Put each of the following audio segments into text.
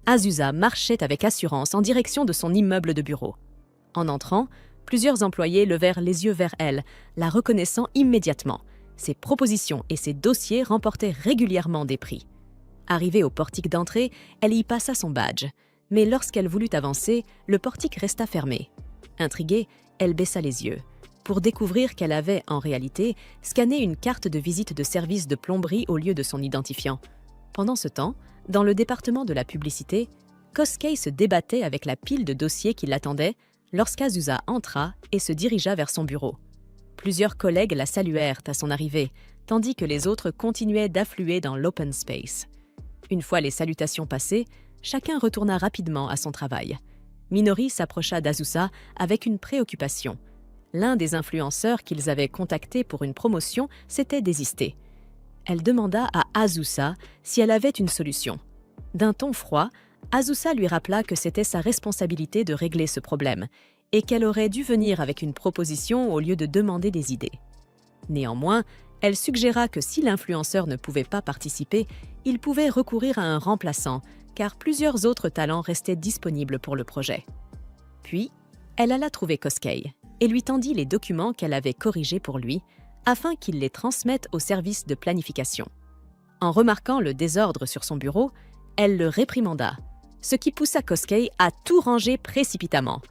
Azusa marchait avec assurance en direction de son immeuble de bureau. En entrant, plusieurs employés levèrent les yeux vers elle, la reconnaissant immédiatement. Ses propositions et ses dossiers remportaient régulièrement des prix. Arrivée au portique d'entrée, elle y passa son badge. Mais lorsqu'elle voulut avancer, le portique resta fermé. Intriguée, elle baissa les yeux, pour découvrir qu'elle avait, en réalité, scanné une carte de visite de service de plomberie au lieu de son identifiant. Pendant ce temps, dans le département de la publicité, Koskei se débattait avec la pile de dossiers qui l'attendaient lorsqu'Azusa entra et se dirigea vers son bureau. Plusieurs collègues la saluèrent à son arrivée, tandis que les autres continuaient d'affluer dans l'open space. Une fois les salutations passées, chacun retourna rapidement à son travail. Minori s'approcha d'Azusa avec une préoccupation. L'un des influenceurs qu'ils avaient contacté pour une promotion s'était désisté. Elle demanda à Azusa si elle avait une solution. D'un ton froid, Azusa lui rappela que c'était sa responsabilité de régler ce problème et qu'elle aurait dû venir avec une proposition au lieu de demander des idées. Néanmoins, elle suggéra que si l'influenceur ne pouvait pas participer, il pouvait recourir à un remplaçant, car plusieurs autres talents restaient disponibles pour le projet. Puis, elle alla trouver Koskei et lui tendit les documents qu'elle avait corrigés pour lui, afin qu'il les transmette au service de planification. En remarquant le désordre sur son bureau, elle le réprimanda, ce qui poussa Koskei à tout ranger précipitamment.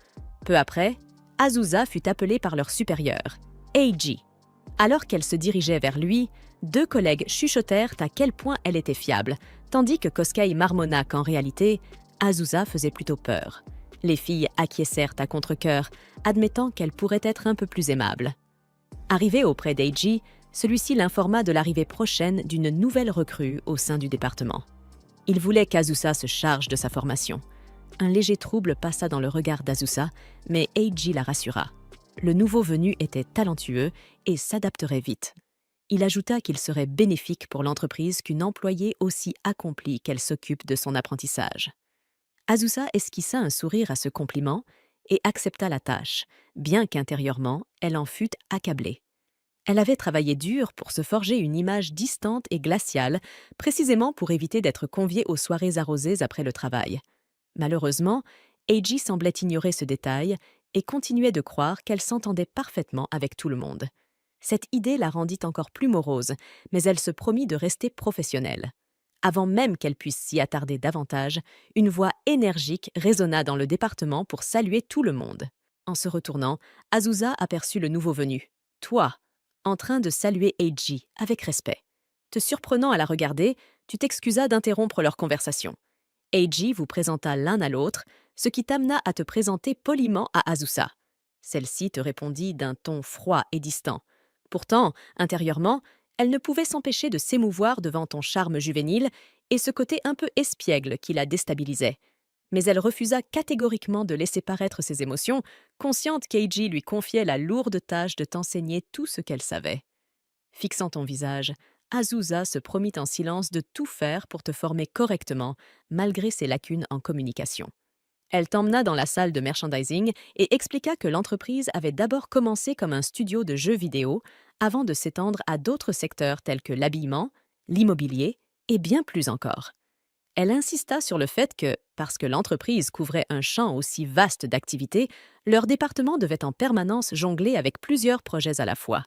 Peu après, Azusa fut appelée par leur supérieur, Eiji. Alors qu'elle se dirigeait vers lui, deux collègues chuchotèrent à quel point elle était fiable, tandis que Koskei marmonna qu'en réalité, Azusa faisait plutôt peur. Les filles acquiescèrent à contre-cœur, admettant qu'elle pourrait être un peu plus aimable. Arrivée auprès d'Eiji, celui-ci l'informa de l'arrivée prochaine d'une nouvelle recrue au sein du département. Il voulait qu'Azusa se charge de sa formation. Un léger trouble passa dans le regard d'Azusa, mais Eiji la rassura. Le nouveau venu était talentueux et s'adapterait vite. Il ajouta qu'il serait bénéfique pour l'entreprise qu'une employée aussi accomplie qu'elle s'occupe de son apprentissage. Azusa esquissa un sourire à ce compliment et accepta la tâche, bien qu'intérieurement, elle en fût accablée. Elle avait travaillé dur pour se forger une image distante et glaciale, précisément pour éviter d'être conviée aux soirées arrosées après le travail. Malheureusement, Eiji semblait ignorer ce détail et continuait de croire qu'elle s'entendait parfaitement avec tout le monde. Cette idée la rendit encore plus morose, mais elle se promit de rester professionnelle. Avant même qu'elle puisse s'y attarder davantage, une voix énergique résonna dans le département pour saluer tout le monde. En se retournant, Azusa aperçut le nouveau venu, toi, en train de saluer Eiji avec respect. Te surprenant à la regarder, tu t'excusas d'interrompre leur conversation. Eiji vous présenta l'un à l'autre, ce qui t'amena à te présenter poliment à Azusa. Celle-ci te répondit d'un ton froid et distant. Pourtant, intérieurement, elle ne pouvait s'empêcher de s'émouvoir devant ton charme juvénile et ce côté un peu espiègle qui la déstabilisait. Mais elle refusa catégoriquement de laisser paraître ses émotions, consciente qu'Eiji lui confiait la lourde tâche de t'enseigner tout ce qu'elle savait. Fixant ton visage, Azusa se promit en silence de tout faire pour te former correctement, malgré ses lacunes en communication. Elle t'emmena dans la salle de merchandising et expliqua que l'entreprise avait d'abord commencé comme un studio de jeux vidéo avant de s'étendre à d'autres secteurs tels que l'habillement, l'immobilier et bien plus encore. Elle insista sur le fait que, parce que l'entreprise couvrait un champ aussi vaste d'activités, leur département devait en permanence jongler avec plusieurs projets à la fois.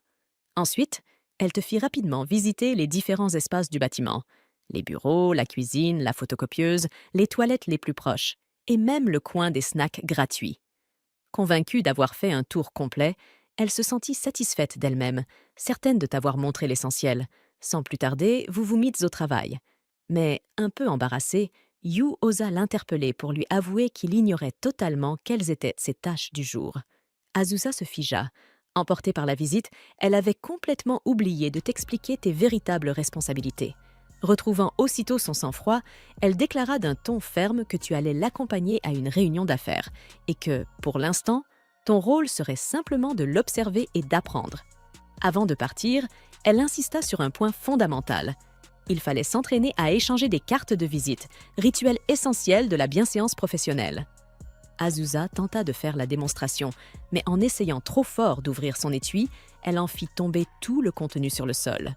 Ensuite, elle te fit rapidement visiter les différents espaces du bâtiment, les bureaux, la cuisine, la photocopieuse, les toilettes les plus proches, et même le coin des snacks gratuits. Convaincue d'avoir fait un tour complet, elle se sentit satisfaite d'elle-même, certaine de t'avoir montré l'essentiel. Sans plus tarder, vous vous mîtes au travail. Mais, un peu embarrassée, Yu osa l'interpeller pour lui avouer qu'il ignorait totalement quelles étaient ses tâches du jour. Azusa se figea. Emportée par la visite, elle avait complètement oublié de t'expliquer tes véritables responsabilités. Retrouvant aussitôt son sang-froid, elle déclara d'un ton ferme que tu allais l'accompagner à une réunion d'affaires et que, pour l'instant, ton rôle serait simplement de l'observer et d'apprendre. Avant de partir, elle insista sur un point fondamental. Il fallait s'entraîner à échanger des cartes de visite, rituel essentiel de la bienséance professionnelle. Azusa tenta de faire la démonstration, mais en essayant trop fort d'ouvrir son étui, elle en fit tomber tout le contenu sur le sol.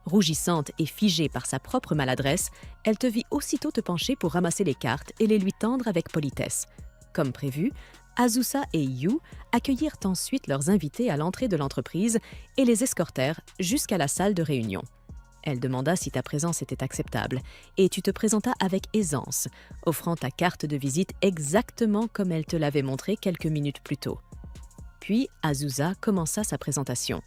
Rougissante et figée par sa propre maladresse, elle te vit aussitôt te pencher pour ramasser les cartes et les lui tendre avec politesse. Comme prévu, Azusa et Yu accueillirent ensuite leurs invités à l'entrée de l'entreprise et les escortèrent jusqu'à la salle de réunion. Elle demanda si ta présence était acceptable et tu te présentas avec aisance, offrant ta carte de visite exactement comme elle te l'avait montré quelques minutes plus tôt. Puis Azusa commença sa présentation.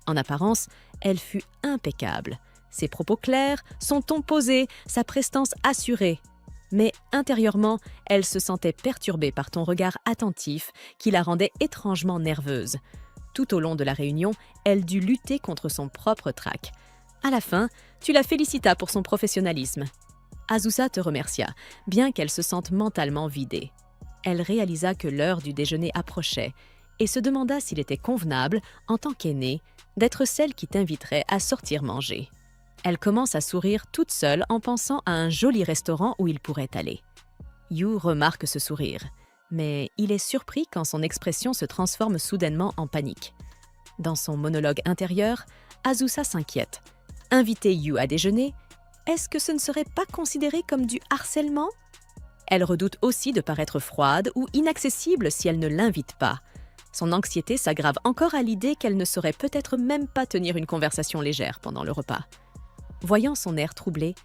En apparence, elle fut impeccable. Ses propos clairs, son ton posé, sa prestance assurée. Mais intérieurement, elle se sentait perturbée par ton regard attentif qui la rendait étrangement nerveuse. Tout au long de la réunion, elle dut lutter contre son propre trac. À la fin, tu la félicitas pour son professionnalisme. Azusa te remercia, bien qu'elle se sente mentalement vidée. Elle réalisa que l'heure du déjeuner approchait et se demanda s'il était convenable, en tant qu'aînée, d'être celle qui t'inviterait à sortir manger. Elle commence à sourire toute seule en pensant à un joli restaurant où il pourrait aller. Yu remarque ce sourire, mais il est surpris quand son expression se transforme soudainement en panique. Dans son monologue intérieur, Azusa s'inquiète. Inviter Yu à déjeuner, est-ce que ce ne serait pas considéré comme du harcèlement? Elle redoute aussi de paraître froide ou inaccessible si elle ne l'invite pas. Son anxiété s'aggrave encore à l'idée qu'elle ne saurait peut-être même pas tenir une conversation légère pendant le repas. Voyant son air troublé,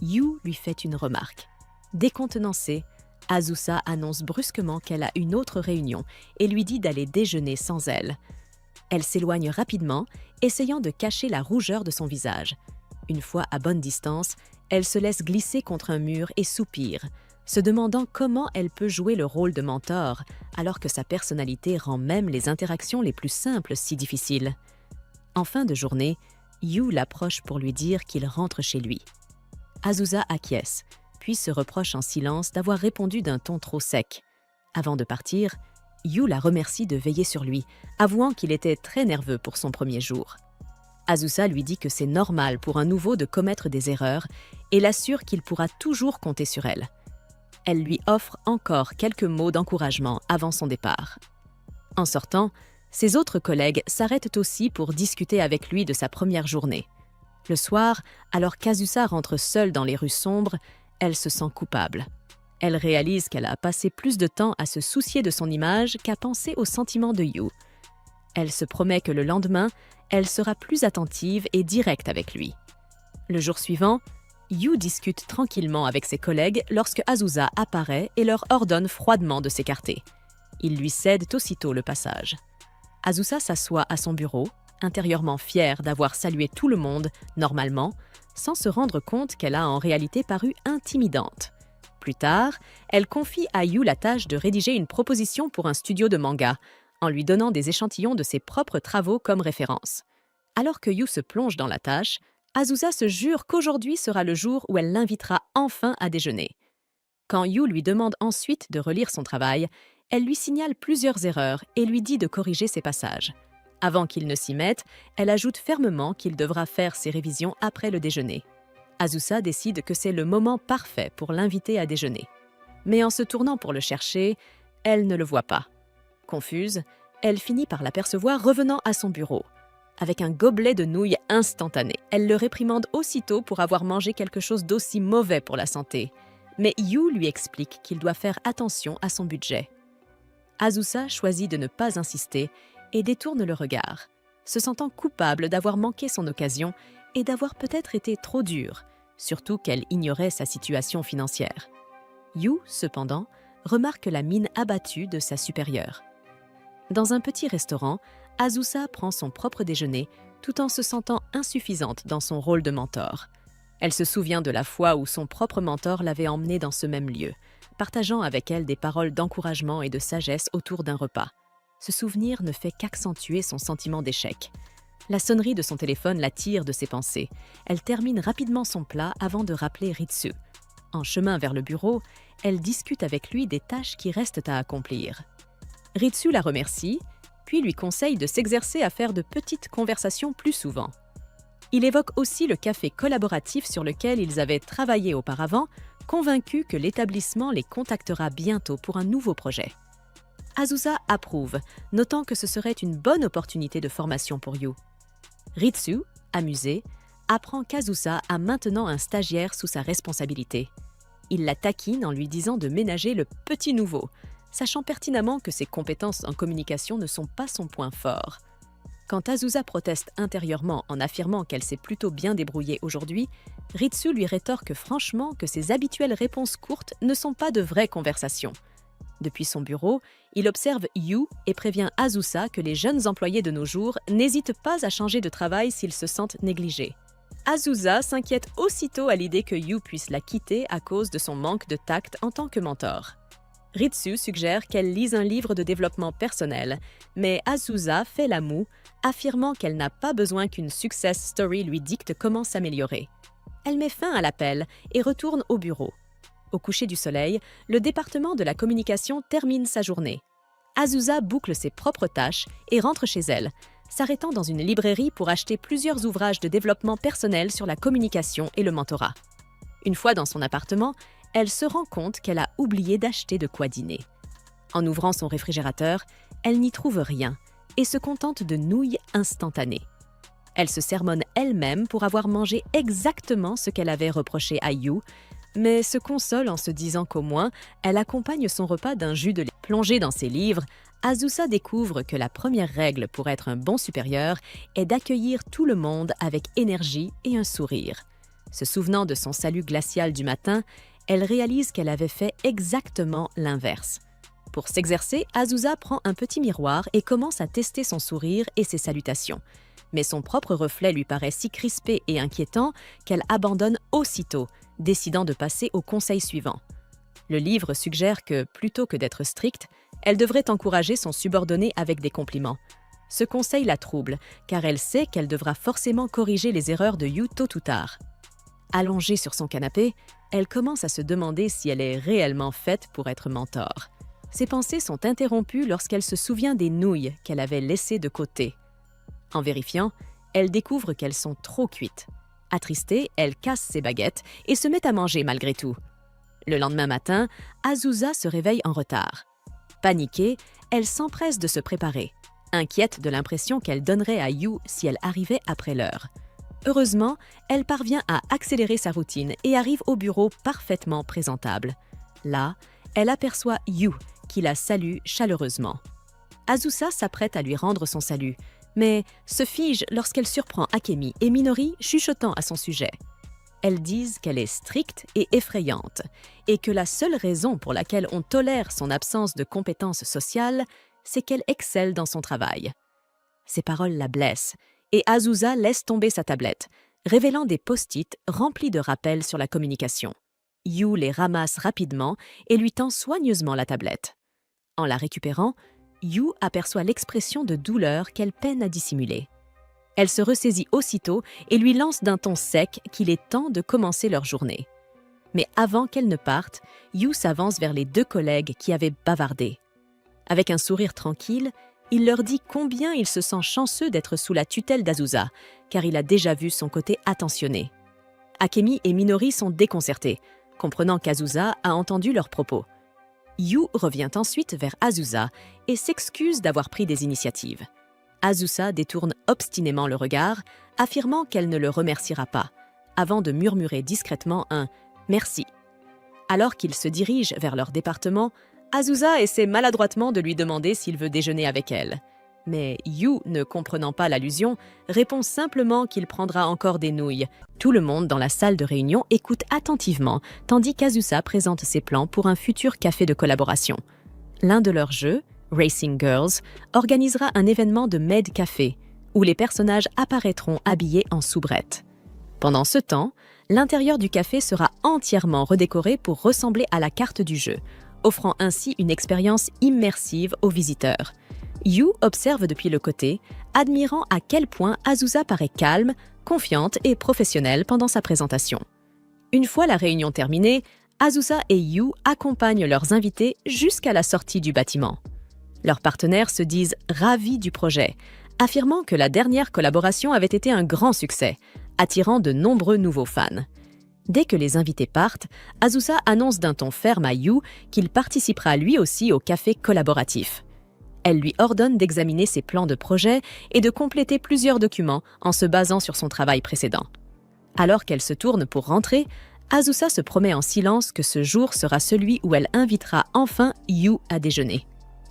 Yu lui fait une remarque. Décontenancée, Azusa annonce brusquement qu'elle a une autre réunion et lui dit d'aller déjeuner sans elle. Elle s'éloigne rapidement, essayant de cacher la rougeur de son visage. Une fois à bonne distance, elle se laisse glisser contre un mur et soupire, se demandant comment elle peut jouer le rôle de mentor, alors que sa personnalité rend même les interactions les plus simples si difficiles. En fin de journée, Yu l'approche pour lui dire qu'il rentre chez lui. Azusa acquiesce, puis se reproche en silence d'avoir répondu d'un ton trop sec. Avant de partir, Yu la remercie de veiller sur lui, avouant qu'il était très nerveux pour son premier jour. Azusa lui dit que c'est normal pour un nouveau de commettre des erreurs et l'assure qu'il pourra toujours compter sur elle. Elle lui offre encore quelques mots d'encouragement avant son départ. En sortant, ses autres collègues s'arrêtent aussi pour discuter avec lui de sa première journée. Le soir, alors qu'Azusa rentre seule dans les rues sombres, elle se sent coupable. Elle réalise qu'elle a passé plus de temps à se soucier de son image qu'à penser aux sentiments de Yu. Elle se promet que le lendemain, elle sera plus attentive et directe avec lui. Le jour suivant, Yu discute tranquillement avec ses collègues lorsque Azusa apparaît et leur ordonne froidement de s'écarter. Ils lui cèdent aussitôt le passage. Azusa s'assoit à son bureau, intérieurement fière d'avoir salué tout le monde, normalement, sans se rendre compte qu'elle a en réalité paru intimidante. Plus tard, elle confie à Yu la tâche de rédiger une proposition pour un studio de manga, en lui donnant des échantillons de ses propres travaux comme référence. Alors que Yu se plonge dans la tâche, Azusa se jure qu'aujourd'hui sera le jour où elle l'invitera enfin à déjeuner. Quand Yu lui demande ensuite de relire son travail, elle lui signale plusieurs erreurs et lui dit de corriger ses passages. Avant qu'il ne s'y mette, elle ajoute fermement qu'il devra faire ses révisions après le déjeuner. Azusa décide que c'est le moment parfait pour l'inviter à déjeuner. Mais en se tournant pour le chercher, elle ne le voit pas. Confuse, elle finit par l'apercevoir revenant à son bureau, avec un gobelet de nouilles instantané. Elle le réprimande aussitôt pour avoir mangé quelque chose d'aussi mauvais pour la santé. Mais Yu lui explique qu'il doit faire attention à son budget. Azusa choisit de ne pas insister et détourne le regard, se sentant coupable d'avoir manqué son occasion et d'avoir peut-être été trop dure, surtout qu'elle ignorait sa situation financière. Yu, cependant, remarque la mine abattue de sa supérieure. Dans un petit restaurant, Azusa prend son propre déjeuner tout en se sentant insuffisante dans son rôle de mentor. Elle se souvient de la fois où son propre mentor l'avait emmenée dans ce même lieu, partageant avec elle des paroles d'encouragement et de sagesse autour d'un repas. Ce souvenir ne fait qu'accentuer son sentiment d'échec. La sonnerie de son téléphone la tire de ses pensées. Elle termine rapidement son plat avant de rappeler Ritsu. En chemin vers le bureau, elle discute avec lui des tâches qui restent à accomplir. Ritsu la remercie, puis lui conseille de s'exercer à faire de petites conversations plus souvent. Il évoque aussi le café collaboratif sur lequel ils avaient travaillé auparavant, convaincu que l'établissement les contactera bientôt pour un nouveau projet. Azusa approuve, notant que ce serait une bonne opportunité de formation pour Yu. Ritsu, amusée, apprend qu'Azusa a maintenant un stagiaire sous sa responsabilité. Il la taquine en lui disant de ménager le petit nouveau, sachant pertinemment que ses compétences en communication ne sont pas son point fort. Quand Azusa proteste intérieurement en affirmant qu'elle s'est plutôt bien débrouillée aujourd'hui, Ritsu lui rétorque franchement que ses habituelles réponses courtes ne sont pas de vraies conversations. Depuis son bureau, il observe Yu et prévient Azusa que les jeunes employés de nos jours n'hésitent pas à changer de travail s'ils se sentent négligés. Azusa s'inquiète aussitôt à l'idée que Yu puisse la quitter à cause de son manque de tact en tant que mentor. Ritsu suggère qu'elle lise un livre de développement personnel, mais Azusa fait la moue, affirmant qu'elle n'a pas besoin qu'une success story lui dicte comment s'améliorer. Elle met fin à l'appel et retourne au bureau. Au coucher du soleil, le département de la communication termine sa journée. Azusa boucle ses propres tâches et rentre chez elle, s'arrêtant dans une librairie pour acheter plusieurs ouvrages de développement personnel sur la communication et le mentorat. Une fois dans son appartement, elle se rend compte qu'elle a oublié d'acheter de quoi dîner. En ouvrant son réfrigérateur, elle n'y trouve rien et se contente de nouilles instantanées. Elle se sermonne elle-même pour avoir mangé exactement ce qu'elle avait reproché à Yu, mais se console en se disant qu'au moins, elle accompagne son repas d'un jus de lait. Plongée dans ses livres, Azusa découvre que la première règle pour être un bon supérieur est d'accueillir tout le monde avec énergie et un sourire. Se souvenant de son salut glacial du matin, elle réalise qu'elle avait fait exactement l'inverse. Pour s'exercer, Azusa prend un petit miroir et commence à tester son sourire et ses salutations. Mais son propre reflet lui paraît si crispé et inquiétant qu'elle abandonne aussitôt, décidant de passer au conseil suivant. Le livre suggère que, plutôt que d'être stricte, elle devrait encourager son subordonné avec des compliments. Ce conseil la trouble, car elle sait qu'elle devra forcément corriger les erreurs de Yu tôt ou tard. Allongée sur son canapé, elle commence à se demander si elle est réellement faite pour être mentor. Ses pensées sont interrompues lorsqu'elle se souvient des nouilles qu'elle avait laissées de côté. En vérifiant, elle découvre qu'elles sont trop cuites. Attristée, elle casse ses baguettes et se met à manger malgré tout. Le lendemain matin, Azusa se réveille en retard. Paniquée, elle s'empresse de se préparer, inquiète de l'impression qu'elle donnerait à Yu si elle arrivait après l'heure. Heureusement, elle parvient à accélérer sa routine et arrive au bureau parfaitement présentable. Là, elle aperçoit Yu, qui la salue chaleureusement. Azusa s'apprête à lui rendre son salut, mais se fige lorsqu'elle surprend Akemi et Minori chuchotant à son sujet. Elles disent qu'elle est stricte et effrayante, et que la seule raison pour laquelle on tolère son absence de compétences sociales, c'est qu'elle excelle dans son travail. Ces paroles la blessent, et Azusa laisse tomber sa tablette, révélant des post-it remplis de rappels sur la communication. Yu les ramasse rapidement et lui tend soigneusement la tablette. En la récupérant, Yu aperçoit l'expression de douleur qu'elle peine à dissimuler. Elle se ressaisit aussitôt et lui lance d'un ton sec qu'il est temps de commencer leur journée. Mais avant qu'elle ne parte, Yu s'avance vers les deux collègues qui avaient bavardé. Avec un sourire tranquille, il leur dit combien il se sent chanceux d'être sous la tutelle d'Azusa, car il a déjà vu son côté attentionné. Akemi et Minori sont déconcertés, comprenant qu'Azusa a entendu leurs propos. Yu revient ensuite vers Azusa et s'excuse d'avoir pris des initiatives. Azusa détourne obstinément le regard, affirmant qu'elle ne le remerciera pas, avant de murmurer discrètement un « merci ». Alors qu'ils se dirigent vers leur département, Azusa essaie maladroitement de lui demander s'il veut déjeuner avec elle. Mais Yu, ne comprenant pas l'allusion, répond simplement qu'il prendra encore des nouilles. Tout le monde dans la salle de réunion écoute attentivement, tandis qu'Azusa présente ses plans pour un futur café de collaboration. L'un de leurs jeux, Racing Girls, organisera un événement de Med Café, où les personnages apparaîtront habillés en soubrette. Pendant ce temps, l'intérieur du café sera entièrement redécoré pour ressembler à la carte du jeu, offrant ainsi une expérience immersive aux visiteurs. Yu observe depuis le côté, admirant à quel point Azusa paraît calme, confiante et professionnelle pendant sa présentation. Une fois la réunion terminée, Azusa et Yu accompagnent leurs invités jusqu'à la sortie du bâtiment. Leurs partenaires se disent ravis du projet, affirmant que la dernière collaboration avait été un grand succès, attirant de nombreux nouveaux fans. Dès que les invités partent, Azusa annonce d'un ton ferme à Yu qu'il participera lui aussi au café collaboratif. Elle lui ordonne d'examiner ses plans de projet et de compléter plusieurs documents en se basant sur son travail précédent. Alors qu'elle se tourne pour rentrer, Azusa se promet en silence que ce jour sera celui où elle invitera enfin Yu à déjeuner.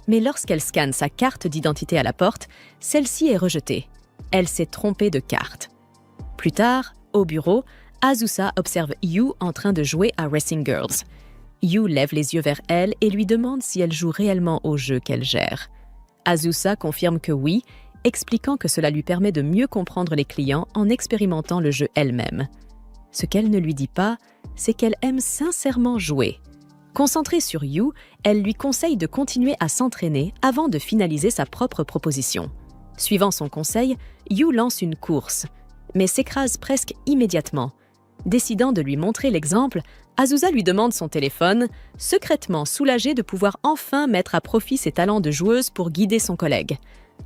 Mais lorsqu'elle scanne sa carte d'identité à la porte, celle-ci est rejetée. Elle s'est trompée de carte. Plus tard, au bureau, Azusa observe Yu en train de jouer à Racing Girls. Yu lève les yeux vers elle et lui demande si elle joue réellement au jeu qu'elle gère. Azusa confirme que oui, expliquant que cela lui permet de mieux comprendre les clients en expérimentant le jeu elle-même. Ce qu'elle ne lui dit pas, c'est qu'elle aime sincèrement jouer. Concentrée sur Yu, elle lui conseille de continuer à s'entraîner avant de finaliser sa propre proposition. Suivant son conseil, Yu lance une course, mais s'écrase presque immédiatement. Décidant de lui montrer l'exemple, Azusa lui demande son téléphone, secrètement soulagée de pouvoir enfin mettre à profit ses talents de joueuse pour guider son collègue.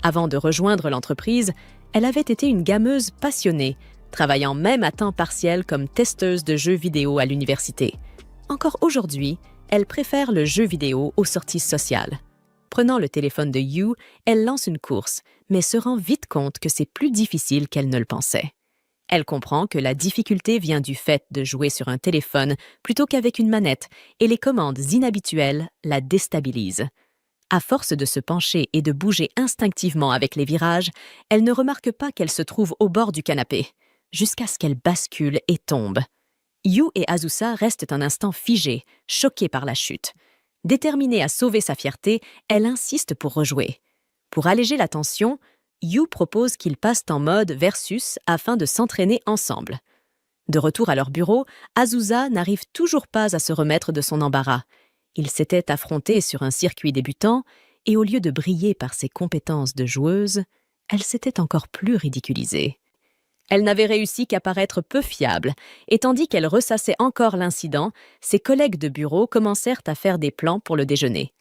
Avant de rejoindre l'entreprise, elle avait été une gameuse passionnée, travaillant même à temps partiel comme testeuse de jeux vidéo à l'université. Encore aujourd'hui, elle préfère le jeu vidéo aux sorties sociales. Prenant le téléphone de Yu, elle lance une course, mais se rend vite compte que c'est plus difficile qu'elle ne le pensait. Elle comprend que la difficulté vient du fait de jouer sur un téléphone plutôt qu'avec une manette, et les commandes inhabituelles la déstabilisent. À force de se pencher et de bouger instinctivement avec les virages, elle ne remarque pas qu'elle se trouve au bord du canapé, jusqu'à ce qu'elle bascule et tombe. Yu et Azusa restent un instant figés, choqués par la chute. Déterminée à sauver sa fierté, elle insiste pour rejouer. Pour alléger la tension, Yu propose qu'ils passent en mode versus afin de s'entraîner ensemble. De retour à leur bureau, Azusa n'arrive toujours pas à se remettre de son embarras. Ils s'étaient affrontés sur un circuit débutant, et au lieu de briller par ses compétences de joueuse, elle s'était encore plus ridiculisée. Elle n'avait réussi qu'à paraître peu fiable, et tandis qu'elle ressassait encore l'incident, ses collègues de bureau commencèrent à faire des plans pour le déjeuner.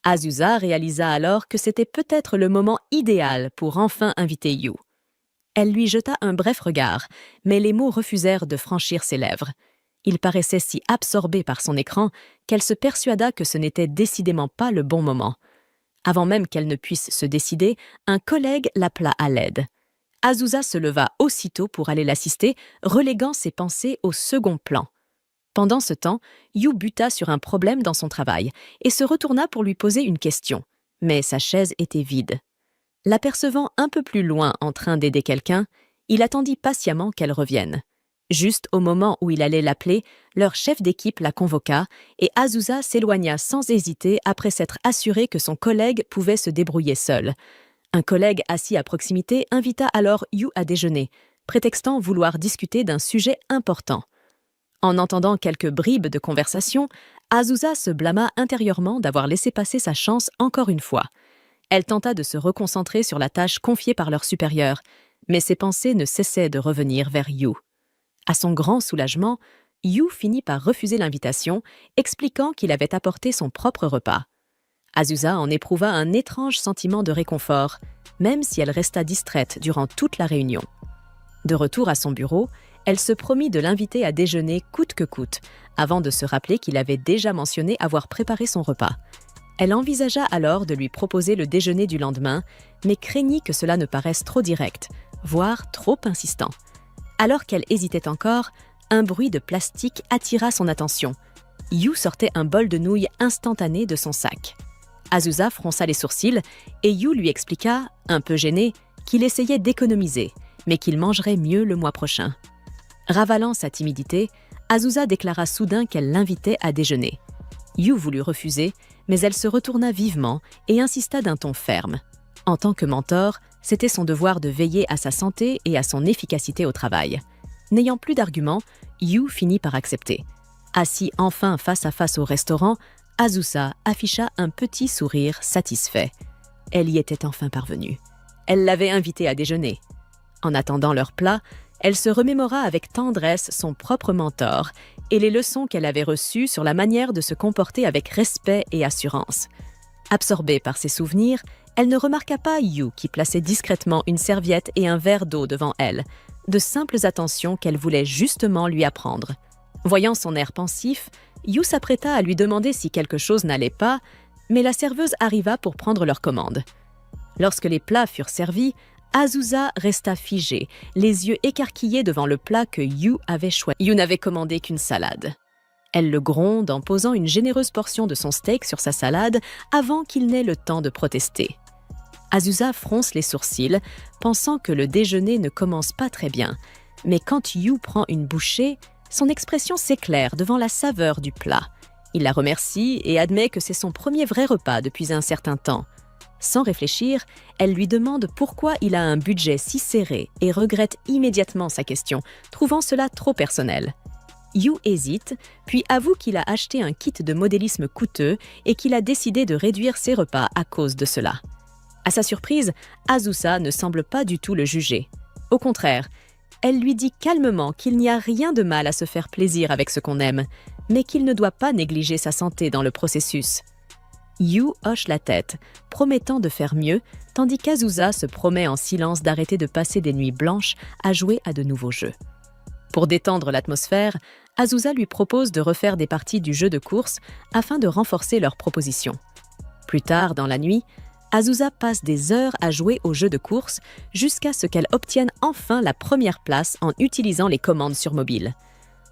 Azusa réalisa alors que c'était peut-être le moment idéal pour enfin inviter Yu. Elle lui jeta un bref regard, mais les mots refusèrent de franchir ses lèvres. Il paraissait si absorbé par son écran qu'elle se persuada que ce n'était décidément pas le bon moment. Avant même qu'elle ne puisse se décider, un collègue l'appela à l'aide. Azusa se leva aussitôt pour aller l'assister, reléguant ses pensées au second plan. Pendant ce temps, Yu buta sur un problème dans son travail et se retourna pour lui poser une question. Mais sa chaise était vide. L'apercevant un peu plus loin en train d'aider quelqu'un, il attendit patiemment qu'elle revienne. Juste au moment où il allait l'appeler, leur chef d'équipe la convoqua et Azusa s'éloigna sans hésiter après s'être assuré que son collègue pouvait se débrouiller seul. Un collègue assis à proximité invita alors Yu à déjeuner, prétextant vouloir discuter d'un sujet important. En entendant quelques bribes de conversation, Azusa se blâma intérieurement d'avoir laissé passer sa chance encore une fois. Elle tenta de se reconcentrer sur la tâche confiée par leur supérieur, mais ses pensées ne cessaient de revenir vers Yu. À son grand soulagement, Yu finit par refuser l'invitation, expliquant qu'il avait apporté son propre repas. Azusa en éprouva un étrange sentiment de réconfort, même si elle resta distraite durant toute la réunion. De retour à son bureau, elle se promit de l'inviter à déjeuner coûte que coûte, avant de se rappeler qu'il avait déjà mentionné avoir préparé son repas. Elle envisagea alors de lui proposer le déjeuner du lendemain, mais craignit que cela ne paraisse trop direct, voire trop insistant. Alors qu'elle hésitait encore, un bruit de plastique attira son attention. Yu sortait un bol de nouilles instantané de son sac. Azusa fronça les sourcils et Yu lui expliqua, un peu gêné, qu'il essayait d'économiser, mais qu'il mangerait mieux le mois prochain. Ravalant sa timidité, Azusa déclara soudain qu'elle l'invitait à déjeuner. Yu voulut refuser, mais elle se retourna vivement et insista d'un ton ferme. En tant que mentor, c'était son devoir de veiller à sa santé et à son efficacité au travail. N'ayant plus d'arguments, Yu finit par accepter. Assis enfin face à face au restaurant, Azusa afficha un petit sourire satisfait. Elle y était enfin parvenue. Elle l'avait invité à déjeuner. En attendant leur plat, elle se remémora avec tendresse son propre mentor et les leçons qu'elle avait reçues sur la manière de se comporter avec respect et assurance. Absorbée par ses souvenirs, elle ne remarqua pas Yu qui plaçait discrètement une serviette et un verre d'eau devant elle, de simples attentions qu'elle voulait justement lui apprendre. Voyant son air pensif, Yu s'apprêta à lui demander si quelque chose n'allait pas, mais la serveuse arriva pour prendre leur commande. Lorsque les plats furent servis, Azusa resta figée, les yeux écarquillés devant le plat que Yu avait choisi. Yu n'avait commandé qu'une salade. Elle le gronde en posant une généreuse portion de son steak sur sa salade avant qu'il n'ait le temps de protester. Azusa fronce les sourcils, pensant que le déjeuner ne commence pas très bien. Mais quand Yu prend une bouchée, son expression s'éclaire devant la saveur du plat. Il la remercie et admet que c'est son premier vrai repas depuis un certain temps. Sans réfléchir, elle lui demande pourquoi il a un budget si serré et regrette immédiatement sa question, trouvant cela trop personnel. Yu hésite, puis avoue qu'il a acheté un kit de modélisme coûteux et qu'il a décidé de réduire ses repas à cause de cela. À sa surprise, Azusa ne semble pas du tout le juger. Au contraire, elle lui dit calmement qu'il n'y a rien de mal à se faire plaisir avec ce qu'on aime, mais qu'il ne doit pas négliger sa santé dans le processus. Yu hoche la tête, promettant de faire mieux, tandis qu'Azusa se promet en silence d'arrêter de passer des nuits blanches à jouer à de nouveaux jeux. Pour détendre l'atmosphère, Azusa lui propose de refaire des parties du jeu de course afin de renforcer leur proposition. Plus tard dans la nuit, Azusa passe des heures à jouer au jeu de course jusqu'à ce qu'elle obtienne enfin la première place en utilisant les commandes sur mobile.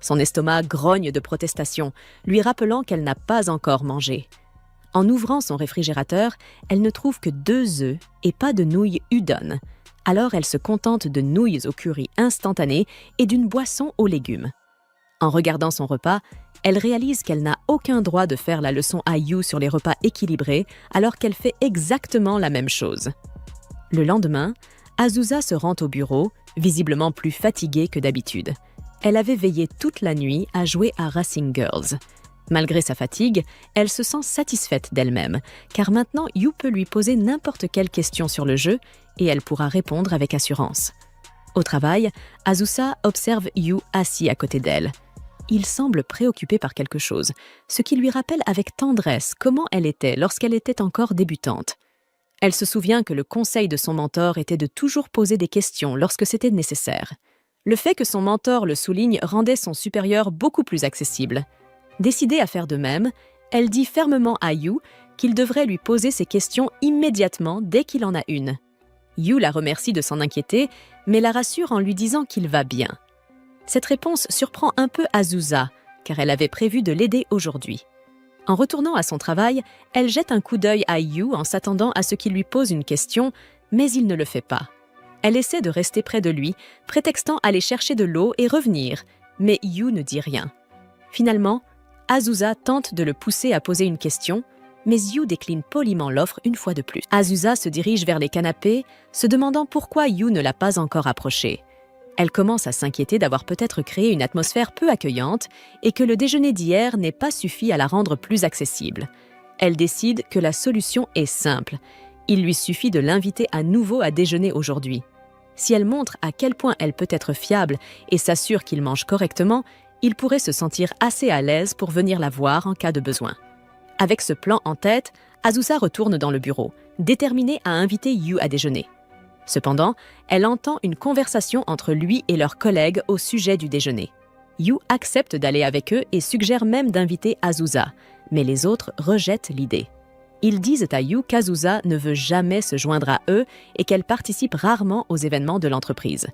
Son estomac grogne de protestation, lui rappelant qu'elle n'a pas encore mangé. En ouvrant son réfrigérateur, elle ne trouve que 2 œufs et pas de nouilles udon. Alors elle se contente de nouilles au curry instantané et d'une boisson aux légumes. En regardant son repas, elle réalise qu'elle n'a aucun droit de faire la leçon à Yu sur les repas équilibrés alors qu'elle fait exactement la même chose. Le lendemain, Azusa se rend au bureau, visiblement plus fatiguée que d'habitude. Elle avait veillé toute la nuit à jouer à Racing Girls. Malgré sa fatigue, elle se sent satisfaite d'elle-même, car maintenant Yu peut lui poser n'importe quelle question sur le jeu et elle pourra répondre avec assurance. Au travail, Azusa observe Yu assis à côté d'elle. Il semble préoccupé par quelque chose, ce qui lui rappelle avec tendresse comment elle était lorsqu'elle était encore débutante. Elle se souvient que le conseil de son mentor était de toujours poser des questions lorsque c'était nécessaire. Le fait que son mentor le souligne rendait son supérieur beaucoup plus accessible. Décidée à faire de même, elle dit fermement à Yu qu'il devrait lui poser ses questions immédiatement dès qu'il en a une. Yu la remercie de s'en inquiéter, mais la rassure en lui disant qu'il va bien. Cette réponse surprend un peu Azusa, car elle avait prévu de l'aider aujourd'hui. En retournant à son travail, elle jette un coup d'œil à Yu en s'attendant à ce qu'il lui pose une question, mais il ne le fait pas. Elle essaie de rester près de lui, prétextant aller chercher de l'eau et revenir, mais Yu ne dit rien. Finalement, Azusa tente de le pousser à poser une question, mais Yu décline poliment l'offre une fois de plus. Azusa se dirige vers les canapés, se demandant pourquoi Yu ne l'a pas encore approché. Elle commence à s'inquiéter d'avoir peut-être créé une atmosphère peu accueillante et que le déjeuner d'hier n'ait pas suffi à la rendre plus accessible. Elle décide que la solution est simple. Il lui suffit de l'inviter à nouveau à déjeuner aujourd'hui. Si elle montre à quel point elle peut être fiable et s'assure qu'il mange correctement, il pourrait se sentir assez à l'aise pour venir la voir en cas de besoin. Avec ce plan en tête, Azusa retourne dans le bureau, déterminée à inviter Yu à déjeuner. Cependant, elle entend une conversation entre lui et leurs collègues au sujet du déjeuner. Yu accepte d'aller avec eux et suggère même d'inviter Azusa, mais les autres rejettent l'idée. Ils disent à Yu qu'Azusa ne veut jamais se joindre à eux et qu'elle participe rarement aux événements de l'entreprise.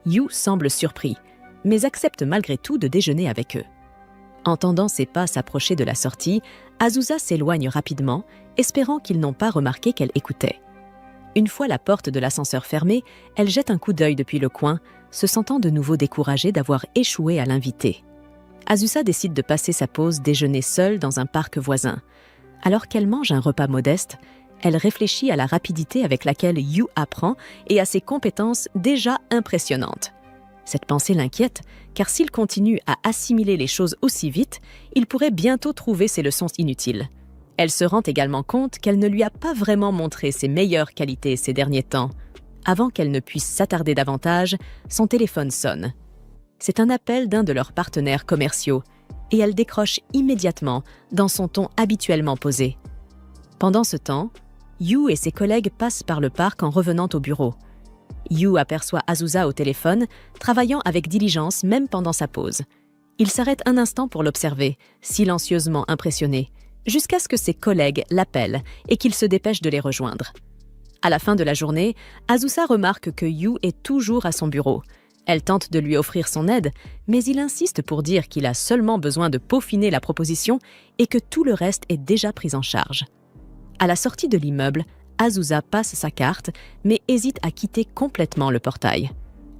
Yu semble surpris, mais accepte malgré tout de déjeuner avec eux. Entendant ses pas s'approcher de la sortie, Azusa s'éloigne rapidement, espérant qu'ils n'ont pas remarqué qu'elle écoutait. Une fois la porte de l'ascenseur fermée, elle jette un coup d'œil depuis le coin, se sentant de nouveau découragée d'avoir échoué à l'inviter. Azusa décide de passer sa pause déjeuner seule dans un parc voisin. Alors qu'elle mange un repas modeste, elle réfléchit à la rapidité avec laquelle Yu apprend et à ses compétences déjà impressionnantes. Cette pensée l'inquiète, car s'il continue à assimiler les choses aussi vite, il pourrait bientôt trouver ses leçons inutiles. Elle se rend également compte qu'elle ne lui a pas vraiment montré ses meilleures qualités ces derniers temps. Avant qu'elle ne puisse s'attarder davantage, son téléphone sonne. C'est un appel d'un de leurs partenaires commerciaux, et elle décroche immédiatement dans son ton habituellement posé. Pendant ce temps, Yu et ses collègues passent par le parc en revenant au bureau. Yu aperçoit Azusa au téléphone, travaillant avec diligence même pendant sa pause. Il s'arrête un instant pour l'observer, silencieusement impressionné, jusqu'à ce que ses collègues l'appellent et qu'il se dépêche de les rejoindre. À la fin de la journée, Azusa remarque que Yu est toujours à son bureau. Elle tente de lui offrir son aide, mais il insiste pour dire qu'il a seulement besoin de peaufiner la proposition et que tout le reste est déjà pris en charge. À la sortie de l'immeuble, Azusa passe sa carte, mais hésite à quitter complètement le portail.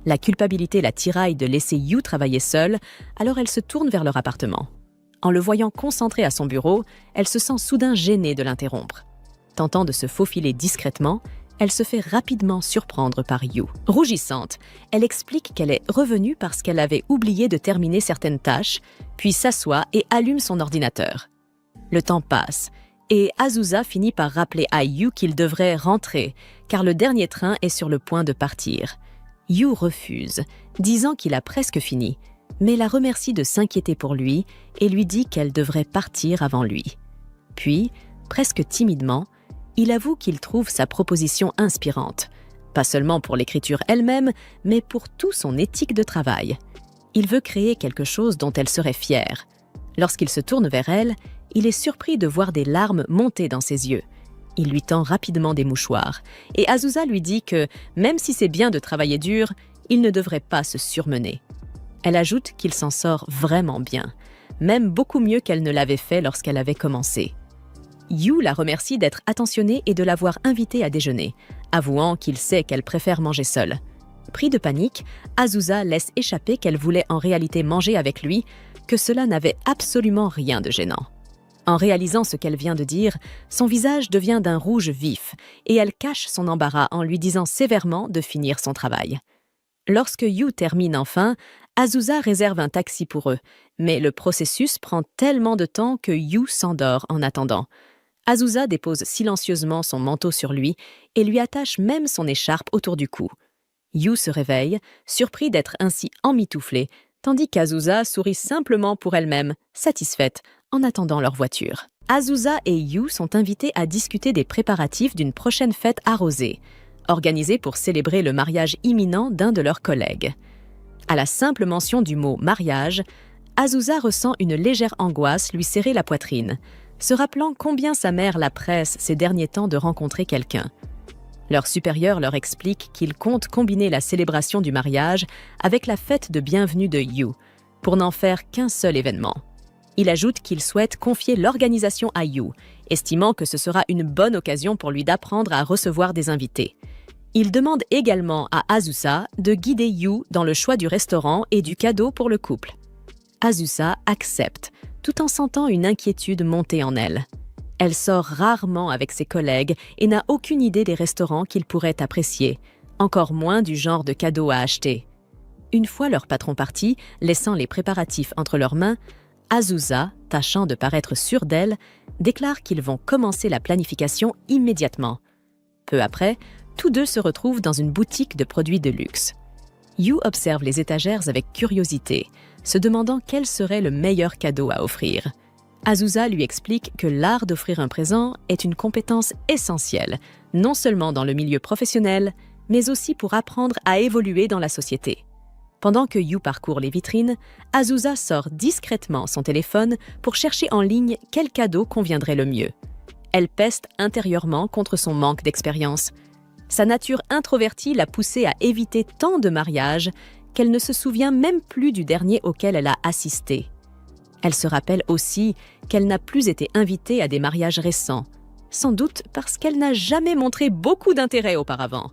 La culpabilité la tiraille de laisser Yu travailler seule, alors elle se tourne vers leur appartement. En le voyant concentré à son bureau, elle se sent soudain gênée de l'interrompre. Tentant de se faufiler discrètement, elle se fait rapidement surprendre par Yu. Rougissante, elle explique qu'elle est revenue parce qu'elle avait oublié de terminer certaines tâches, puis s'assoit et allume son ordinateur. Le temps passe, et Azusa finit par rappeler à Yu qu'il devrait rentrer, car le dernier train est sur le point de partir. Yu refuse, disant qu'il a presque fini, mais la remercie de s'inquiéter pour lui et lui dit qu'elle devrait partir avant lui. Puis, presque timidement, il avoue qu'il trouve sa proposition inspirante, pas seulement pour l'écriture elle-même, mais pour tout son éthique de travail. Il veut créer quelque chose dont elle serait fière. Lorsqu'il se tourne vers elle, il est surpris de voir des larmes monter dans ses yeux. Il lui tend rapidement des mouchoirs, et Azusa lui dit que, même si c'est bien de travailler dur, il ne devrait pas se surmener. Elle ajoute qu'il s'en sort vraiment bien, même beaucoup mieux qu'elle ne l'avait fait lorsqu'elle avait commencé. Yu la remercie d'être attentionnée et de l'avoir invitée à déjeuner, avouant qu'il sait qu'elle préfère manger seule. Pris de panique, Azusa laisse échapper qu'elle voulait en réalité manger avec lui, que cela n'avait absolument rien de gênant. En réalisant ce qu'elle vient de dire, son visage devient d'un rouge vif et elle cache son embarras en lui disant sévèrement de finir son travail. Lorsque Yu termine enfin, Azusa réserve un taxi pour eux, mais le processus prend tellement de temps que Yu s'endort en attendant. Azusa dépose silencieusement son manteau sur lui et lui attache même son écharpe autour du cou. Yu se réveille, surpris d'être ainsi emmitouflé, tandis qu'Azusa sourit simplement pour elle-même, satisfaite, en attendant leur voiture. Azusa et Yu sont invités à discuter des préparatifs d'une prochaine fête arrosée, organisée pour célébrer le mariage imminent d'un de leurs collègues. À la simple mention du mot « mariage », Azusa ressent une légère angoisse lui serrer la poitrine, se rappelant combien sa mère la presse ces derniers temps de rencontrer quelqu'un. Leur supérieur leur explique qu'ils comptent combiner la célébration du mariage avec la fête de bienvenue de Yu, pour n'en faire qu'un seul événement. Il ajoute qu'il souhaite confier l'organisation à Yu, estimant que ce sera une bonne occasion pour lui d'apprendre à recevoir des invités. Il demande également à Azusa de guider Yu dans le choix du restaurant et du cadeau pour le couple. Azusa accepte, tout en sentant une inquiétude monter en elle. Elle sort rarement avec ses collègues et n'a aucune idée des restaurants qu'ils pourraient apprécier, encore moins du genre de cadeaux à acheter. Une fois leur patron parti, laissant les préparatifs entre leurs mains, Azusa, tâchant de paraître sûre d'elle, déclare qu'ils vont commencer la planification immédiatement. Peu après, tous deux se retrouvent dans une boutique de produits de luxe. Yu observe les étagères avec curiosité, se demandant quel serait le meilleur cadeau à offrir. Azusa lui explique que l'art d'offrir un présent est une compétence essentielle, non seulement dans le milieu professionnel, mais aussi pour apprendre à évoluer dans la société. Pendant que Yu parcourt les vitrines, Azusa sort discrètement son téléphone pour chercher en ligne quel cadeau conviendrait le mieux. Elle peste intérieurement contre son manque d'expérience. Sa nature introvertie l'a poussée à éviter tant de mariages qu'elle ne se souvient même plus du dernier auquel elle a assisté. Elle se rappelle aussi qu'elle n'a plus été invitée à des mariages récents, sans doute parce qu'elle n'a jamais montré beaucoup d'intérêt auparavant.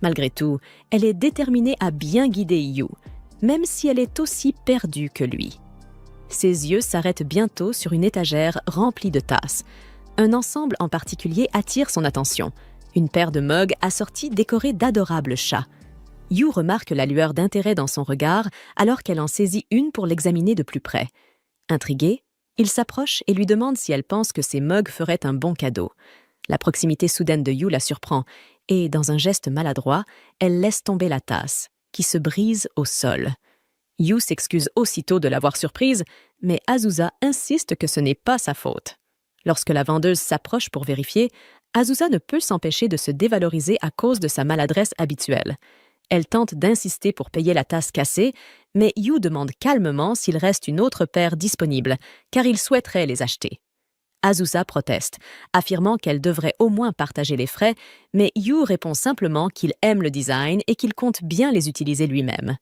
Malgré tout, elle est déterminée à bien guider Yu, même si elle est aussi perdue que lui. Ses yeux s'arrêtent bientôt sur une étagère remplie de tasses. Un ensemble en particulier attire son attention, une paire de mugs assortis décorés d'adorables chats. Yu remarque la lueur d'intérêt dans son regard alors qu'elle en saisit une pour l'examiner de plus près. Intrigué, il s'approche et lui demande si elle pense que ces mugs feraient un bon cadeau. La proximité soudaine de Yu la surprend et, dans un geste maladroit, elle laisse tomber la tasse, qui se brise au sol. Yu s'excuse aussitôt de l'avoir surprise, mais Azusa insiste que ce n'est pas sa faute. Lorsque la vendeuse s'approche pour vérifier, Azusa ne peut s'empêcher de se dévaloriser à cause de sa maladresse habituelle. Elle tente d'insister pour payer la tasse cassée, mais Yu demande calmement s'il reste une autre paire disponible, car il souhaiterait les acheter. Azusa proteste, affirmant qu'elle devrait au moins partager les frais, mais Yu répond simplement qu'il aime le design et qu'il compte bien les utiliser lui-même.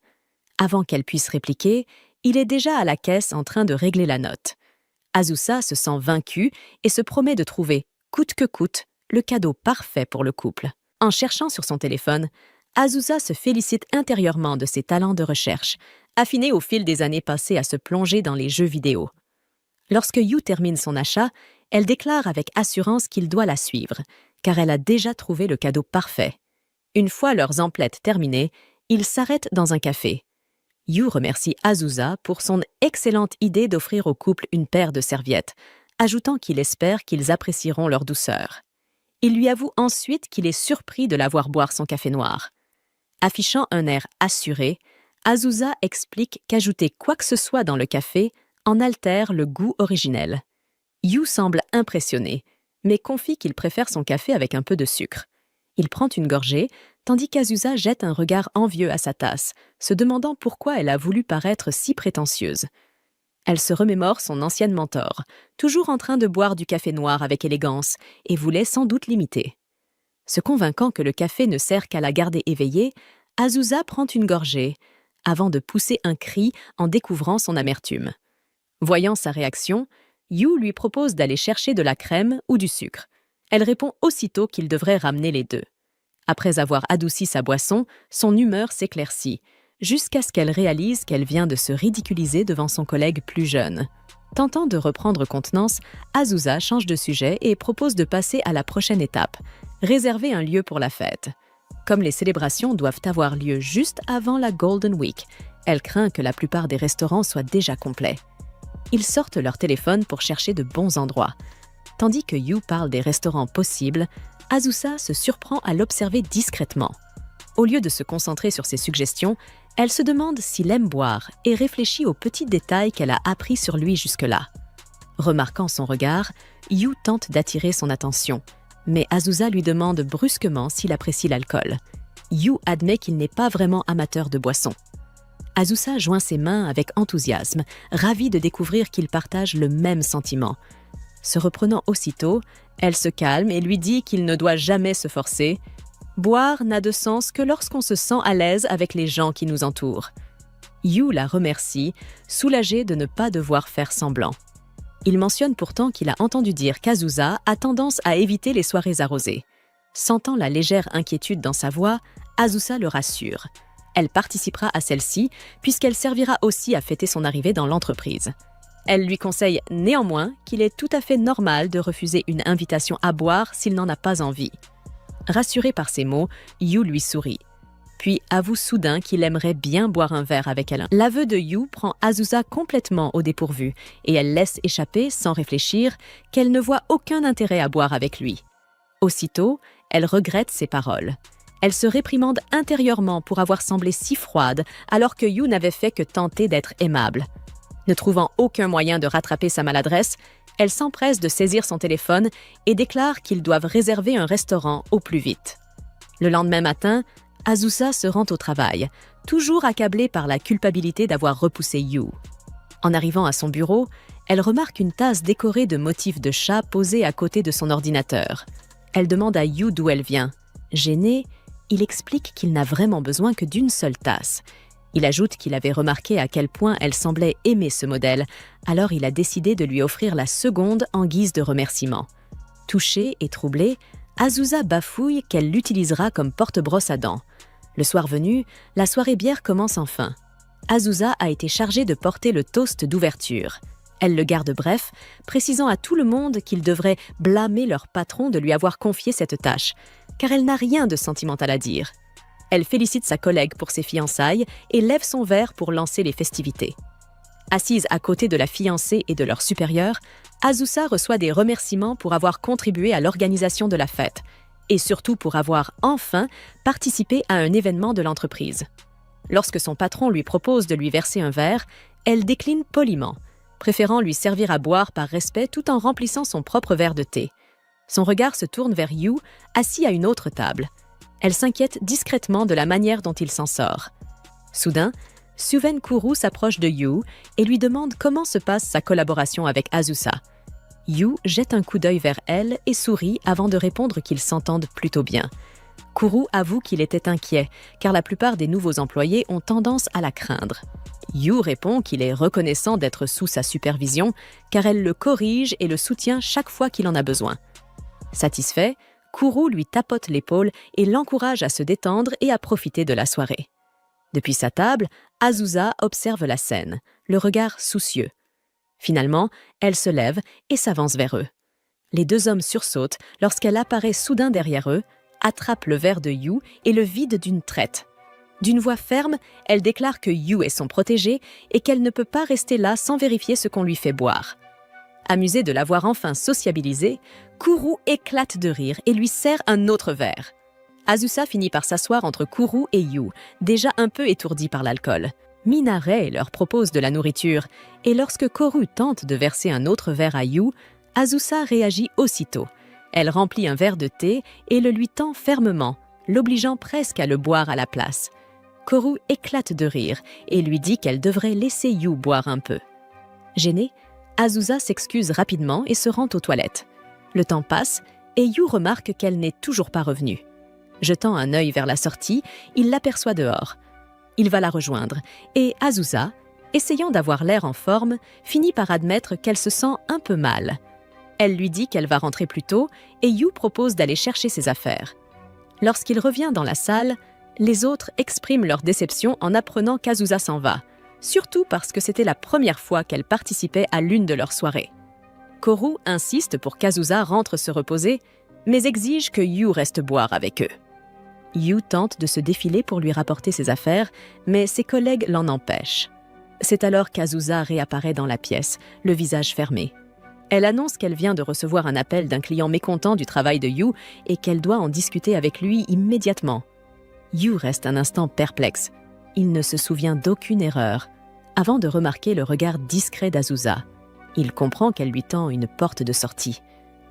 Avant qu'elle puisse répliquer, il est déjà à la caisse en train de régler la note. Azusa se sent vaincue et se promet de trouver, coûte que coûte, le cadeau parfait pour le couple. En cherchant sur son téléphone, Azusa se félicite intérieurement de ses talents de recherche, affinés au fil des années passées à se plonger dans les jeux vidéo. Lorsque Yu termine son achat, elle déclare avec assurance qu'il doit la suivre, car elle a déjà trouvé le cadeau parfait. Une fois leurs emplettes terminées, ils s'arrêtent dans un café. Yu remercie Azusa pour son excellente idée d'offrir au couple une paire de serviettes, ajoutant qu'il espère qu'ils apprécieront leur douceur. Il lui avoue ensuite qu'il est surpris de la voir boire son café noir. Affichant un air assuré, Azusa explique qu'ajouter quoi que ce soit dans le café en altère le goût originel. Yu semble impressionné, mais confie qu'il préfère son café avec un peu de sucre. Il prend une gorgée, tandis qu'Azusa jette un regard envieux à sa tasse, se demandant pourquoi elle a voulu paraître si prétentieuse. Elle se remémore son ancienne mentor, toujours en train de boire du café noir avec élégance, et voulait sans doute l'imiter. Se convainquant que le café ne sert qu'à la garder éveillée, Azusa prend une gorgée, avant de pousser un cri en découvrant son amertume. Voyant sa réaction, Yu lui propose d'aller chercher de la crème ou du sucre. Elle répond aussitôt qu'il devrait ramener les deux. Après avoir adouci sa boisson, son humeur s'éclaircit, jusqu'à ce qu'elle réalise qu'elle vient de se ridiculiser devant son collègue plus jeune. Tentant de reprendre contenance, Azusa change de sujet et propose de passer à la prochaine étape, réserver un lieu pour la fête. Comme les célébrations doivent avoir lieu juste avant la Golden Week, elle craint que la plupart des restaurants soient déjà complets. Ils sortent leur téléphone pour chercher de bons endroits. Tandis que Yu parle des restaurants possibles, Azusa se surprend à l'observer discrètement. Au lieu de se concentrer sur ses suggestions, elle se demande s'il aime boire et réfléchit aux petits détails qu'elle a appris sur lui jusque-là. Remarquant son regard, Yu tente d'attirer son attention, mais Azusa lui demande brusquement s'il apprécie l'alcool. Yu admet qu'il n'est pas vraiment amateur de boissons. Azusa joint ses mains avec enthousiasme, ravie de découvrir qu'ils partagent le même sentiment. Se reprenant aussitôt, elle se calme et lui dit qu'il ne doit jamais se forcer. Boire n'a de sens que lorsqu'on se sent à l'aise avec les gens qui nous entourent. Yu la remercie, soulagé de ne pas devoir faire semblant. Il mentionne pourtant qu'il a entendu dire qu'Azusa a tendance à éviter les soirées arrosées. Sentant la légère inquiétude dans sa voix, Azusa le rassure. Elle participera à celle-ci puisqu'elle servira aussi à fêter son arrivée dans l'entreprise. Elle lui conseille néanmoins qu'il est tout à fait normal de refuser une invitation à boire s'il n'en a pas envie. Rassuré par ces mots, Yu lui sourit, puis avoue soudain qu'il aimerait bien boire un verre avec elle. L'aveu de Yu prend Azusa complètement au dépourvu et elle laisse échapper, sans réfléchir, qu'elle ne voit aucun intérêt à boire avec lui. Aussitôt, elle regrette ses paroles. Elle se réprimande intérieurement pour avoir semblé si froide alors que Yu n'avait fait que tenter d'être aimable. Ne trouvant aucun moyen de rattraper sa maladresse, elle s'empresse de saisir son téléphone et déclare qu'ils doivent réserver un restaurant au plus vite. Le lendemain matin, Azusa se rend au travail, toujours accablée par la culpabilité d'avoir repoussé Yu. En arrivant à son bureau, elle remarque une tasse décorée de motifs de chat posée à côté de son ordinateur. Elle demande à Yu d'où elle vient. Gêné, il explique qu'il n'a vraiment besoin que d'une seule tasse. Il ajoute qu'il avait remarqué à quel point elle semblait aimer ce modèle, alors il a décidé de lui offrir la seconde en guise de remerciement. Touchée et troublée, Azusa bafouille qu'elle l'utilisera comme porte-brosse à dents. Le soir venu, la soirée bière commence enfin. Azusa a été chargée de porter le toast d'ouverture. Elle le garde bref, précisant à tout le monde qu'ils devraient blâmer leur patron de lui avoir confié cette tâche, car elle n'a rien de sentimental à dire. Elle félicite sa collègue pour ses fiançailles et lève son verre pour lancer les festivités. Assise à côté de la fiancée et de leur supérieur, Azusa reçoit des remerciements pour avoir contribué à l'organisation de la fête et surtout pour avoir enfin participé à un événement de l'entreprise. Lorsque son patron lui propose de lui verser un verre, elle décline poliment, préférant lui servir à boire par respect tout en remplissant son propre verre de thé. Son regard se tourne vers Yu, assis à une autre table. Elle s'inquiète discrètement de la manière dont il s'en sort. Soudain, Suven Kuru s'approche de Yu et lui demande comment se passe sa collaboration avec Azusa. Yu jette un coup d'œil vers elle et sourit avant de répondre qu'ils s'entendent plutôt bien. Kuru avoue qu'il était inquiet, car la plupart des nouveaux employés ont tendance à la craindre. Yu répond qu'il est reconnaissant d'être sous sa supervision, car elle le corrige et le soutient chaque fois qu'il en a besoin. Satisfait, Kuru lui tapote l'épaule et l'encourage à se détendre et à profiter de la soirée. Depuis sa table, Azusa observe la scène, le regard soucieux. Finalement, elle se lève et s'avance vers eux. Les deux hommes sursautent lorsqu'elle apparaît soudain derrière eux, attrape le verre de Yu et le vide d'une traite. D'une voix ferme, elle déclare que Yu est son protégé et qu'elle ne peut pas rester là sans vérifier ce qu'on lui fait boire. Amusée de l'avoir enfin sociabilisé, Kuru éclate de rire et lui sert un autre verre. Azusa finit par s'asseoir entre Kuru et Yu, déjà un peu étourdis par l'alcool. Minaret leur propose de la nourriture, et lorsque Kuru tente de verser un autre verre à Yu, Azusa réagit aussitôt. Elle remplit un verre de thé et le lui tend fermement, l'obligeant presque à le boire à la place. Kuru éclate de rire et lui dit qu'elle devrait laisser Yu boire un peu. Gênée, Azusa s'excuse rapidement et se rend aux toilettes. Le temps passe et Yu remarque qu'elle n'est toujours pas revenue. Jetant un œil vers la sortie, il l'aperçoit dehors. Il va la rejoindre et Azusa, essayant d'avoir l'air en forme, finit par admettre qu'elle se sent un peu mal. Elle lui dit qu'elle va rentrer plus tôt et Yu propose d'aller chercher ses affaires. Lorsqu'il revient dans la salle, les autres expriment leur déception en apprenant qu'Azusa s'en va, surtout parce que c'était la première fois qu'elle participait à l'une de leurs soirées. Kuru insiste pour qu'Azusa rentre se reposer, mais exige que Yu reste boire avec eux. Yu tente de se défiler pour lui rapporter ses affaires, mais ses collègues l'en empêchent. C'est alors qu'Azusa réapparaît dans la pièce, le visage fermé. Elle annonce qu'elle vient de recevoir un appel d'un client mécontent du travail de Yu et qu'elle doit en discuter avec lui immédiatement. Yu reste un instant perplexe. Il ne se souvient d'aucune erreur, avant de remarquer le regard discret d'Azusa. Il comprend qu'elle lui tend une porte de sortie.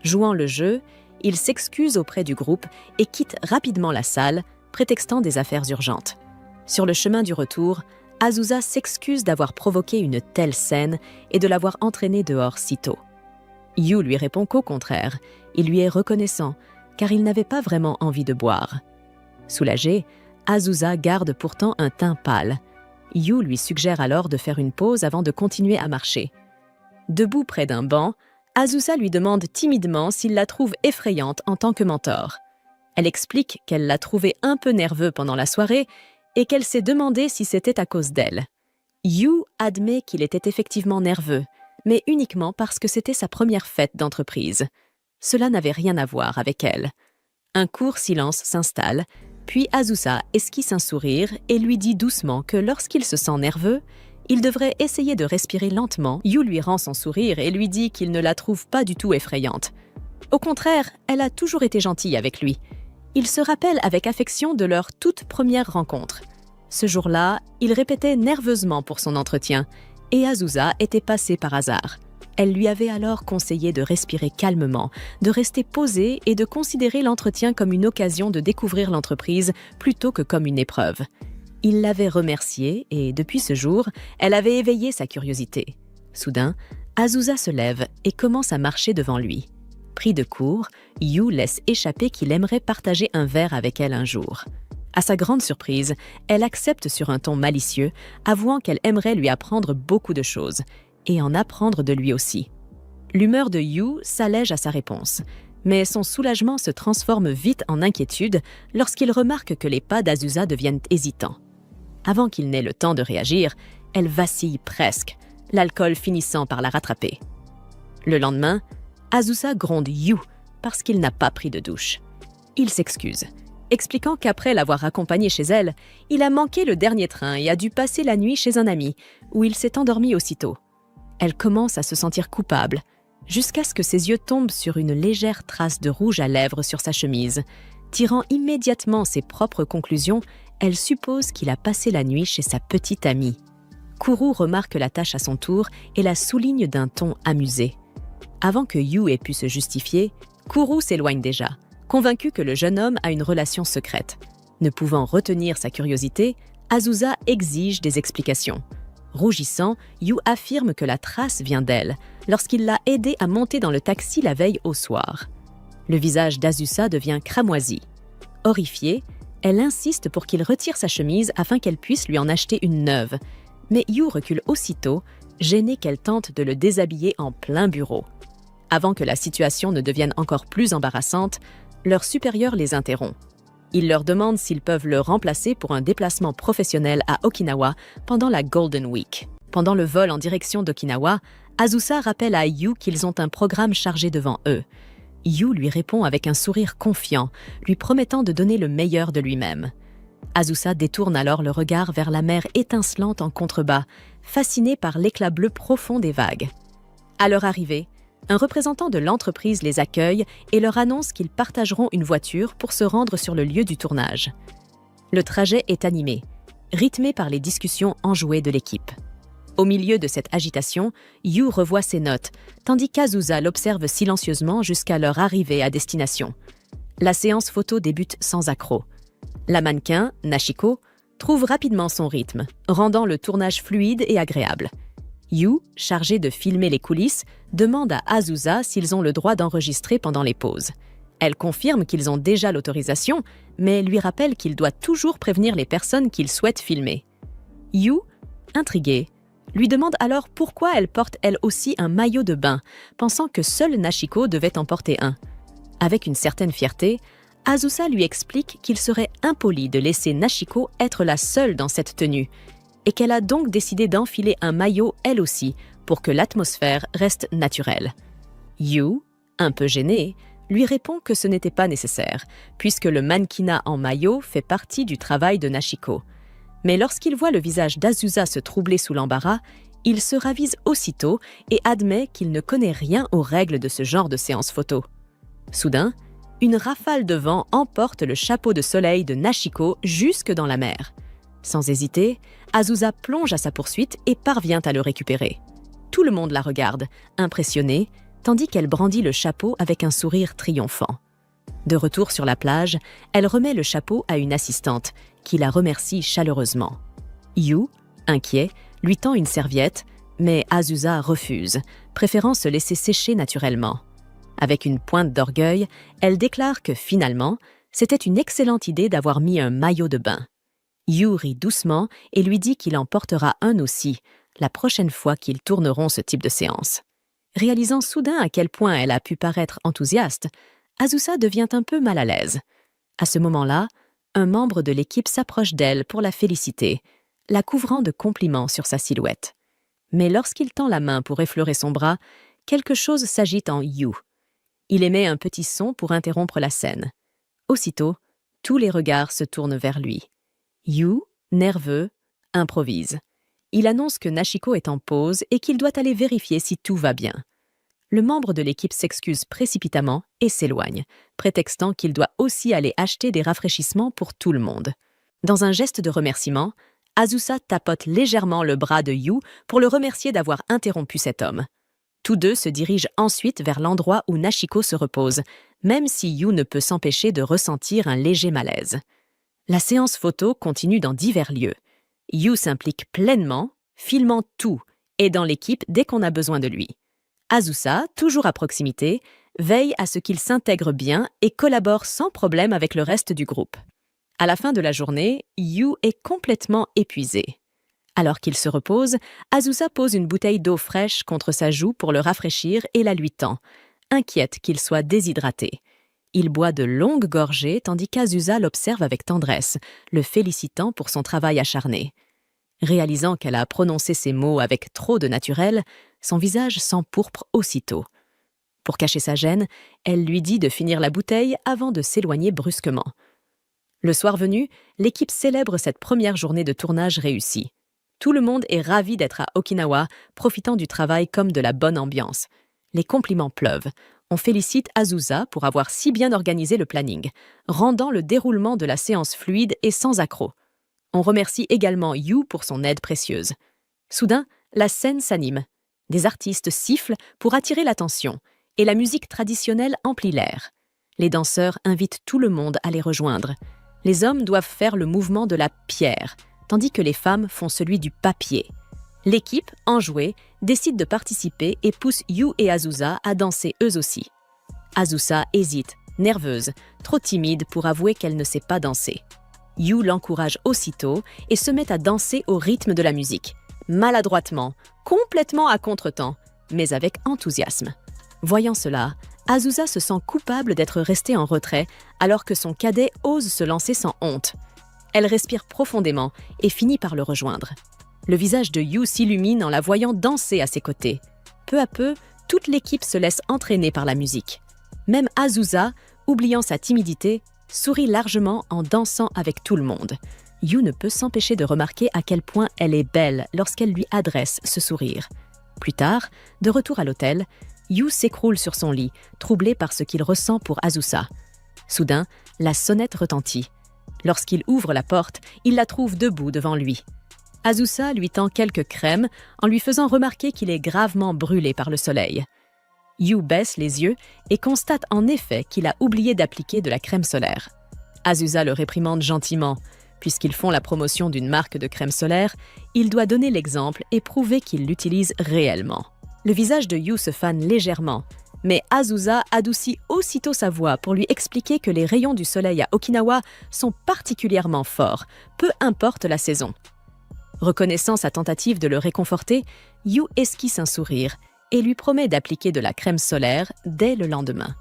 Jouant le jeu, il s'excuse auprès du groupe et quitte rapidement la salle, prétextant des affaires urgentes. Sur le chemin du retour, Azusa s'excuse d'avoir provoqué une telle scène et de l'avoir entraînée dehors si tôt. Yu lui répond qu'au contraire, il lui est reconnaissant, car il n'avait pas vraiment envie de boire. Soulagée, Azusa garde pourtant un teint pâle. Yu lui suggère alors de faire une pause avant de continuer à marcher. Debout près d'un banc, Azusa lui demande timidement s'il la trouve effrayante en tant que mentor. Elle explique qu'elle l'a trouvé un peu nerveux pendant la soirée et qu'elle s'est demandé si c'était à cause d'elle. Yu admet qu'il était effectivement nerveux, mais uniquement parce que c'était sa première fête d'entreprise. Cela n'avait rien à voir avec elle. Un court silence s'installe, puis Azusa esquisse un sourire et lui dit doucement que lorsqu'il se sent nerveux, il devrait essayer de respirer lentement. Yu lui rend son sourire et lui dit qu'il ne la trouve pas du tout effrayante. Au contraire, elle a toujours été gentille avec lui. Il se rappelle avec affection de leur toute première rencontre. Ce jour-là, il répétait nerveusement pour son entretien, et Azusa était passée par hasard. Elle lui avait alors conseillé de respirer calmement, de rester posée et de considérer l'entretien comme une occasion de découvrir l'entreprise plutôt que comme une épreuve. Il l'avait remerciée et, depuis ce jour, elle avait éveillé sa curiosité. Soudain, Azusa se lève et commence à marcher devant lui. Pris de court, Yu laisse échapper qu'il aimerait partager un verre avec elle un jour. À sa grande surprise, elle accepte sur un ton malicieux, avouant qu'elle aimerait lui apprendre beaucoup de choses, et en apprendre de lui aussi. L'humeur de Yu s'allège à sa réponse, mais son soulagement se transforme vite en inquiétude lorsqu'il remarque que les pas d'Azusa deviennent hésitants. Avant qu'il n'ait le temps de réagir, elle vacille presque, l'alcool finissant par la rattraper. Le lendemain, Azusa gronde Yu parce qu'il n'a pas pris de douche. Il s'excuse, expliquant qu'après l'avoir accompagné chez elle, il a manqué le dernier train et a dû passer la nuit chez un ami, où il s'est endormi aussitôt. Elle commence à se sentir coupable, jusqu'à ce que ses yeux tombent sur une légère trace de rouge à lèvres sur sa chemise. Tirant immédiatement ses propres conclusions, elle suppose qu'il a passé la nuit chez sa petite amie. Kuru remarque la tâche à son tour et la souligne d'un ton amusé. Avant que Yu ait pu se justifier, Kuru s'éloigne déjà, convaincu que le jeune homme a une relation secrète. Ne pouvant retenir sa curiosité, Azusa exige des explications. Rougissant, Yu affirme que la trace vient d'elle, lorsqu'il l'a aidée à monter dans le taxi la veille au soir. Le visage d'Azusa devient cramoisi. Horrifiée, elle insiste pour qu'il retire sa chemise afin qu'elle puisse lui en acheter une neuve. Mais Yu recule aussitôt, gênée qu'elle tente de le déshabiller en plein bureau. Avant que la situation ne devienne encore plus embarrassante, leur supérieur les interrompt. Il leur demande s'ils peuvent le remplacer pour un déplacement professionnel à Okinawa pendant la Golden Week. Pendant le vol en direction d'Okinawa, Azusa rappelle à Yu qu'ils ont un programme chargé devant eux. Yu lui répond avec un sourire confiant, lui promettant de donner le meilleur de lui-même. Azusa détourne alors le regard vers la mer étincelante en contrebas, fascinée par l'éclat bleu profond des vagues. À leur arrivée, un représentant de l'entreprise les accueille et leur annonce qu'ils partageront une voiture pour se rendre sur le lieu du tournage. Le trajet est animé, rythmé par les discussions enjouées de l'équipe. Au milieu de cette agitation, Yu revoit ses notes, tandis qu'Azusa l'observe silencieusement jusqu'à leur arrivée à destination. La séance photo débute sans accroc. La mannequin, Nashiko, trouve rapidement son rythme, rendant le tournage fluide et agréable. Yu, chargé de filmer les coulisses, demande à Azusa s'ils ont le droit d'enregistrer pendant les pauses. Elle confirme qu'ils ont déjà l'autorisation, mais lui rappelle qu'il doit toujours prévenir les personnes qu'il souhaite filmer. Yu, intriguée, lui demande alors pourquoi elle porte elle aussi un maillot de bain, pensant que seule Nashiko devait en porter un. Avec une certaine fierté, Azusa lui explique qu'il serait impoli de laisser Nashiko être la seule dans cette tenue, et qu'elle a donc décidé d'enfiler un maillot elle aussi, pour que l'atmosphère reste naturelle. Yu, un peu gênée, lui répond que ce n'était pas nécessaire, puisque le mannequinat en maillot fait partie du travail de Nashiko. Mais lorsqu'il voit le visage d'Azusa se troubler sous l'embarras, il se ravise aussitôt et admet qu'il ne connaît rien aux règles de ce genre de séance photo. Soudain, une rafale de vent emporte le chapeau de soleil de Nashiko jusque dans la mer. Sans hésiter, Azusa plonge à sa poursuite et parvient à le récupérer. Tout le monde la regarde, impressionné, tandis qu'elle brandit le chapeau avec un sourire triomphant. De retour sur la plage, elle remet le chapeau à une assistante, qui la remercie chaleureusement. Yu, inquiet, lui tend une serviette, mais Azusa refuse, préférant se laisser sécher naturellement. Avec une pointe d'orgueil, elle déclare que finalement, c'était une excellente idée d'avoir mis un maillot de bain. Yu rit doucement et lui dit qu'il en portera un aussi, la prochaine fois qu'ils tourneront ce type de séance. Réalisant soudain à quel point elle a pu paraître enthousiaste, Azusa devient un peu mal à l'aise. À ce moment-là, un membre de l'équipe s'approche d'elle pour la féliciter, la couvrant de compliments sur sa silhouette. Mais lorsqu'il tend la main pour effleurer son bras, quelque chose s'agite en Yu. Il émet un petit son pour interrompre la scène. Aussitôt, tous les regards se tournent vers lui. Yu, nerveux, improvise. Il annonce que Nashiko est en pause et qu'il doit aller vérifier si tout va bien. Le membre de l'équipe s'excuse précipitamment et s'éloigne, prétextant qu'il doit aussi aller acheter des rafraîchissements pour tout le monde. Dans un geste de remerciement, Azusa tapote légèrement le bras de Yu pour le remercier d'avoir interrompu cet homme. Tous deux se dirigent ensuite vers l'endroit où Nashiko se repose, même si Yu ne peut s'empêcher de ressentir un léger malaise. La séance photo continue dans divers lieux. Yu s'implique pleinement, filmant tout, aidant l'équipe dès qu'on a besoin de lui. Azusa, toujours à proximité, veille à ce qu'il s'intègre bien et collabore sans problème avec le reste du groupe. À la fin de la journée, Yu est complètement épuisé. Alors qu'il se repose, Azusa pose une bouteille d'eau fraîche contre sa joue pour le rafraîchir et la lui tend, inquiète qu'il soit déshydraté. Il boit de longues gorgées tandis qu'Azusa l'observe avec tendresse, le félicitant pour son travail acharné. Réalisant qu'elle a prononcé ces mots avec trop de naturel, son visage s'empourpre aussitôt. Pour cacher sa gêne, elle lui dit de finir la bouteille avant de s'éloigner brusquement. Le soir venu, l'équipe célèbre cette première journée de tournage réussie. Tout le monde est ravi d'être à Okinawa, profitant du travail comme de la bonne ambiance. Les compliments pleuvent. On félicite Azusa pour avoir si bien organisé le planning, rendant le déroulement de la séance fluide et sans accroc. On remercie également Yu pour son aide précieuse. Soudain, la scène s'anime. Des artistes sifflent pour attirer l'attention, et la musique traditionnelle emplit l'air. Les danseurs invitent tout le monde à les rejoindre. Les hommes doivent faire le mouvement de la pierre, tandis que les femmes font celui du papier. L'équipe, enjouée, décide de participer et pousse Yu et Azusa à danser eux aussi. Azusa hésite, nerveuse, trop timide pour avouer qu'elle ne sait pas danser. Yu l'encourage aussitôt et se met à danser au rythme de la musique, maladroitement, complètement à contretemps, mais avec enthousiasme. Voyant cela, Azusa se sent coupable d'être restée en retrait alors que son cadet ose se lancer sans honte. Elle respire profondément et finit par le rejoindre. Le visage de Yu s'illumine en la voyant danser à ses côtés. Peu à peu, toute l'équipe se laisse entraîner par la musique. Même Azusa, oubliant sa timidité, sourit largement en dansant avec tout le monde. Yu ne peut s'empêcher de remarquer à quel point elle est belle lorsqu'elle lui adresse ce sourire. Plus tard, de retour à l'hôtel, Yu s'écroule sur son lit, troublé par ce qu'il ressent pour Azusa. Soudain, la sonnette retentit. Lorsqu'il ouvre la porte, il la trouve debout devant lui. Azusa lui tend quelques crèmes en lui faisant remarquer qu'il est gravement brûlé par le soleil. Yu baisse les yeux et constate en effet qu'il a oublié d'appliquer de la crème solaire. Azusa le réprimande gentiment. Puisqu'ils font la promotion d'une marque de crème solaire, il doit donner l'exemple et prouver qu'il l'utilise réellement. Le visage de Yu se fane légèrement, mais Azusa adoucit aussitôt sa voix pour lui expliquer que les rayons du soleil à Okinawa sont particulièrement forts, peu importe la saison. Reconnaissant sa tentative de le réconforter, Yu esquisse un sourire et lui promet d'appliquer de la crème solaire dès le lendemain.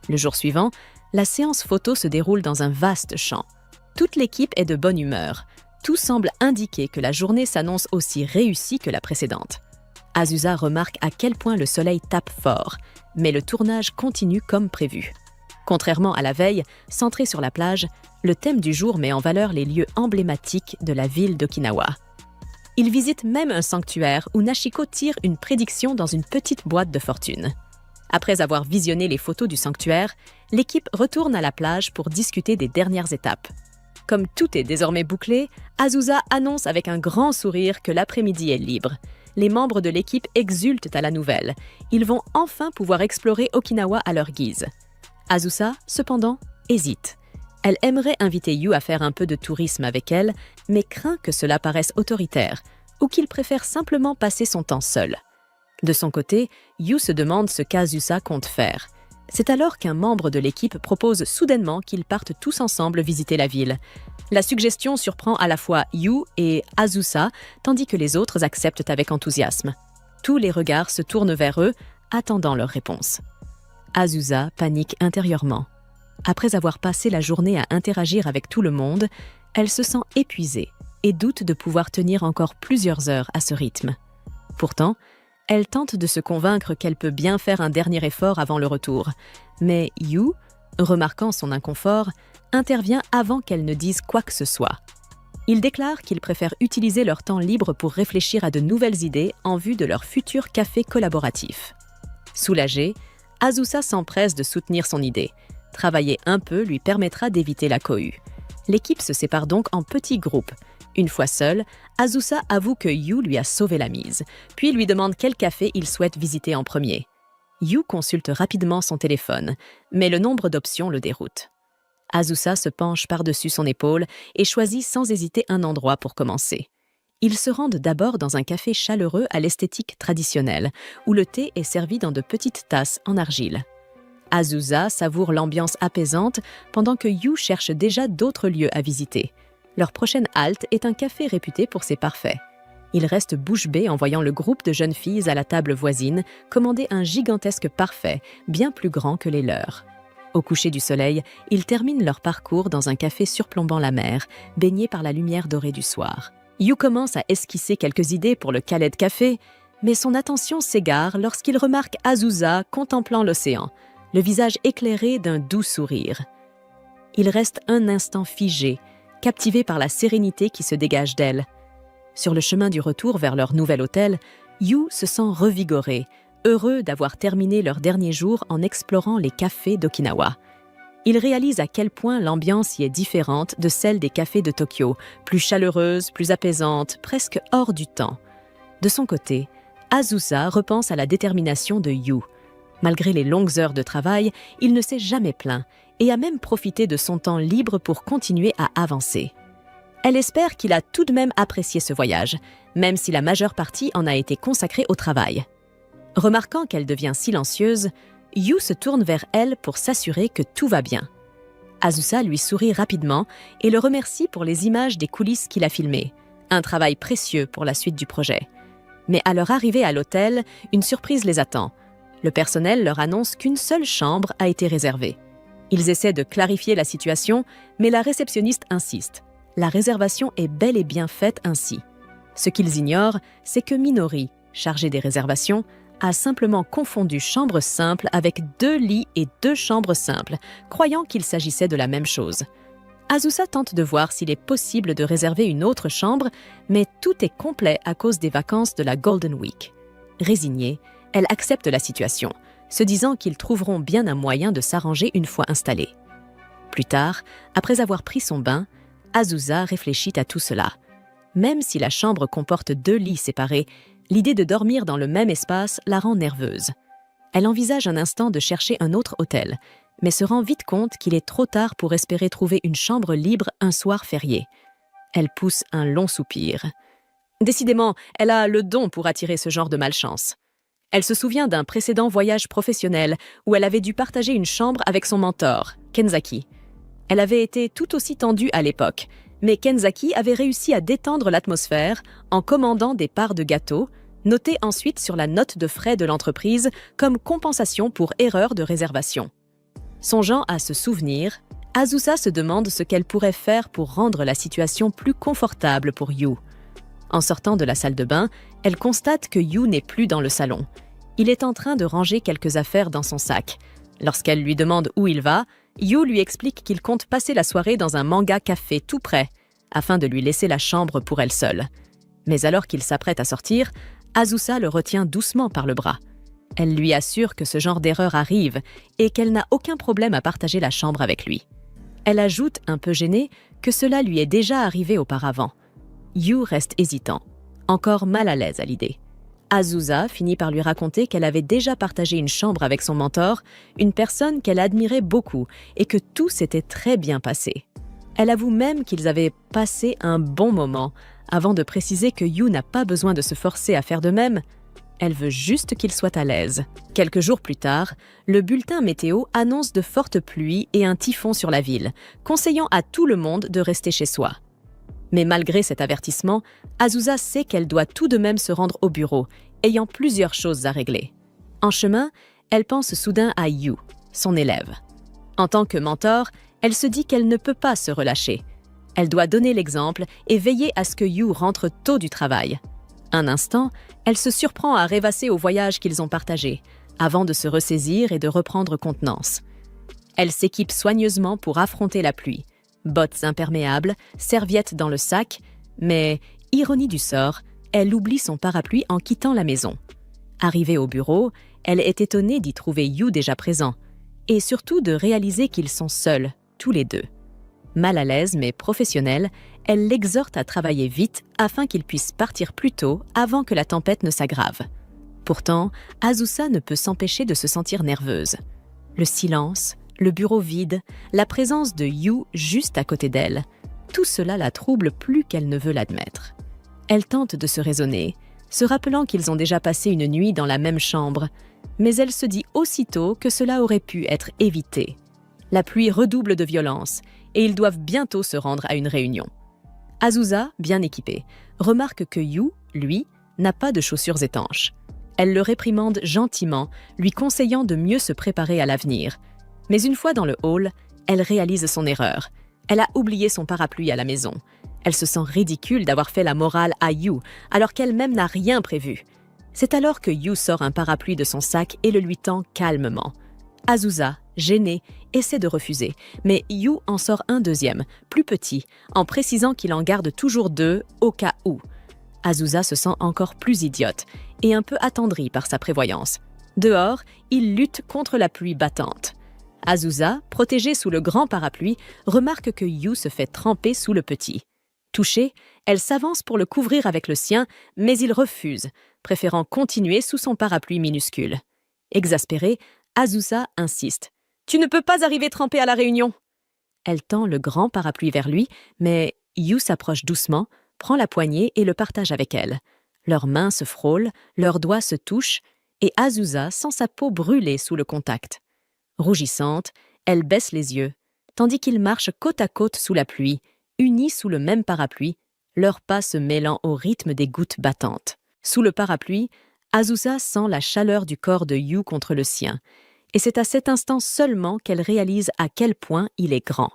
Le jour suivant, la séance photo se déroule dans un vaste champ. Toute l'équipe est de bonne humeur. Tout semble indiquer que la journée s'annonce aussi réussie que la précédente. Azusa remarque à quel point le soleil tape fort, mais le tournage continue comme prévu. Contrairement à la veille, centré sur la plage, le thème du jour met en valeur les lieux emblématiques de la ville d'Okinawa. Il visite même un sanctuaire où Nashiko tire une prédiction dans une petite boîte de fortune. Après avoir visionné les photos du sanctuaire, l'équipe retourne à la plage pour discuter des dernières étapes. Comme tout est désormais bouclé, Azusa annonce avec un grand sourire que l'après-midi est libre. Les membres de l'équipe exultent à la nouvelle. Ils vont enfin pouvoir explorer Okinawa à leur guise. Azusa, cependant, hésite. Elle aimerait inviter Yu à faire un peu de tourisme avec elle, mais craint que cela paraisse autoritaire, ou qu'il préfère simplement passer son temps seul. De son côté, Yu se demande ce qu'Azusa compte faire. C'est alors qu'un membre de l'équipe propose soudainement qu'ils partent tous ensemble visiter la ville. La suggestion surprend à la fois Yu et Azusa, tandis que les autres acceptent avec enthousiasme. Tous les regards se tournent vers eux, attendant leur réponse. Azusa panique intérieurement. Après avoir passé la journée à interagir avec tout le monde, elle se sent épuisée et doute de pouvoir tenir encore plusieurs heures à ce rythme. Pourtant, elle tente de se convaincre qu'elle peut bien faire un dernier effort avant le retour. Mais Yu, remarquant son inconfort, intervient avant qu'elle ne dise quoi que ce soit. Il déclare qu'ils préfèrent utiliser leur temps libre pour réfléchir à de nouvelles idées en vue de leur futur café collaboratif. Soulagée, Azusa s'empresse de soutenir son idée. Travailler un peu lui permettra d'éviter la cohue. L'équipe se sépare donc en petits groupes. Une fois seule, Azusa avoue que Yu lui a sauvé la mise, puis lui demande quel café il souhaite visiter en premier. Yu consulte rapidement son téléphone, mais le nombre d'options le déroute. Azusa se penche par-dessus son épaule et choisit sans hésiter un endroit pour commencer. Ils se rendent d'abord dans un café chaleureux à l'esthétique traditionnelle, où le thé est servi dans de petites tasses en argile. Azusa savoure l'ambiance apaisante pendant que Yu cherche déjà d'autres lieux à visiter. Leur prochaine halte est un café réputé pour ses parfaits. Il reste bouche bée en voyant le groupe de jeunes filles à la table voisine commander un gigantesque parfait, bien plus grand que les leurs. Au coucher du soleil, ils terminent leur parcours dans un café surplombant la mer, baigné par la lumière dorée du soir. Yu commence à esquisser quelques idées pour le Khaled Café, mais son attention s'égare lorsqu'il remarque Azusa contemplant l'océan, le visage éclairé d'un doux sourire. Il reste un instant figé, captivé par la sérénité qui se dégage d'elle. Sur le chemin du retour vers leur nouvel hôtel, Yu se sent revigoré, heureux d'avoir terminé leur dernier jour en explorant les cafés d'Okinawa. Il réalise à quel point l'ambiance y est différente de celle des cafés de Tokyo, plus chaleureuse, plus apaisante, presque hors du temps. De son côté, Azusa repense à la détermination de Yu. Malgré les longues heures de travail, il ne s'est jamais plaint et a même profité de son temps libre pour continuer à avancer. Elle espère qu'il a tout de même apprécié ce voyage, même si la majeure partie en a été consacrée au travail. Remarquant qu'elle devient silencieuse, Yu se tourne vers elle pour s'assurer que tout va bien. Azusa lui sourit rapidement et le remercie pour les images des coulisses qu'il a filmées, un travail précieux pour la suite du projet. Mais à leur arrivée à l'hôtel, une surprise les attend. Le personnel leur annonce qu'une seule chambre a été réservée. Ils essaient de clarifier la situation, mais la réceptionniste insiste. La réservation est bel et bien faite ainsi. Ce qu'ils ignorent, c'est que Minori, chargée des réservations, a simplement confondu chambre simple avec 2 lits et 2 chambres simples, croyant qu'il s'agissait de la même chose. Azusa tente de voir s'il est possible de réserver une autre chambre, mais tout est complet à cause des vacances de la Golden Week. Résignée, elle accepte la situation, se disant qu'ils trouveront bien un moyen de s'arranger une fois installés. Plus tard, après avoir pris son bain, Azusa réfléchit à tout cela. Même si la chambre comporte 2 lits séparés, l'idée de dormir dans le même espace la rend nerveuse. Elle envisage un instant de chercher un autre hôtel, mais se rend vite compte qu'il est trop tard pour espérer trouver une chambre libre un soir férié. Elle pousse un long soupir. Décidément, elle a le don pour attirer ce genre de malchance. Elle se souvient d'un précédent voyage professionnel où elle avait dû partager une chambre avec son mentor, Kenzaki. Elle avait été tout aussi tendue à l'époque, mais Kenzaki avait réussi à détendre l'atmosphère en commandant des parts de gâteau, notées ensuite sur la note de frais de l'entreprise comme compensation pour erreur de réservation. Songeant à ce souvenir, Azusa se demande ce qu'elle pourrait faire pour rendre la situation plus confortable pour Yu. En sortant de la salle de bain, elle constate que Yu n'est plus dans le salon. Il est en train de ranger quelques affaires dans son sac. Lorsqu'elle lui demande où il va, Yu lui explique qu'il compte passer la soirée dans un manga café tout près, afin de lui laisser la chambre pour elle seule. Mais alors qu'il s'apprête à sortir, Azusa le retient doucement par le bras. Elle lui assure que ce genre d'erreur arrive et qu'elle n'a aucun problème à partager la chambre avec lui. Elle ajoute, un peu gênée, que cela lui est déjà arrivé auparavant. Yu reste hésitant, encore mal à l'aise à l'idée. Azusa finit par lui raconter qu'elle avait déjà partagé une chambre avec son mentor, une personne qu'elle admirait beaucoup et que tout s'était très bien passé. Elle avoue même qu'ils avaient passé un bon moment, avant de préciser que Yu n'a pas besoin de se forcer à faire de même. Elle veut juste qu'il soit à l'aise. Quelques jours plus tard, le bulletin météo annonce de fortes pluies et un typhon sur la ville, conseillant à tout le monde de rester chez soi. Mais malgré cet avertissement, Azusa sait qu'elle doit tout de même se rendre au bureau, ayant plusieurs choses à régler. En chemin, elle pense soudain à Yu, son élève. En tant que mentor, elle se dit qu'elle ne peut pas se relâcher. Elle doit donner l'exemple et veiller à ce que Yu rentre tôt du travail. Un instant, elle se surprend à rêvasser au voyage qu'ils ont partagé, avant de se ressaisir et de reprendre contenance. Elle s'équipe soigneusement pour affronter la pluie. Bottes imperméables, serviettes dans le sac, mais, ironie du sort, elle oublie son parapluie en quittant la maison. Arrivée au bureau, elle est étonnée d'y trouver Yu déjà présent, et surtout de réaliser qu'ils sont seuls, tous les deux. Mal à l'aise mais professionnelle, elle l'exhorte à travailler vite afin qu'il puisse partir plus tôt avant que la tempête ne s'aggrave. Pourtant, Azusa ne peut s'empêcher de se sentir nerveuse. Le silence, le bureau vide, la présence de Yu juste à côté d'elle, tout cela la trouble plus qu'elle ne veut l'admettre. Elle tente de se raisonner, se rappelant qu'ils ont déjà passé une nuit dans la même chambre, mais elle se dit aussitôt que cela aurait pu être évité. La pluie redouble de violence et ils doivent bientôt se rendre à une réunion. Azusa, bien équipée, remarque que Yu, lui, n'a pas de chaussures étanches. Elle le réprimande gentiment, lui conseillant de mieux se préparer à l'avenir. Mais une fois dans le hall, elle réalise son erreur. Elle a oublié son parapluie à la maison. Elle se sent ridicule d'avoir fait la morale à Yu, alors qu'elle-même n'a rien prévu. C'est alors que Yu sort un parapluie de son sac et le lui tend calmement. Azusa, gênée, essaie de refuser, mais Yu en sort un deuxième, plus petit, en précisant qu'il en garde toujours 2 au cas où. Azusa se sent encore plus idiote et un peu attendrie par sa prévoyance. Dehors, il lutte contre la pluie battante. Azusa, protégée sous le grand parapluie, remarque que Yu se fait tremper sous le petit. Touchée, elle s'avance pour le couvrir avec le sien, mais il refuse, préférant continuer sous son parapluie minuscule. Exaspérée, Azusa insiste. « Tu ne peux pas arriver trempée à la réunion !» Elle tend le grand parapluie vers lui, mais Yu s'approche doucement, prend la poignée et le partage avec elle. Leurs mains se frôlent, leurs doigts se touchent, et Azusa sent sa peau brûler sous le contact. Rougissante, elle baisse les yeux, tandis qu'ils marchent côte à côte sous la pluie, unis sous le même parapluie, leurs pas se mêlant au rythme des gouttes battantes. Sous le parapluie, Azusa sent la chaleur du corps de Yu contre le sien, et c'est à cet instant seulement qu'elle réalise à quel point il est grand.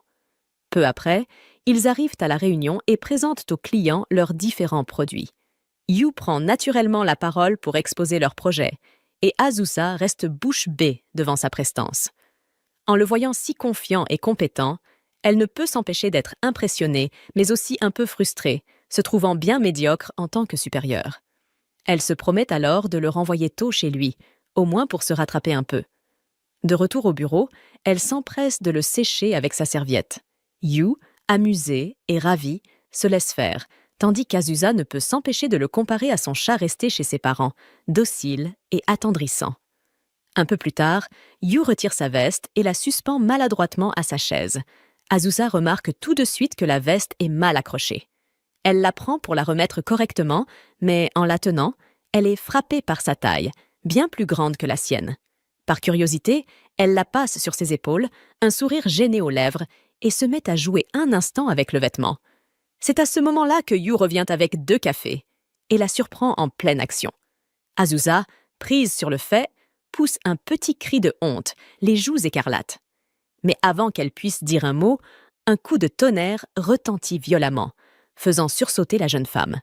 Peu après, ils arrivent à la réunion et présentent aux clients leurs différents produits. Yu prend naturellement la parole pour exposer leur projet, et Azusa reste bouche bée devant sa prestance. En le voyant si confiant et compétent, elle ne peut s'empêcher d'être impressionnée, mais aussi un peu frustrée, se trouvant bien médiocre en tant que supérieure. Elle se promet alors de le renvoyer tôt chez lui, au moins pour se rattraper un peu. De retour au bureau, elle s'empresse de le sécher avec sa serviette. Yu, amusé et ravi, se laisse faire, tandis qu'Azusa ne peut s'empêcher de le comparer à son chat resté chez ses parents, docile et attendrissant. Un peu plus tard, Yu retire sa veste et la suspend maladroitement à sa chaise. Azusa remarque tout de suite que la veste est mal accrochée. Elle la prend pour la remettre correctement, mais en la tenant, elle est frappée par sa taille, bien plus grande que la sienne. Par curiosité, elle la passe sur ses épaules, un sourire gêné aux lèvres, et se met à jouer un instant avec le vêtement. C'est à ce moment-là que Yu revient avec 2 cafés et la surprend en pleine action. Azusa, prise sur le fait, pousse un petit cri de honte, les joues écarlates. Mais avant qu'elle puisse dire un mot, un coup de tonnerre retentit violemment, faisant sursauter la jeune femme.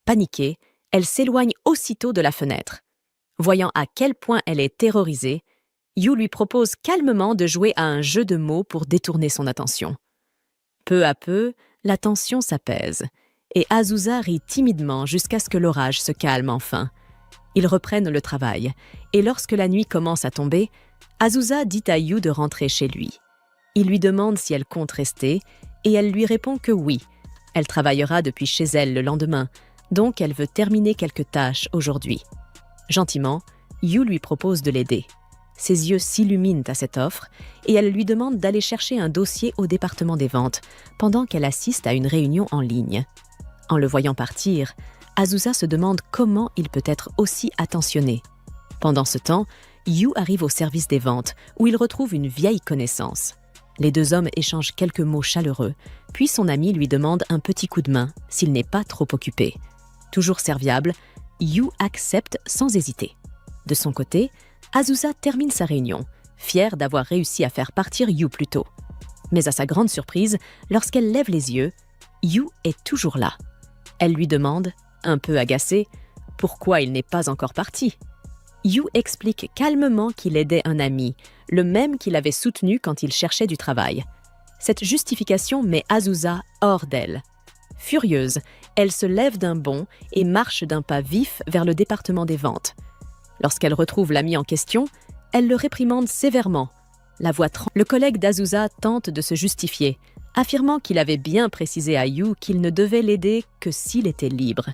Paniquée, elle s'éloigne aussitôt de la fenêtre. Voyant à quel point elle est terrorisée, Yu lui propose calmement de jouer à un jeu de mots pour détourner son attention. Peu à peu, la tension s'apaise, et Azusa rit timidement jusqu'à ce que l'orage se calme enfin. Ils reprennent le travail, et lorsque la nuit commence à tomber, Azusa dit à Yu de rentrer chez lui. Il lui demande si elle compte rester, et elle lui répond que oui. Elle travaillera depuis chez elle le lendemain, donc elle veut terminer quelques tâches aujourd'hui. Gentiment, Yu lui propose de l'aider. Ses yeux s'illuminent à cette offre, et elle lui demande d'aller chercher un dossier au département des ventes, pendant qu'elle assiste à une réunion en ligne. En le voyant partir, Azusa se demande comment il peut être aussi attentionné. Pendant ce temps, Yu arrive au service des ventes, où il retrouve une vieille connaissance. Les 2 hommes échangent quelques mots chaleureux, puis son ami lui demande un petit coup de main, s'il n'est pas trop occupé. Toujours serviable, Yu accepte sans hésiter. De son côté, Azusa termine sa réunion, fière d'avoir réussi à faire partir Yu plus tôt. Mais à sa grande surprise, lorsqu'elle lève les yeux, Yu est toujours là. Elle lui demande, un peu agacée, pourquoi il n'est pas encore parti. Yu explique calmement qu'il aidait un ami, le même qu'il avait soutenu quand il cherchait du travail. Cette justification met Azusa hors d'elle. Furieuse, elle se lève d'un bond et marche d'un pas vif vers le département des ventes. Lorsqu'elle retrouve l'ami en question, elle le réprimande sévèrement. La voix tremble. Le collègue d'Azusa tente de se justifier, affirmant qu'il avait bien précisé à Yu qu'il ne devait l'aider que s'il était libre.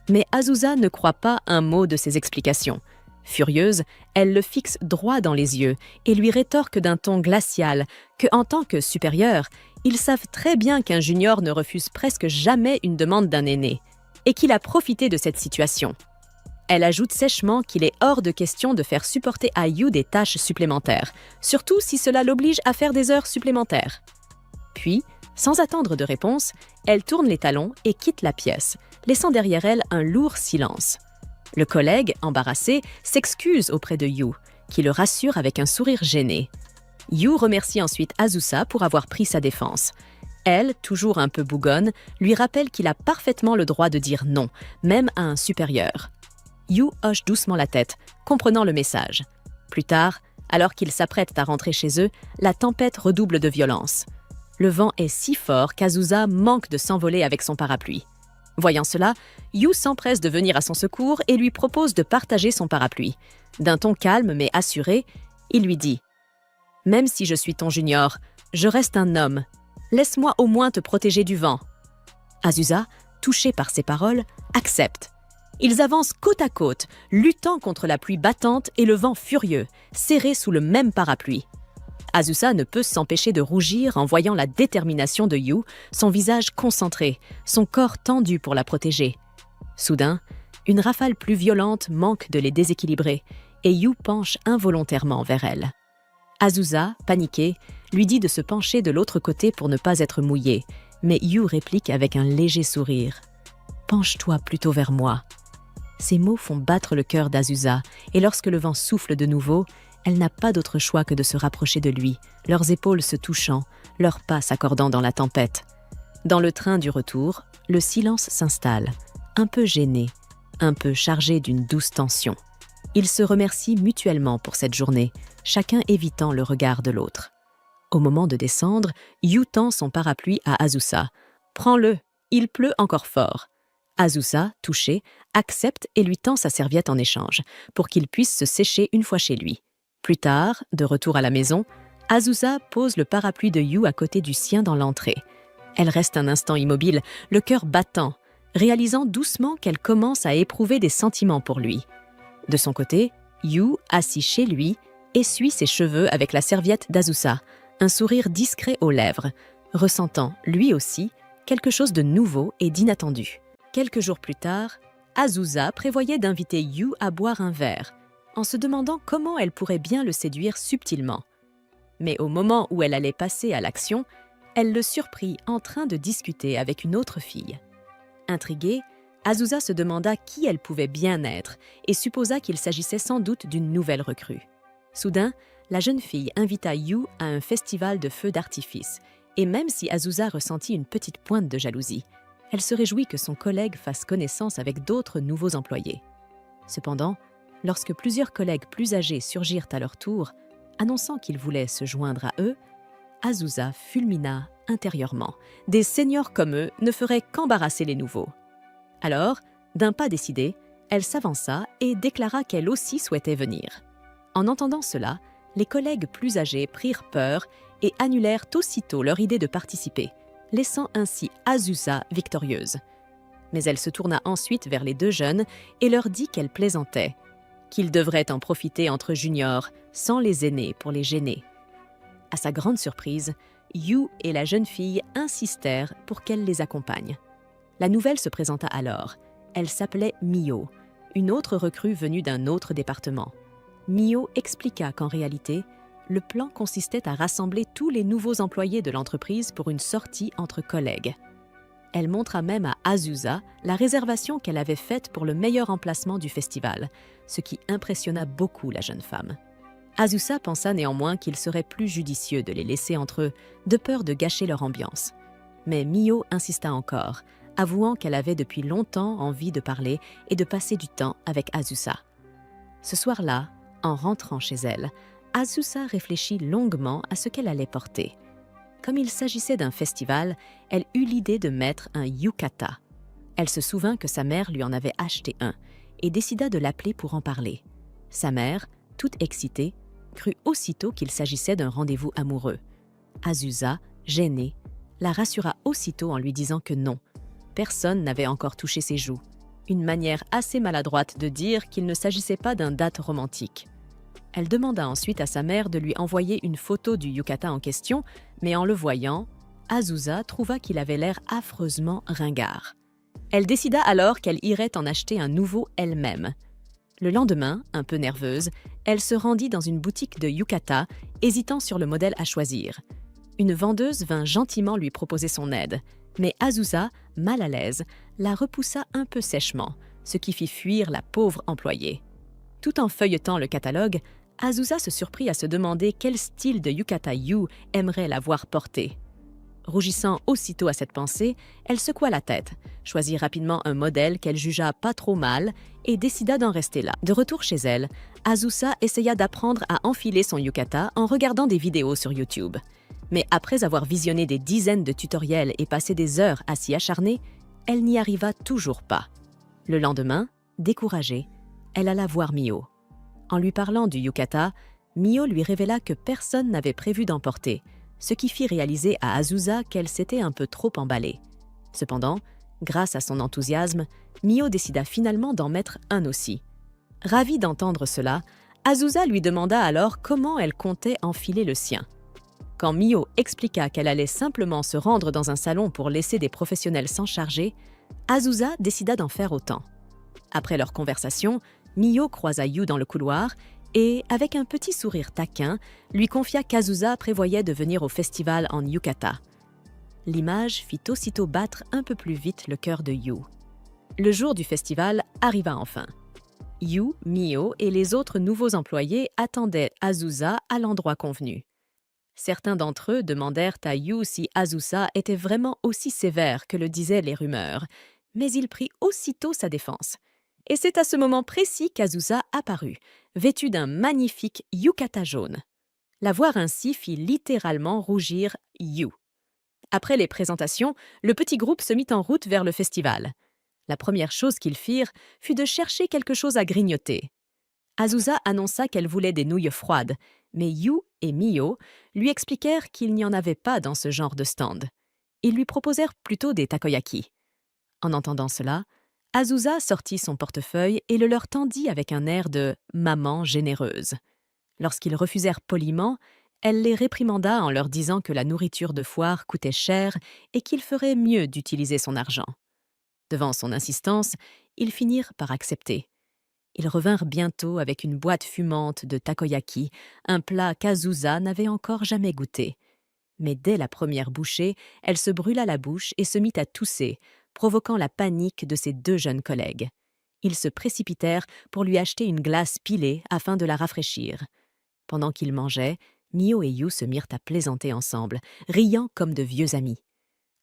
Mais Azusa ne croit pas un mot de ses explications. Furieuse, elle le fixe droit dans les yeux et lui rétorque d'un ton glacial que, en tant que supérieur, ils savent très bien qu'un junior ne refuse presque jamais une demande d'un aîné, et qu'il a profité de cette situation. Elle ajoute sèchement qu'il est hors de question de faire supporter à Yu des tâches supplémentaires, surtout si cela l'oblige à faire des heures supplémentaires. Puis, sans attendre de réponse, elle tourne les talons et quitte la pièce, laissant derrière elle un lourd silence. Le collègue, embarrassé, s'excuse auprès de Yu, qui le rassure avec un sourire gêné. Yu remercie ensuite Azusa pour avoir pris sa défense. Elle, toujours un peu bougonne, lui rappelle qu'il a parfaitement le droit de dire non, même à un supérieur. Yu hoche doucement la tête, comprenant le message. Plus tard, alors qu'ils s'apprêtent à rentrer chez eux, la tempête redouble de violence. Le vent est si fort qu'Azusa manque de s'envoler avec son parapluie. Voyant cela, Yu s'empresse de venir à son secours et lui propose de partager son parapluie. D'un ton calme mais assuré, il lui dit « Même si je suis ton junior, je reste un homme. Laisse-moi au moins te protéger du vent. » Azusa, touchée par ces paroles, accepte. Ils avancent côte à côte, luttant contre la pluie battante et le vent furieux, serrés sous le même parapluie. Azusa ne peut s'empêcher de rougir en voyant la détermination de Yu, son visage concentré, son corps tendu pour la protéger. Soudain, une rafale plus violente manque de les déséquilibrer et Yu penche involontairement vers elle. Azusa, paniquée, lui dit de se pencher de l'autre côté pour ne pas être mouillée, mais Yu réplique avec un léger sourire. « Penche-toi plutôt vers moi. » Ces mots font battre le cœur d'Azusa et lorsque le vent souffle de nouveau, elle n'a pas d'autre choix que de se rapprocher de lui, leurs épaules se touchant, leurs pas s'accordant dans la tempête. Dans le train du retour, le silence s'installe, un peu gêné, un peu chargé d'une douce tension. Ils se remercient mutuellement pour cette journée, chacun évitant le regard de l'autre. Au moment de descendre, Yu tend son parapluie à Azusa. « Prends-le, il pleut encore fort. » Azusa, touchée, accepte et lui tend sa serviette en échange, pour qu'il puisse se sécher une fois chez lui. Plus tard, de retour à la maison, Azusa pose le parapluie de Yu à côté du sien dans l'entrée. Elle reste un instant immobile, le cœur battant, réalisant doucement qu'elle commence à éprouver des sentiments pour lui. De son côté, Yu, assis chez lui, essuie ses cheveux avec la serviette d'Azusa, un sourire discret aux lèvres, ressentant, lui aussi, quelque chose de nouveau et d'inattendu. Quelques jours plus tard, Azusa prévoyait d'inviter Yu à boire un verre, en se demandant comment elle pourrait bien le séduire subtilement. Mais au moment où elle allait passer à l'action, elle le surprit en train de discuter avec une autre fille. Intriguée, Azusa se demanda qui elle pouvait bien être et supposa qu'il s'agissait sans doute d'une nouvelle recrue. Soudain, la jeune fille invita Yu à un festival de feux d'artifice, et même si Azusa ressentit une petite pointe de jalousie, elle se réjouit que son collègue fasse connaissance avec d'autres nouveaux employés. Cependant, lorsque plusieurs collègues plus âgés surgirent à leur tour, annonçant qu'ils voulaient se joindre à eux, Azusa fulmina intérieurement. Des seniors comme eux ne feraient qu'embarrasser les nouveaux. Alors, d'un pas décidé, elle s'avança et déclara qu'elle aussi souhaitait venir. En entendant cela, les collègues plus âgés prirent peur et annulèrent aussitôt leur idée de participer, laissant ainsi Azusa victorieuse. Mais elle se tourna ensuite vers les deux jeunes et leur dit qu'elle plaisantait, qu'ils devraient en profiter entre juniors, sans les aînés pour les gêner. À sa grande surprise, Yu et la jeune fille insistèrent pour qu'elle les accompagne. La nouvelle se présenta alors. Elle s'appelait Mio, une autre recrue venue d'un autre département. Mio expliqua qu'en réalité, le plan consistait à rassembler tous les nouveaux employés de l'entreprise pour une sortie entre collègues. Elle montra même à Azusa la réservation qu'elle avait faite pour le meilleur emplacement du festival, ce qui impressionna beaucoup la jeune femme. Azusa pensa néanmoins qu'il serait plus judicieux de les laisser entre eux, de peur de gâcher leur ambiance. Mais Mio insista encore, avouant qu'elle avait depuis longtemps envie de parler et de passer du temps avec Azusa. Ce soir-là, en rentrant chez elle, Azusa réfléchit longuement à ce qu'elle allait porter. Comme il s'agissait d'un festival, elle eut l'idée de mettre un yukata. Elle se souvint que sa mère lui en avait acheté un et décida de l'appeler pour en parler. Sa mère, toute excitée, crut aussitôt qu'il s'agissait d'un rendez-vous amoureux. Azusa, gênée, la rassura aussitôt en lui disant que non, personne n'avait encore touché ses joues, une manière assez maladroite de dire qu'il ne s'agissait pas d'un date romantique. Elle demanda ensuite à sa mère de lui envoyer une photo du yukata en question, mais en le voyant, Azusa trouva qu'il avait l'air affreusement ringard. Elle décida alors qu'elle irait en acheter un nouveau elle-même. Le lendemain, un peu nerveuse, elle se rendit dans une boutique de yukata, hésitant sur le modèle à choisir. Une vendeuse vint gentiment lui proposer son aide, mais Azusa, mal à l'aise, la repoussa un peu sèchement, ce qui fit fuir la pauvre employée. Tout en feuilletant le catalogue, Azusa se surprit à se demander quel style de yukata Yu aimerait la voir porter. Rougissant aussitôt à cette pensée, elle secoua la tête, choisit rapidement un modèle qu'elle jugea pas trop mal et décida d'en rester là. De retour chez elle, Azusa essaya d'apprendre à enfiler son yukata en regardant des vidéos sur YouTube. Mais après avoir visionné des dizaines de tutoriels et passé des heures à s'y acharner, elle n'y arriva toujours pas. Le lendemain, découragée, elle alla voir Mio. En lui parlant du yukata, Mio lui révéla que personne n'avait prévu d'en porter, ce qui fit réaliser à Azusa qu'elle s'était un peu trop emballée. Cependant, grâce à son enthousiasme, Mio décida finalement d'en mettre un aussi. Ravie d'entendre cela, Azusa lui demanda alors comment elle comptait enfiler le sien. Quand Mio expliqua qu'elle allait simplement se rendre dans un salon pour laisser des professionnels s'en charger, Azusa décida d'en faire autant. Après leur conversation, Mio croisa Yu dans le couloir et, avec un petit sourire taquin, lui confia qu'Azusa prévoyait de venir au festival en yukata. L'image fit aussitôt battre un peu plus vite le cœur de Yu. Le jour du festival arriva enfin. Yu, Mio et les autres nouveaux employés attendaient Azusa à l'endroit convenu. Certains d'entre eux demandèrent à Yu si Azusa était vraiment aussi sévère que le disaient les rumeurs, mais il prit aussitôt sa défense. Et c'est à ce moment précis qu'Azusa apparut, vêtue d'un magnifique yukata jaune. La voir ainsi fit littéralement rougir Yu. Après les présentations, le petit groupe se mit en route vers le festival. La première chose qu'ils firent fut de chercher quelque chose à grignoter. Azusa annonça qu'elle voulait des nouilles froides, mais Yu et Mio lui expliquèrent qu'il n'y en avait pas dans ce genre de stand. Ils lui proposèrent plutôt des takoyaki. En entendant cela, Azusa sortit son portefeuille et le leur tendit avec un air de « maman généreuse ». Lorsqu'ils refusèrent poliment, elle les réprimanda en leur disant que la nourriture de foire coûtait cher et qu'il ferait mieux d'utiliser son argent. Devant son insistance, ils finirent par accepter. Ils revinrent bientôt avec une boîte fumante de takoyaki, un plat qu'Azusa n'avait encore jamais goûté. Mais dès la première bouchée, elle se brûla la bouche et se mit à tousser, provoquant la panique de ses deux jeunes collègues. Ils se précipitèrent pour lui acheter une glace pilée afin de la rafraîchir. Pendant qu'ils mangeaient, Mio et Yu se mirent à plaisanter ensemble, riant comme de vieux amis.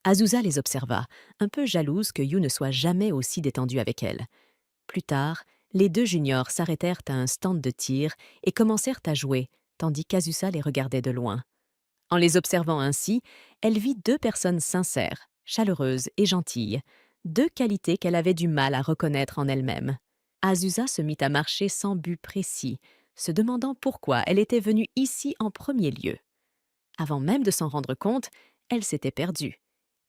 Azusa les observa, un peu jalouse que Yu ne soit jamais aussi détendu avec elle. Plus tard, les deux juniors s'arrêtèrent à un stand de tir et commencèrent à jouer, tandis qu'Azusa les regardait de loin. En les observant ainsi, elle vit deux personnes sincères, chaleureuses et gentilles, deux qualités qu'elle avait du mal à reconnaître en elle-même. Azusa se mit à marcher sans but précis, se demandant pourquoi elle était venue ici en premier lieu. Avant même de s'en rendre compte, elle s'était perdue,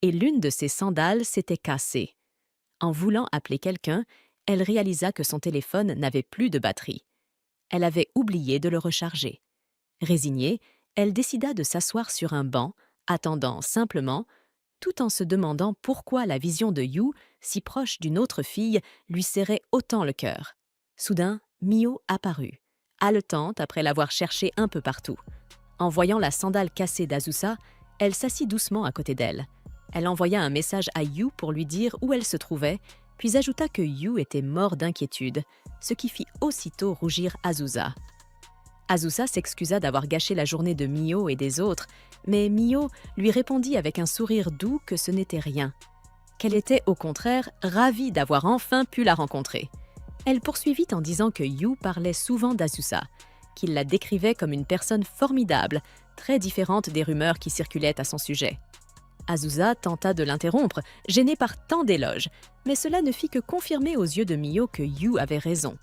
et l'une de ses sandales s'était cassée. En voulant appeler quelqu'un, elle réalisa que son téléphone n'avait plus de batterie. Elle avait oublié de le recharger. Résignée, elle décida de s'asseoir sur un banc, attendant simplement, tout en se demandant pourquoi la vision de Yu, si proche d'une autre fille, lui serrait autant le cœur. Soudain, Mio apparut, haletante après l'avoir cherchée un peu partout. En voyant la sandale cassée d'Azusa, elle s'assit doucement à côté d'elle. Elle envoya un message à Yu pour lui dire où elle se trouvait, puis ajouta que Yu était mort d'inquiétude, ce qui fit aussitôt rougir Azusa. Azusa s'excusa d'avoir gâché la journée de Mio et des autres, mais Mio lui répondit avec un sourire doux que ce n'était rien, qu'elle était au contraire ravie d'avoir enfin pu la rencontrer. Elle poursuivit en disant que Yu parlait souvent d'Azusa, qu'il la décrivait comme une personne formidable, très différente des rumeurs qui circulaient à son sujet. Azusa tenta de l'interrompre, gênée par tant d'éloges, mais cela ne fit que confirmer aux yeux de Mio que Yu avait raison.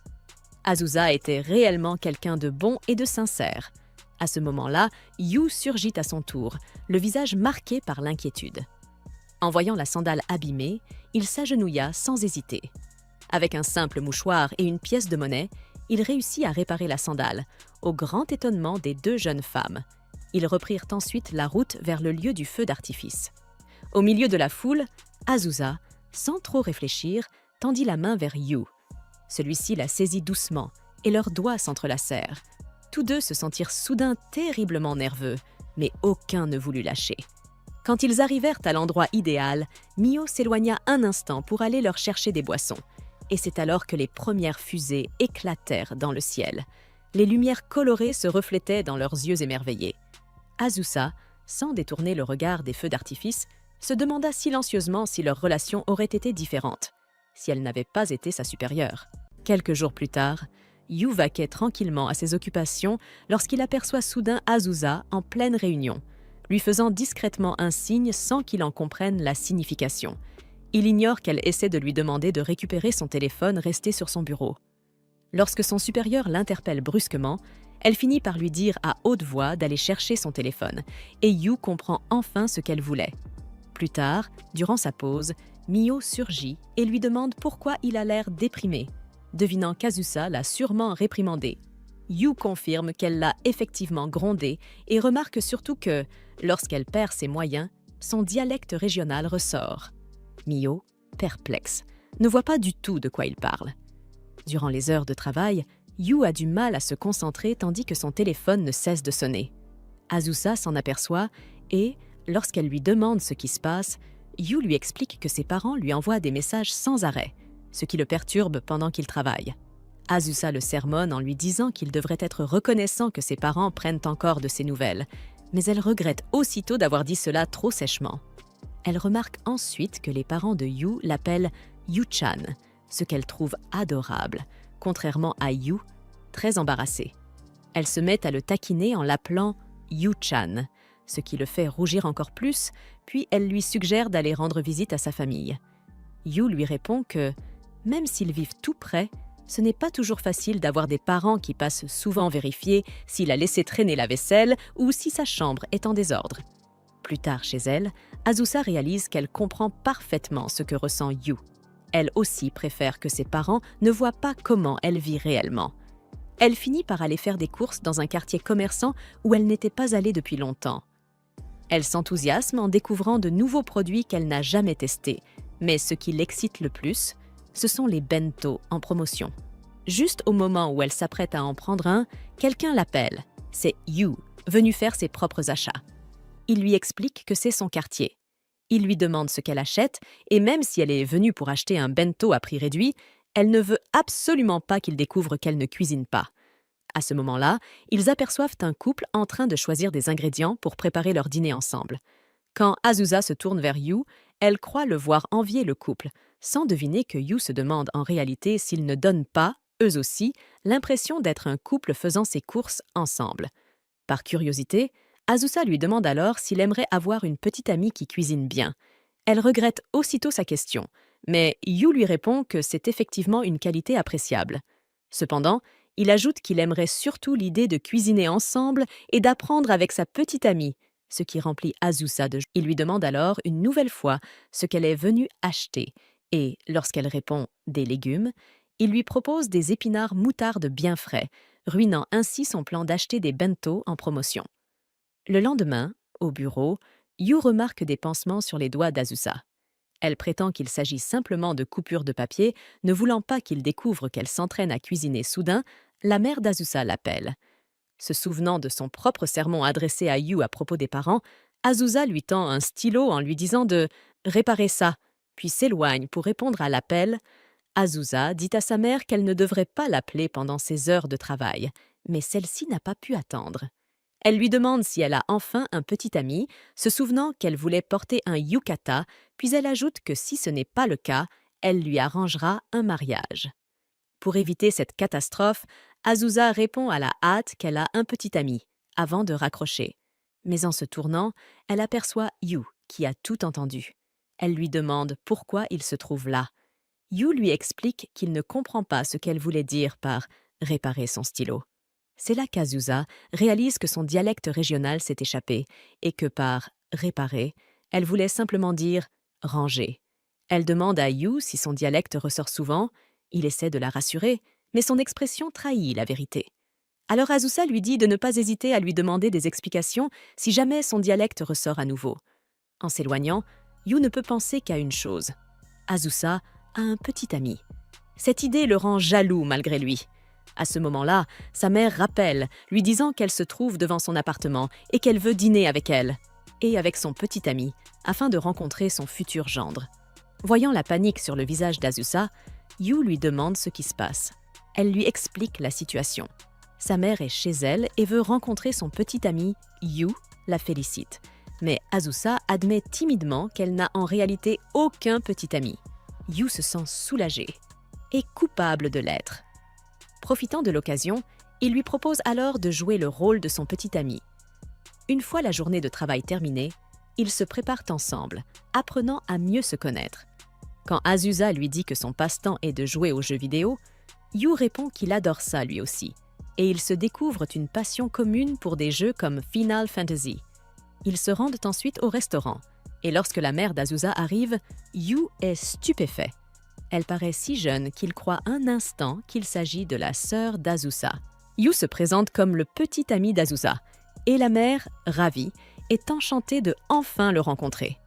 Azusa était réellement quelqu'un de bon et de sincère. À ce moment-là, Yu surgit à son tour, le visage marqué par l'inquiétude. En voyant la sandale abîmée, il s'agenouilla sans hésiter. Avec un simple mouchoir et une pièce de monnaie, il réussit à réparer la sandale, au grand étonnement des deux jeunes femmes. Ils reprirent ensuite la route vers le lieu du feu d'artifice. Au milieu de la foule, Azusa, sans trop réfléchir, tendit la main vers Yu. Celui-ci la saisit doucement et leurs doigts s'entrelacèrent. Tous deux se sentirent soudain terriblement nerveux, mais aucun ne voulut lâcher. Quand ils arrivèrent à l'endroit idéal, Mio s'éloigna un instant pour aller leur chercher des boissons. Et c'est alors que les premières fusées éclatèrent dans le ciel. Les lumières colorées se reflétaient dans leurs yeux émerveillés. Azusa, sans détourner le regard des feux d'artifice, se demanda silencieusement si leur relation aurait été différente, si elle n'avait pas été sa supérieure. Quelques jours plus tard, Yu vaquait tranquillement à ses occupations lorsqu'il aperçoit soudain Azusa en pleine réunion, lui faisant discrètement un signe sans qu'il en comprenne la signification. Il ignore qu'elle essaie de lui demander de récupérer son téléphone resté sur son bureau. Lorsque son supérieur l'interpelle brusquement, elle finit par lui dire à haute voix d'aller chercher son téléphone, et Yu comprend enfin ce qu'elle voulait. Plus tard, durant sa pause, Mio surgit et lui demande pourquoi il a l'air déprimé, devinant qu'Azusa l'a sûrement réprimandé. Yu confirme qu'elle l'a effectivement grondé et remarque surtout que, lorsqu'elle perd ses moyens, son dialecte régional ressort. Mio, perplexe, ne voit pas du tout de quoi il parle. Durant les heures de travail, Yu a du mal à se concentrer tandis que son téléphone ne cesse de sonner. Azusa s'en aperçoit et, lorsqu'elle lui demande ce qui se passe, Yu lui explique que ses parents lui envoient des messages sans arrêt, ce qui le perturbe pendant qu'il travaille. Azusa le sermonne en lui disant qu'il devrait être reconnaissant que ses parents prennent encore de ses nouvelles, mais elle regrette aussitôt d'avoir dit cela trop sèchement. Elle remarque ensuite que les parents de Yu l'appellent Yu-chan, ce qu'elle trouve adorable, contrairement à Yu, très embarrassée. Elle se met à le taquiner en l'appelant Yu-chan, ce qui le fait rougir encore plus, puis elle lui suggère d'aller rendre visite à sa famille. Yu lui répond que, même s'ils vivent tout près, ce n'est pas toujours facile d'avoir des parents qui passent souvent vérifier s'il a laissé traîner la vaisselle ou si sa chambre est en désordre. Plus tard chez elle, Azusa réalise qu'elle comprend parfaitement ce que ressent Yu. Elle aussi préfère que ses parents ne voient pas comment elle vit réellement. Elle finit par aller faire des courses dans un quartier commerçant où elle n'était pas allée depuis longtemps. Elle s'enthousiasme en découvrant de nouveaux produits qu'elle n'a jamais testés, mais ce qui l'excite le plus, ce sont les bento en promotion. Juste au moment où elle s'apprête à en prendre un, quelqu'un l'appelle. C'est Yu, venu faire ses propres achats. Il lui explique que c'est son quartier. Il lui demande ce qu'elle achète et même si elle est venue pour acheter un bento à prix réduit, elle ne veut absolument pas qu'il découvre qu'elle ne cuisine pas. À ce moment-là, ils aperçoivent un couple en train de choisir des ingrédients pour préparer leur dîner ensemble. Quand Azusa se tourne vers Yu, elle croit le voir envier le couple, sans deviner que Yu se demande en réalité s'ils ne donnent pas, eux aussi, l'impression d'être un couple faisant ses courses ensemble. Par curiosité, Azusa lui demande alors s'il aimerait avoir une petite amie qui cuisine bien. Elle regrette aussitôt sa question, mais Yu lui répond que c'est effectivement une qualité appréciable. Cependant, il ajoute qu'il aimerait surtout l'idée de cuisiner ensemble et d'apprendre avec sa petite amie, ce qui remplit Azusa de joie. Il lui demande alors une nouvelle fois ce qu'elle est venue acheter et, lorsqu'elle répond « des légumes », il lui propose des épinards moutarde bien frais, ruinant ainsi son plan d'acheter des bento en promotion. Le lendemain, au bureau, Yu remarque des pansements sur les doigts d'Azusa. Elle prétend qu'il s'agit simplement de coupures de papier, ne voulant pas qu'il découvre qu'elle s'entraîne à cuisiner soudain, la mère d'Azusa l'appelle. Se souvenant de son propre sermon adressé à Yu à propos des parents, Azusa lui tend un stylo en lui disant de « réparer ça », puis s'éloigne pour répondre à l'appel. Azusa dit à sa mère qu'elle ne devrait pas l'appeler pendant ses heures de travail, mais celle-ci n'a pas pu attendre. Elle lui demande si elle a enfin un petit ami, se souvenant qu'elle voulait porter un yukata, puis elle ajoute que si ce n'est pas le cas, elle lui arrangera un mariage. Pour éviter cette catastrophe, Azusa répond à la hâte qu'elle a un petit ami, avant de raccrocher. Mais en se tournant, elle aperçoit Yu, qui a tout entendu. Elle lui demande pourquoi il se trouve là. Yu lui explique qu'il ne comprend pas ce qu'elle voulait dire par « réparer son stylo ». C'est là qu'Azusa réalise que son dialecte régional s'est échappé et que par « réparer », elle voulait simplement dire « ranger ». Elle demande à Yu si son dialecte ressort souvent. Il essaie de la rassurer, mais son expression trahit la vérité. Alors Azusa lui dit de ne pas hésiter à lui demander des explications si jamais son dialecte ressort à nouveau. En s'éloignant, Yu ne peut penser qu'à une chose. Azusa a un petit ami. Cette idée le rend jaloux malgré lui. À ce moment-là, sa mère rappelle, lui disant qu'elle se trouve devant son appartement et qu'elle veut dîner avec elle, et avec son petit ami, afin de rencontrer son futur gendre. Voyant la panique sur le visage d'Azusa, Yu lui demande ce qui se passe. Elle lui explique la situation. Sa mère est chez elle et veut rencontrer son petit ami. Yu la félicite. Mais Azusa admet timidement qu'elle n'a en réalité aucun petit ami. Yu se sent soulagée et coupable de l'être. Profitant de l'occasion, il lui propose alors de jouer le rôle de son petit ami. Une fois la journée de travail terminée, ils se préparent ensemble, apprenant à mieux se connaître. Quand Azusa lui dit que son passe-temps est de jouer aux jeux vidéo, Yu répond qu'il adore ça lui aussi, et ils se découvrent une passion commune pour des jeux comme Final Fantasy. Ils se rendent ensuite au restaurant, et lorsque la mère d'Azusa arrive, Yu est stupéfait. Elle paraît si jeune qu'il croit un instant qu'il s'agit de la sœur d'Azusa. Yu se présente comme le petit ami d'Azusa, et la mère, ravie, est enchantée de enfin le rencontrer.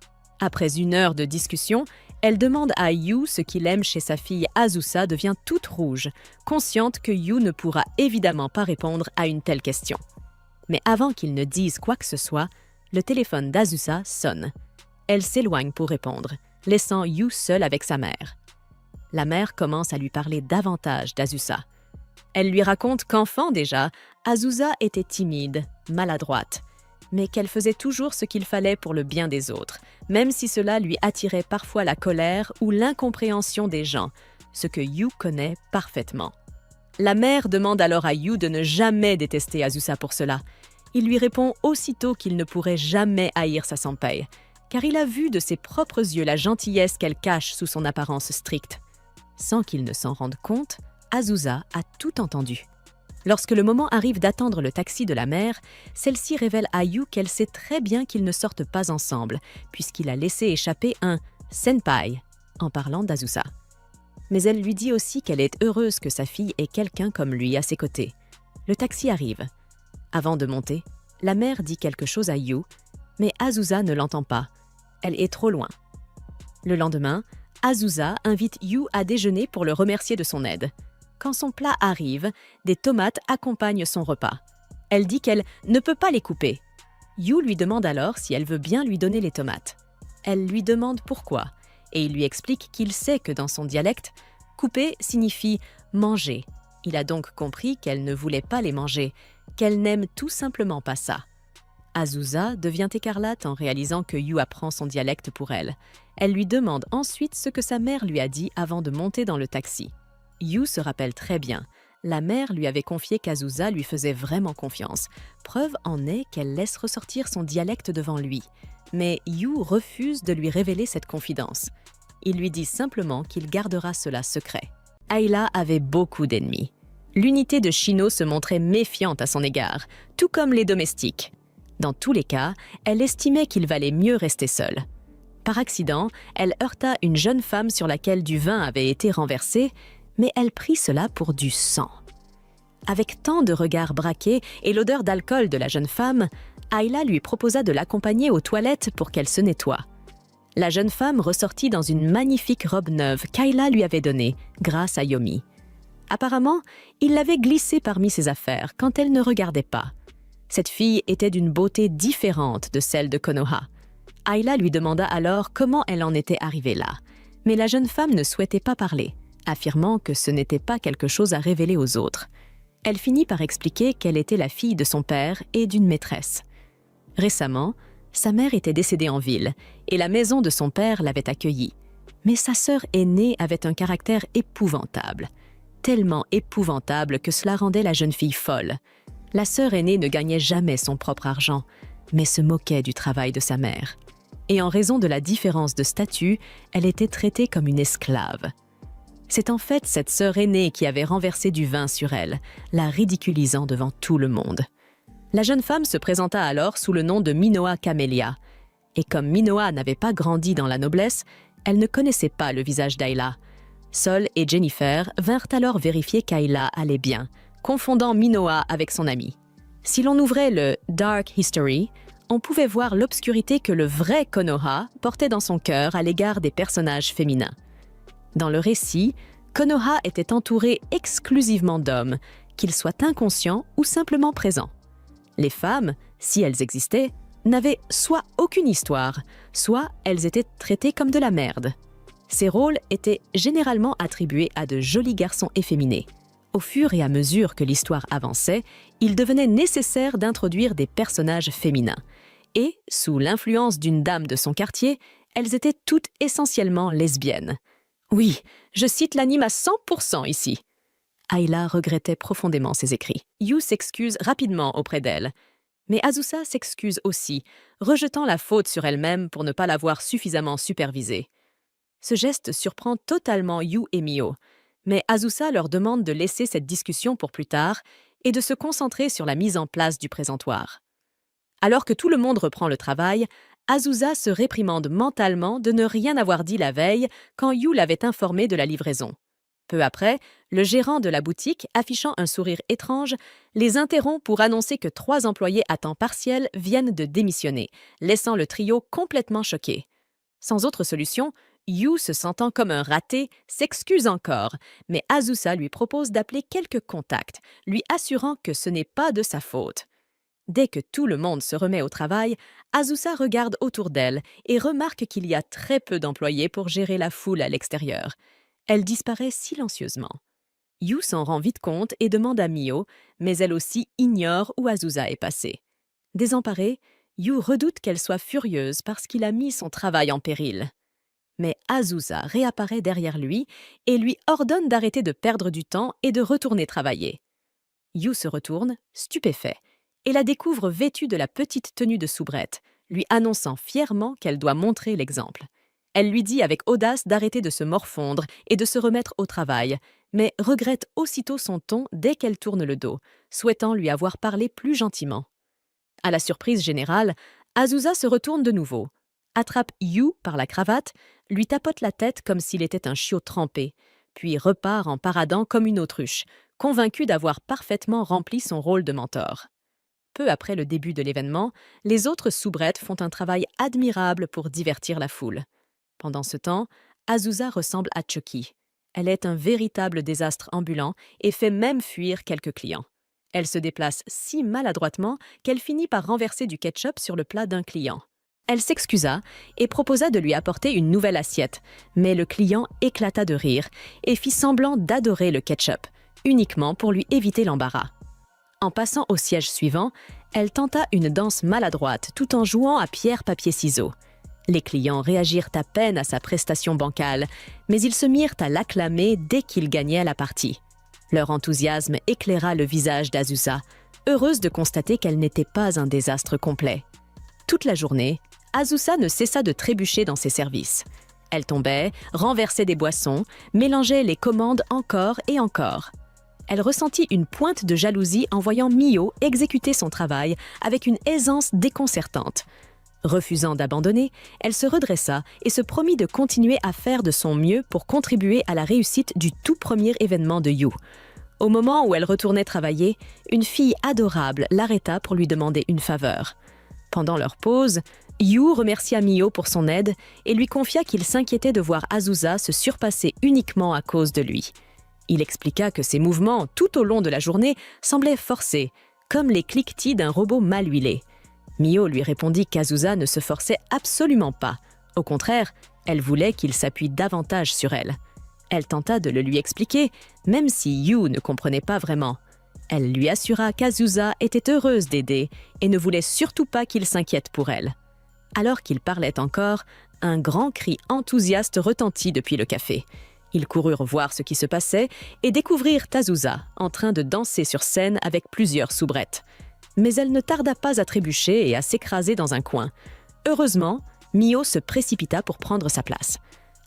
Après 1 heure de discussion, elle demande à Yu ce qu'il aime chez sa fille Azusa devient toute rouge, consciente que Yu ne pourra évidemment pas répondre à une telle question. Mais avant qu'il ne dise quoi que ce soit, le téléphone d'Azusa sonne. Elle s'éloigne pour répondre, laissant Yu seule avec sa mère. La mère commence à lui parler davantage d'Azusa. Elle lui raconte qu'enfant déjà, Azusa était timide, maladroite, mais qu'elle faisait toujours ce qu'il fallait pour le bien des autres, même si cela lui attirait parfois la colère ou l'incompréhension des gens, ce que Yu connaît parfaitement. La mère demande alors à Yu de ne jamais détester Azusa pour cela. Il lui répond aussitôt qu'il ne pourrait jamais haïr sa senpai, car il a vu de ses propres yeux la gentillesse qu'elle cache sous son apparence stricte. Sans qu'il ne s'en rende compte, Azusa a tout entendu. Lorsque le moment arrive d'attendre le taxi de la mère, celle-ci révèle à Yu qu'elle sait très bien qu'ils ne sortent pas ensemble, puisqu'il a laissé échapper un « senpai » en parlant d'Azusa. Mais elle lui dit aussi qu'elle est heureuse que sa fille ait quelqu'un comme lui à ses côtés. Le taxi arrive. Avant de monter, la mère dit quelque chose à Yu, mais Azusa ne l'entend pas. Elle est trop loin. Le lendemain, Azusa invite Yu à déjeuner pour le remercier de son aide. Quand son plat arrive, des tomates accompagnent son repas. Elle dit qu'elle ne peut pas les couper. Yu lui demande alors si elle veut bien lui donner les tomates. Elle lui demande pourquoi, et il lui explique qu'il sait que dans son dialecte, couper signifie manger. Il a donc compris qu'elle ne voulait pas les manger, qu'elle n'aime tout simplement pas ça. Azusa devient écarlate en réalisant que Yu apprend son dialecte pour elle. Elle lui demande ensuite ce que sa mère lui a dit avant de monter dans le taxi. Yu se rappelle très bien. La mère lui avait confié qu'Azusa lui faisait vraiment confiance. Preuve en est qu'elle laisse ressortir son dialecte devant lui. Mais Yu refuse de lui révéler cette confidence. Il lui dit simplement qu'il gardera cela secret. Ayla avait beaucoup d'ennemis. L'unité de Shino se montrait méfiante à son égard, tout comme les domestiques. Dans tous les cas, elle estimait qu'il valait mieux rester seule. Par accident, elle heurta une jeune femme sur laquelle du vin avait été renversé, mais elle prit cela pour du sang. Avec tant de regards braqués et l'odeur d'alcool de la jeune femme, Ayla lui proposa de l'accompagner aux toilettes pour qu'elle se nettoie. La jeune femme ressortit dans une magnifique robe neuve qu'Ayla lui avait donnée, grâce à Yomi. Apparemment, il l'avait glissée parmi ses affaires quand elle ne regardait pas. Cette fille était d'une beauté différente de celle de Konoha. Ayla lui demanda alors comment elle en était arrivée là, mais la jeune femme ne souhaitait pas parler, affirmant que ce n'était pas quelque chose à révéler aux autres. Elle finit par expliquer qu'elle était la fille de son père et d'une maîtresse. Récemment, sa mère était décédée en ville et la maison de son père l'avait accueillie. Mais sa sœur aînée avait un caractère épouvantable. Tellement épouvantable que cela rendait la jeune fille folle. La sœur aînée ne gagnait jamais son propre argent, mais se moquait du travail de sa mère. Et en raison de la différence de statut, elle était traitée comme une esclave. C'est en fait cette sœur aînée qui avait renversé du vin sur elle, la ridiculisant devant tout le monde. La jeune femme se présenta alors sous le nom de Minoa Camélia. Et comme Minoa n'avait pas grandi dans la noblesse, elle ne connaissait pas le visage d'Ayla. Sol et Jennifer vinrent alors vérifier qu'Ayla allait bien, confondant Minoa avec son amie. Si l'on ouvrait le « Dark History », on pouvait voir l'obscurité que le vrai Konoha portait dans son cœur à l'égard des personnages féminins. Dans le récit, Konoha était entouré exclusivement d'hommes, qu'ils soient inconscients ou simplement présents. Les femmes, si elles existaient, n'avaient soit aucune histoire, soit elles étaient traitées comme de la merde. Ces rôles étaient généralement attribués à de jolis garçons efféminés. Au fur et à mesure que l'histoire avançait, il devenait nécessaire d'introduire des personnages féminins. Et, sous l'influence d'une dame de son quartier, elles étaient toutes essentiellement lesbiennes. Oui, je cite l'anime à 100% ici. Ayla regrettait profondément ses écrits. Yu s'excuse rapidement auprès d'elle. Mais Azusa s'excuse aussi, rejetant la faute sur elle-même pour ne pas l'avoir suffisamment supervisée. Ce geste surprend totalement Yu et Mio, mais Azusa leur demande de laisser cette discussion pour plus tard et de se concentrer sur la mise en place du présentoir. Alors que tout le monde reprend le travail, Azusa se réprimande mentalement de ne rien avoir dit la veille quand Yu l'avait informée de la livraison. Peu après, le gérant de la boutique, affichant un sourire étrange, les interrompt pour annoncer que 3 employés à temps partiel viennent de démissionner, laissant le trio complètement choqué. Sans autre solution, Yu, se sentant comme un raté, s'excuse encore, mais Azusa lui propose d'appeler quelques contacts, lui assurant que ce n'est pas de sa faute. Dès que tout le monde se remet au travail, Azusa regarde autour d'elle et remarque qu'il y a très peu d'employés pour gérer la foule à l'extérieur. Elle disparaît silencieusement. Yu s'en rend vite compte et demande à Mio, mais elle aussi ignore où Azusa est passée. Désemparée, Yu redoute qu'elle soit furieuse parce qu'il a mis son travail en péril. Mais Azusa réapparaît derrière lui et lui ordonne d'arrêter de perdre du temps et de retourner travailler. Yu se retourne, stupéfait, et la découvre vêtue de la petite tenue de soubrette, lui annonçant fièrement qu'elle doit montrer l'exemple. Elle lui dit avec audace d'arrêter de se morfondre et de se remettre au travail, mais regrette aussitôt son ton dès qu'elle tourne le dos, souhaitant lui avoir parlé plus gentiment. À la surprise générale, Azusa se retourne de nouveau, attrape Yu par la cravate, lui tapote la tête comme s'il était un chiot trempé, puis repart en paradant comme une autruche, convaincue d'avoir parfaitement rempli son rôle de mentor. Peu après le début de l'événement, les autres soubrettes font un travail admirable pour divertir la foule. Pendant ce temps, Azusa ressemble à Chucky. Elle est un véritable désastre ambulant et fait même fuir quelques clients. Elle se déplace si maladroitement qu'elle finit par renverser du ketchup sur le plat d'un client. Elle s'excusa et proposa de lui apporter une nouvelle assiette, mais le client éclata de rire et fit semblant d'adorer le ketchup, uniquement pour lui éviter l'embarras. En passant au siège suivant, elle tenta une danse maladroite tout en jouant à pierre-papier-ciseaux. Les clients réagirent à peine à sa prestation bancale, mais ils se mirent à l'acclamer dès qu'il gagnait la partie. Leur enthousiasme éclaira le visage d'Azusa, heureuse de constater qu'elle n'était pas un désastre complet. Toute la journée, Azusa ne cessa de trébucher dans ses services. Elle tombait, renversait des boissons, mélangeait les commandes encore et encore. Elle ressentit une pointe de jalousie en voyant Mio exécuter son travail avec une aisance déconcertante. Refusant d'abandonner, elle se redressa et se promit de continuer à faire de son mieux pour contribuer à la réussite du tout premier événement de Yu. Au moment où elle retournait travailler, une fille adorable l'arrêta pour lui demander une faveur. Pendant leur pause, Yu remercia Mio pour son aide et lui confia qu'il s'inquiétait de voir Azusa se surpasser uniquement à cause de lui. Il expliqua que ses mouvements, tout au long de la journée, semblaient forcés, comme les cliquetis d'un robot mal huilé. Mio lui répondit qu'Azusa ne se forçait absolument pas. Au contraire, elle voulait qu'il s'appuie davantage sur elle. Elle tenta de le lui expliquer, même si Yu ne comprenait pas vraiment. Elle lui assura qu'Azusa était heureuse d'aider et ne voulait surtout pas qu'il s'inquiète pour elle. Alors qu'il parlait encore, un grand cri enthousiaste retentit depuis le café. Ils coururent voir ce qui se passait et découvrirent Azusa en train de danser sur scène avec plusieurs soubrettes. Mais elle ne tarda pas à trébucher et à s'écraser dans un coin. Heureusement, Mio se précipita pour prendre sa place.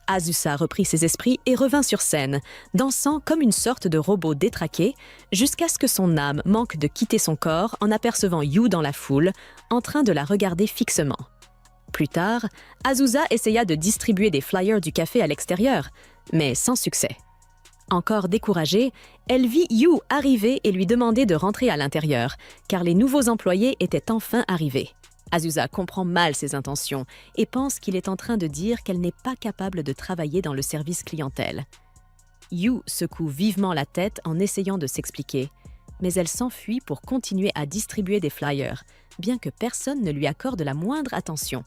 Azusa reprit ses esprits et revint sur scène, dansant comme une sorte de robot détraqué, jusqu'à ce que son âme manque de quitter son corps en apercevant Yu dans la foule, en train de la regarder fixement. Plus tard, Azusa essaya de distribuer des flyers du café à l'extérieur, mais sans succès. Encore découragée, elle vit Yu arriver et lui demander de rentrer à l'intérieur, car les nouveaux employés étaient enfin arrivés. Azusa comprend mal ses intentions et pense qu'il est en train de dire qu'elle n'est pas capable de travailler dans le service clientèle. Yu secoue vivement la tête en essayant de s'expliquer, mais elle s'enfuit pour continuer à distribuer des flyers, bien que personne ne lui accorde la moindre attention.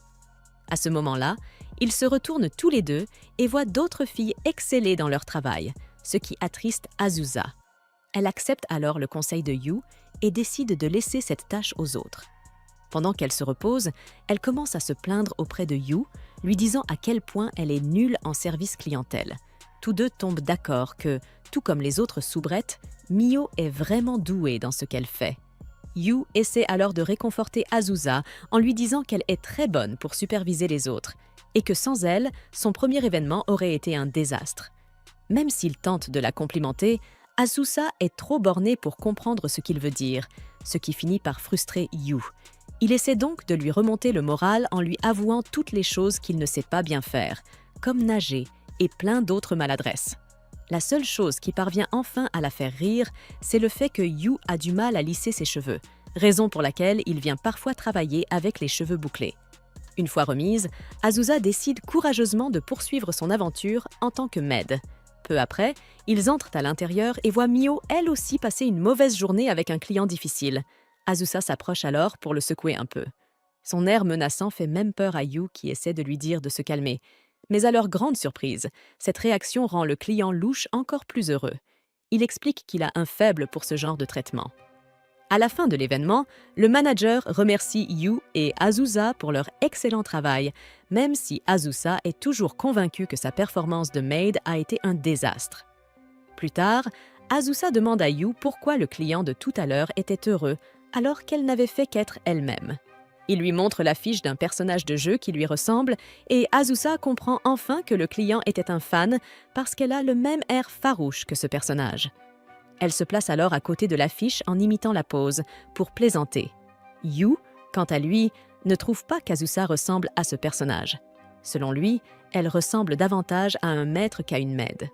À ce moment-là, ils se retournent tous les deux et voient d'autres filles exceller dans leur travail, ce qui attriste Azusa. Elle accepte alors le conseil de Yu et décide de laisser cette tâche aux autres. Pendant qu'elle se repose, elle commence à se plaindre auprès de Yu, lui disant à quel point elle est nulle en service clientèle. Tous deux tombent d'accord que, tout comme les autres soubrettes, Mio est vraiment douée dans ce qu'elle fait. Yu essaie alors de réconforter Azusa en lui disant qu'elle est très bonne pour superviser les autres et que sans elle, son premier événement aurait été un désastre. Même s'il tente de la complimenter, Azusa est trop bornée pour comprendre ce qu'il veut dire, ce qui finit par frustrer Yu. Il essaie donc de lui remonter le moral en lui avouant toutes les choses qu'il ne sait pas bien faire, comme nager et plein d'autres maladresses. La seule chose qui parvient enfin à la faire rire, c'est le fait que Yu a du mal à lisser ses cheveux, raison pour laquelle il vient parfois travailler avec les cheveux bouclés. Une fois remise, Azusa décide courageusement de poursuivre son aventure en tant que maid. Peu après, ils entrent à l'intérieur et voient Mio elle aussi passer une mauvaise journée avec un client difficile. Azusa s'approche alors pour le secouer un peu. Son air menaçant fait même peur à Yu qui essaie de lui dire de se calmer. Mais à leur grande surprise, cette réaction rend le client louche encore plus heureux. Il explique qu'il a un faible pour ce genre de traitement. À la fin de l'événement, le manager remercie Yu et Azusa pour leur excellent travail, même si Azusa est toujours convaincue que sa performance de maid a été un désastre. Plus tard, Azusa demande à Yu pourquoi le client de tout à l'heure était heureux alors qu'elle n'avait fait qu'être elle-même. Il lui montre l'affiche d'un personnage de jeu qui lui ressemble et Azusa comprend enfin que le client était un fan parce qu'elle a le même air farouche que ce personnage. Elle se place alors à côté de l'affiche en imitant la pose, pour plaisanter. Yu, quant à lui, ne trouve pas qu'Azusa ressemble à ce personnage. Selon lui, elle ressemble davantage à un maître qu'à une maid.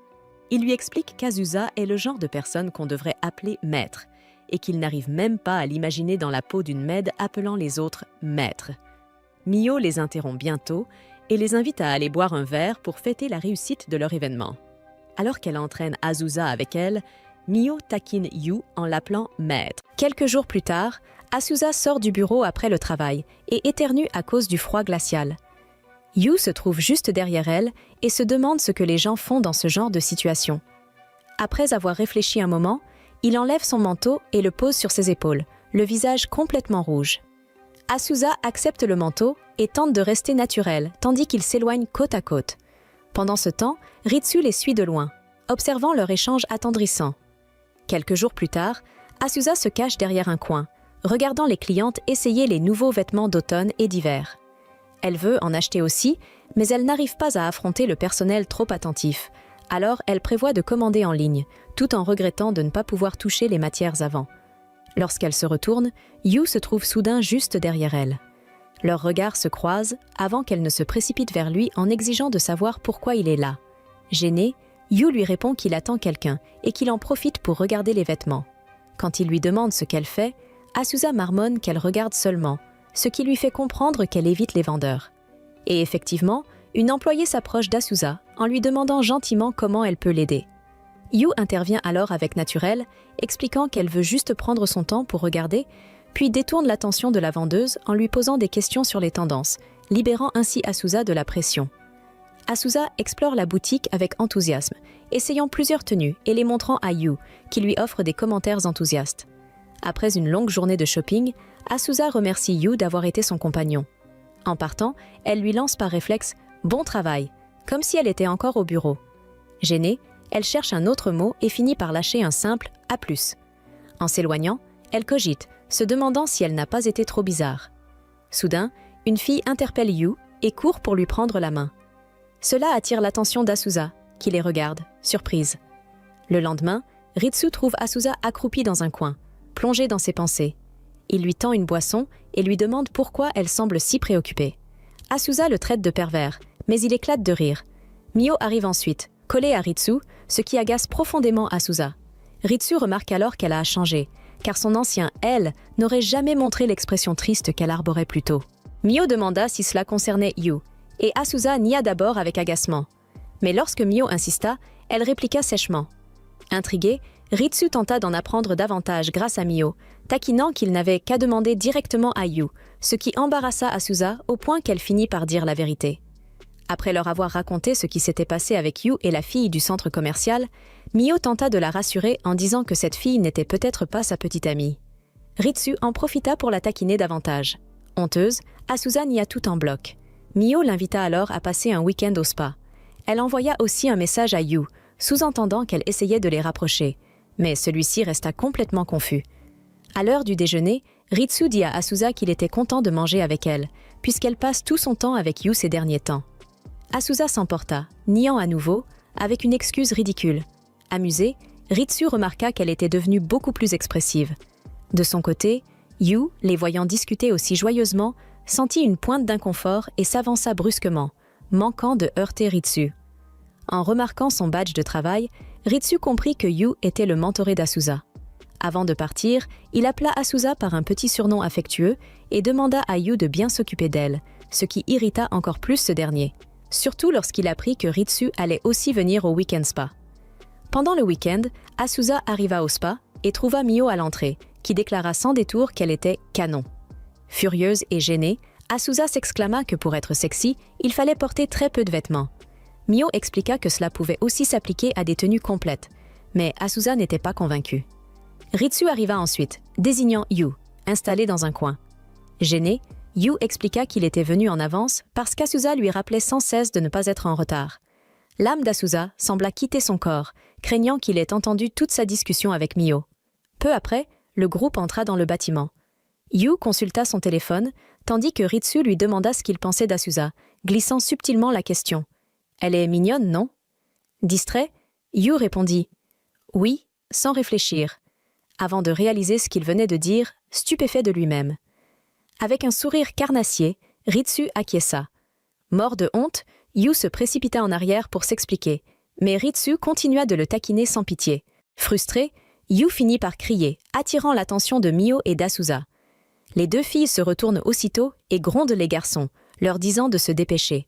Il lui explique qu'Azusa est le genre de personne qu'on devrait appeler maître, et qu'il n'arrive même pas à l'imaginer dans la peau d'une maid appelant les autres maîtres. Mio les interrompt bientôt et les invite à aller boire un verre pour fêter la réussite de leur événement. Alors qu'elle entraîne Azusa avec elle, Mio taquine Yu en l'appelant maître. Quelques jours plus tard, Azusa sort du bureau après le travail et éternue à cause du froid glacial. Yu se trouve juste derrière elle et se demande ce que les gens font dans ce genre de situation. Après avoir réfléchi un moment, il enlève son manteau et le pose sur ses épaules, le visage complètement rouge. Azusa accepte le manteau et tente de rester naturelle, tandis qu'il s'éloigne côte à côte. Pendant ce temps, Ritsu les suit de loin, observant leur échange attendrissant. Quelques jours plus tard, Azusa se cache derrière un coin, regardant les clientes essayer les nouveaux vêtements d'automne et d'hiver. Elle veut en acheter aussi, mais elle n'arrive pas à affronter le personnel trop attentif. Alors, elle prévoit de commander en ligne, tout en regrettant de ne pas pouvoir toucher les matières avant. Lorsqu'elle se retourne, Yu se trouve soudain juste derrière elle. Leurs regards se croisent avant qu'elle ne se précipite vers lui en exigeant de savoir pourquoi il est là. Gêné, Yu lui répond qu'il attend quelqu'un et qu'il en profite pour regarder les vêtements. Quand il lui demande ce qu'elle fait, Azusa marmonne qu'elle regarde seulement, ce qui lui fait comprendre qu'elle évite les vendeurs. Et effectivement, une employée s'approche d'Azusa en lui demandant gentiment comment elle peut l'aider. Yu intervient alors avec naturel, expliquant qu'elle veut juste prendre son temps pour regarder, puis détourne l'attention de la vendeuse en lui posant des questions sur les tendances, libérant ainsi Azusa de la pression. Azusa explore la boutique avec enthousiasme, essayant plusieurs tenues et les montrant à Yu, qui lui offre des commentaires enthousiastes. Après une longue journée de shopping, Azusa remercie Yu d'avoir été son compagnon. En partant, elle lui lance par réflexe « Bon travail », comme si elle était encore au bureau. Gênée, elle cherche un autre mot et finit par lâcher un simple « A+». En s'éloignant, elle cogite, se demandant si elle n'a pas été trop bizarre. Soudain, une fille interpelle Yu et court pour lui prendre la main. Cela attire l'attention d'Azusa, qui les regarde, surprise. Le lendemain, Ritsu trouve Azusa accroupie dans un coin, plongée dans ses pensées. Il lui tend une boisson et lui demande pourquoi elle semble si préoccupée. Azusa le traite de pervers, mais il éclate de rire. Mio arrive ensuite, collée à Ritsu, ce qui agace profondément Azusa. Ritsu remarque alors qu'elle a changé, car son ancien « elle » n'aurait jamais montré l'expression triste qu'elle arborait plus tôt. Mio demanda si cela concernait Yu, et Azusa nia d'abord avec agacement. Mais lorsque Mio insista, elle répliqua sèchement. Intriguée, Ritsu tenta d'en apprendre davantage grâce à Mio, taquinant qu'il n'avait qu'à demander directement à Yu, ce qui embarrassa Azusa au point qu'elle finit par dire la vérité. Après leur avoir raconté ce qui s'était passé avec Yu et la fille du centre commercial, Mio tenta de la rassurer en disant que cette fille n'était peut-être pas sa petite amie. Ritsu en profita pour la taquiner davantage. Honteuse, Azusa nia tout en bloc. Mio l'invita alors à passer un week-end au spa. Elle envoya aussi un message à Yu, sous-entendant qu'elle essayait de les rapprocher, mais celui-ci resta complètement confus. À l'heure du déjeuner, Ritsu dit à Azusa qu'il était content de manger avec elle, puisqu'elle passe tout son temps avec Yu ces derniers temps. Azusa s'emporta, niant à nouveau, avec une excuse ridicule. Amusée, Ritsu remarqua qu'elle était devenue beaucoup plus expressive. De son côté, Yu, les voyant discuter aussi joyeusement, sentit une pointe d'inconfort et s'avança brusquement, manquant de heurter Ritsu. En remarquant son badge de travail, Ritsu comprit que Yu était le mentoré d'Asuza. Avant de partir, il appela Asuza par un petit surnom affectueux et demanda à Yu de bien s'occuper d'elle, ce qui irrita encore plus ce dernier, surtout lorsqu'il apprit que Ritsu allait aussi venir au week-end spa. Pendant le week-end, Asuza arriva au spa et trouva Mio à l'entrée, qui déclara sans détour qu'elle était canon. Furieuse et gênée, Asuza s'exclama que pour être sexy, il fallait porter très peu de vêtements. Mio expliqua que cela pouvait aussi s'appliquer à des tenues complètes, mais Asuza n'était pas convaincue. Ritsu arriva ensuite, désignant Yu, installé dans un coin. Gêné, Yu expliqua qu'il était venu en avance parce qu'Asuza lui rappelait sans cesse de ne pas être en retard. L'âme d'Asuza sembla quitter son corps, craignant qu'il ait entendu toute sa discussion avec Mio. Peu après, le groupe entra dans le bâtiment. Yu consulta son téléphone, tandis que Ritsu lui demanda ce qu'il pensait d'Asuza, glissant subtilement la question. « Elle est mignonne, non ?» Distrait, Yu répondit « Oui », sans réfléchir, avant de réaliser ce qu'il venait de dire, stupéfait de lui-même. Avec un sourire carnassier, Ritsu acquiesça. Mort de honte, Yu se précipita en arrière pour s'expliquer, mais Ritsu continua de le taquiner sans pitié. Frustré, Yu finit par crier, attirant l'attention de Mio et d'Asuza. Les deux filles se retournent aussitôt et grondent les garçons, leur disant de se dépêcher.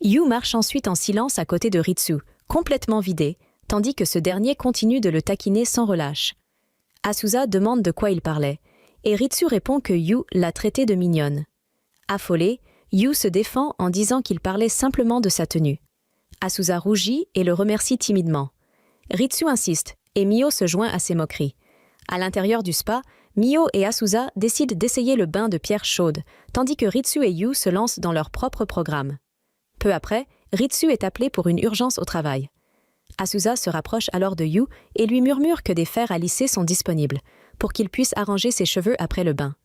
Yu marche ensuite en silence à côté de Ritsu, complètement vidé, tandis que ce dernier continue de le taquiner sans relâche. Asuza demande de quoi il parlait, et Ritsu répond que Yu l'a traité de mignonne. Affolé, Yu se défend en disant qu'il parlait simplement de sa tenue. Asuza rougit et le remercie timidement. Ritsu insiste, et Mio se joint à ses moqueries. À l'intérieur du spa, Mio et Asuza décident d'essayer le bain de pierre chaude, tandis que Ritsu et Yu se lancent dans leur propre programme. Peu après, Ritsu est appelé pour une urgence au travail. Asuza se rapproche alors de Yu et lui murmure que des fers à lisser sont disponibles, pour qu'il puisse arranger ses cheveux après le bain.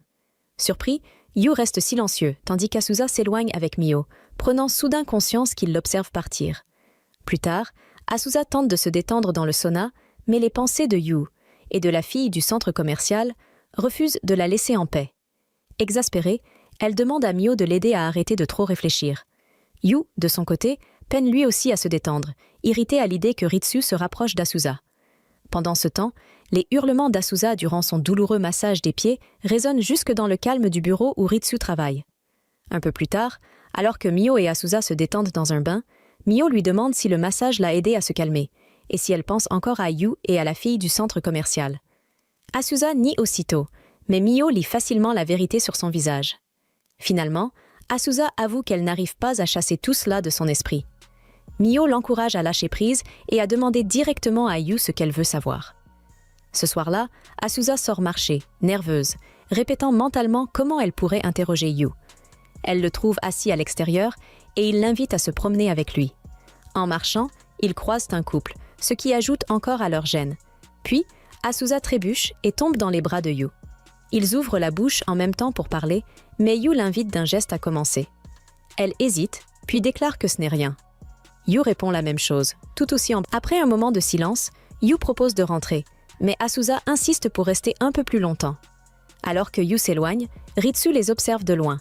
Surpris, Yu reste silencieux, tandis qu'Asuza s'éloigne avec Mio, prenant soudain conscience qu'il l'observe partir. Plus tard, Asuza tente de se détendre dans le sauna, mais les pensées de Yu et de la fille du centre commercial refusent de la laisser en paix. Exaspérée, elle demande à Mio de l'aider à arrêter de trop réfléchir. Yu, de son côté, peine lui aussi à se détendre, irrité à l'idée que Ritsu se rapproche d'Asuza. Pendant ce temps, les hurlements d'Asuza durant son douloureux massage des pieds résonnent jusque dans le calme du bureau où Ritsu travaille. Un peu plus tard, alors que Mio et Asuza se détendent dans un bain, Mio lui demande si le massage l'a aidé à se calmer, et si elle pense encore à Yu et à la fille du centre commercial. Asuza nie aussitôt, mais Mio lit facilement la vérité sur son visage. Finalement, Asuza avoue qu'elle n'arrive pas à chasser tout cela de son esprit. Mio l'encourage à lâcher prise et à demander directement à Yu ce qu'elle veut savoir. Ce soir-là, Asuza sort marcher, nerveuse, répétant mentalement comment elle pourrait interroger Yu. Elle le trouve assis à l'extérieur et il l'invite à se promener avec lui. En marchant, ils croisent un couple, ce qui ajoute encore à leur gêne. Puis, Asuza trébuche et tombe dans les bras de Yu. Ils ouvrent la bouche en même temps pour parler, mais Yu l'invite d'un geste à commencer. Elle hésite, puis déclare que ce n'est rien. Yu répond la même chose, tout aussi Après un moment de silence, Yu propose de rentrer, mais Asuza insiste pour rester un peu plus longtemps. Alors que Yu s'éloigne, Ritsu les observe de loin.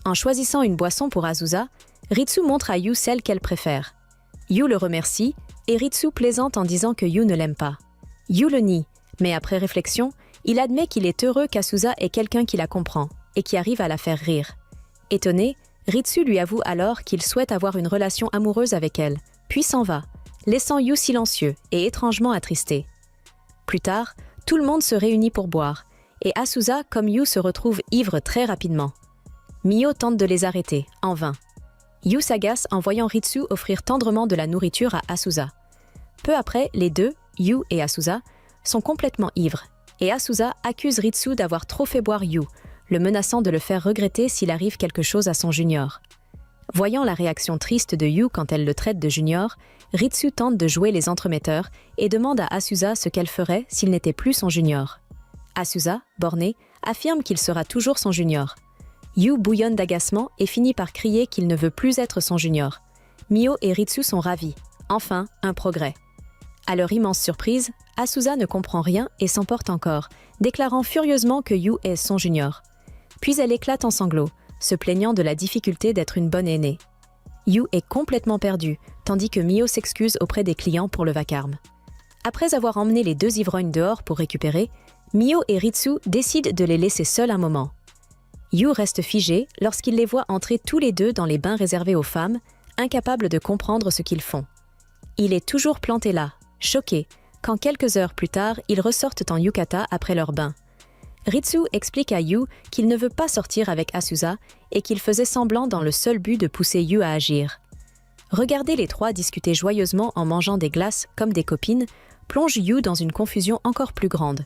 En choisissant une boisson pour Asuza, Ritsu montre à Yu celle qu'elle préfère. Yu le remercie, et Ritsu plaisante en disant que Yu ne l'aime pas. Yu le nie, mais après réflexion, il admet qu'il est heureux qu'Asuza ait quelqu'un qui la comprend et qui arrive à la faire rire. Étonné, Ritsu lui avoue alors qu'il souhaite avoir une relation amoureuse avec elle, puis s'en va, laissant Yu silencieux et étrangement attristé. Plus tard, tout le monde se réunit pour boire, et Asuza comme Yu se retrouvent ivres très rapidement. Mio tente de les arrêter, en vain. Yu s'agace en voyant Ritsu offrir tendrement de la nourriture à Asuza. Peu après, les deux, Yu et Asuza, sont complètement ivres, et Asuza accuse Ritsu d'avoir trop fait boire Yu, le menaçant de le faire regretter s'il arrive quelque chose à son junior. Voyant la réaction triste de Yu quand elle le traite de junior, Ritsu tente de jouer les entremetteurs et demande à Asuza ce qu'elle ferait s'il n'était plus son junior. Asuza, borné, affirme qu'il sera toujours son junior. Yu bouillonne d'agacement et finit par crier qu'il ne veut plus être son junior. Mio et Ritsu sont ravis. Enfin, un progrès. À leur immense surprise, Asuza ne comprend rien et s'emporte encore, déclarant furieusement que Yu est son junior. Puis elle éclate en sanglots, se plaignant de la difficulté d'être une bonne aînée. Yu est complètement perdue, tandis que Mio s'excuse auprès des clients pour le vacarme. Après avoir emmené les deux ivrognes dehors pour récupérer, Mio et Ritsu décident de les laisser seuls un moment. Yu reste figé lorsqu'il les voit entrer tous les deux dans les bains réservés aux femmes, incapables de comprendre ce qu'ils font. Il est toujours planté là, choqué, quand quelques heures plus tard, ils ressortent en yukata après leur bain. Ritsu explique à Yu qu'il ne veut pas sortir avec Asusa et qu'il faisait semblant dans le seul but de pousser Yu à agir. Regarder les trois discuter joyeusement en mangeant des glaces comme des copines plonge Yu dans une confusion encore plus grande,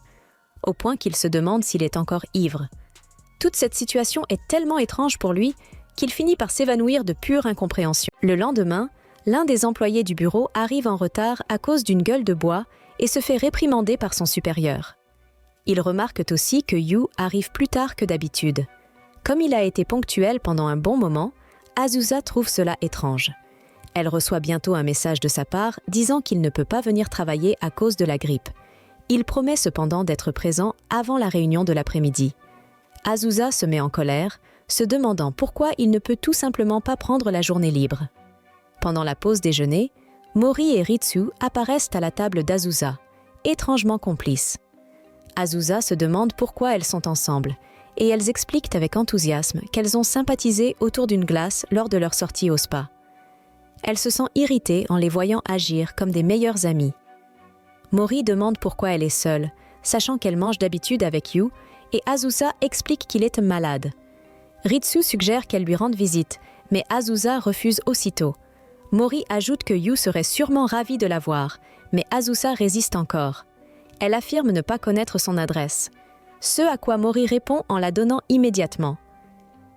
au point qu'il se demande s'il est encore ivre. Toute cette situation est tellement étrange pour lui qu'il finit par s'évanouir de pure incompréhension. Le lendemain, l'un des employés du bureau arrive en retard à cause d'une gueule de bois et se fait réprimander par son supérieur. Ils remarquent aussi que Yu arrive plus tard que d'habitude. Comme il a été ponctuel pendant un bon moment, Azusa trouve cela étrange. Elle reçoit bientôt un message de sa part disant qu'il ne peut pas venir travailler à cause de la grippe. Il promet cependant d'être présent avant la réunion de l'après-midi. Azusa se met en colère, se demandant pourquoi il ne peut tout simplement pas prendre la journée libre. Pendant la pause déjeuner, Mori et Ritsu apparaissent à la table d'Azusa, étrangement complices. Azusa se demande pourquoi elles sont ensemble, et elles expliquent avec enthousiasme qu'elles ont sympathisé autour d'une glace lors de leur sortie au spa. Elle se sent irritée en les voyant agir comme des meilleures amies. Mori demande pourquoi elle est seule, sachant qu'elle mange d'habitude avec Yu, et Azusa explique qu'il est malade. Ritsu suggère qu'elle lui rende visite, mais Azusa refuse aussitôt. Mori ajoute que Yu serait sûrement ravi de la voir, mais Azusa résiste encore. Elle affirme ne pas connaître son adresse, ce à quoi Mori répond en la donnant immédiatement.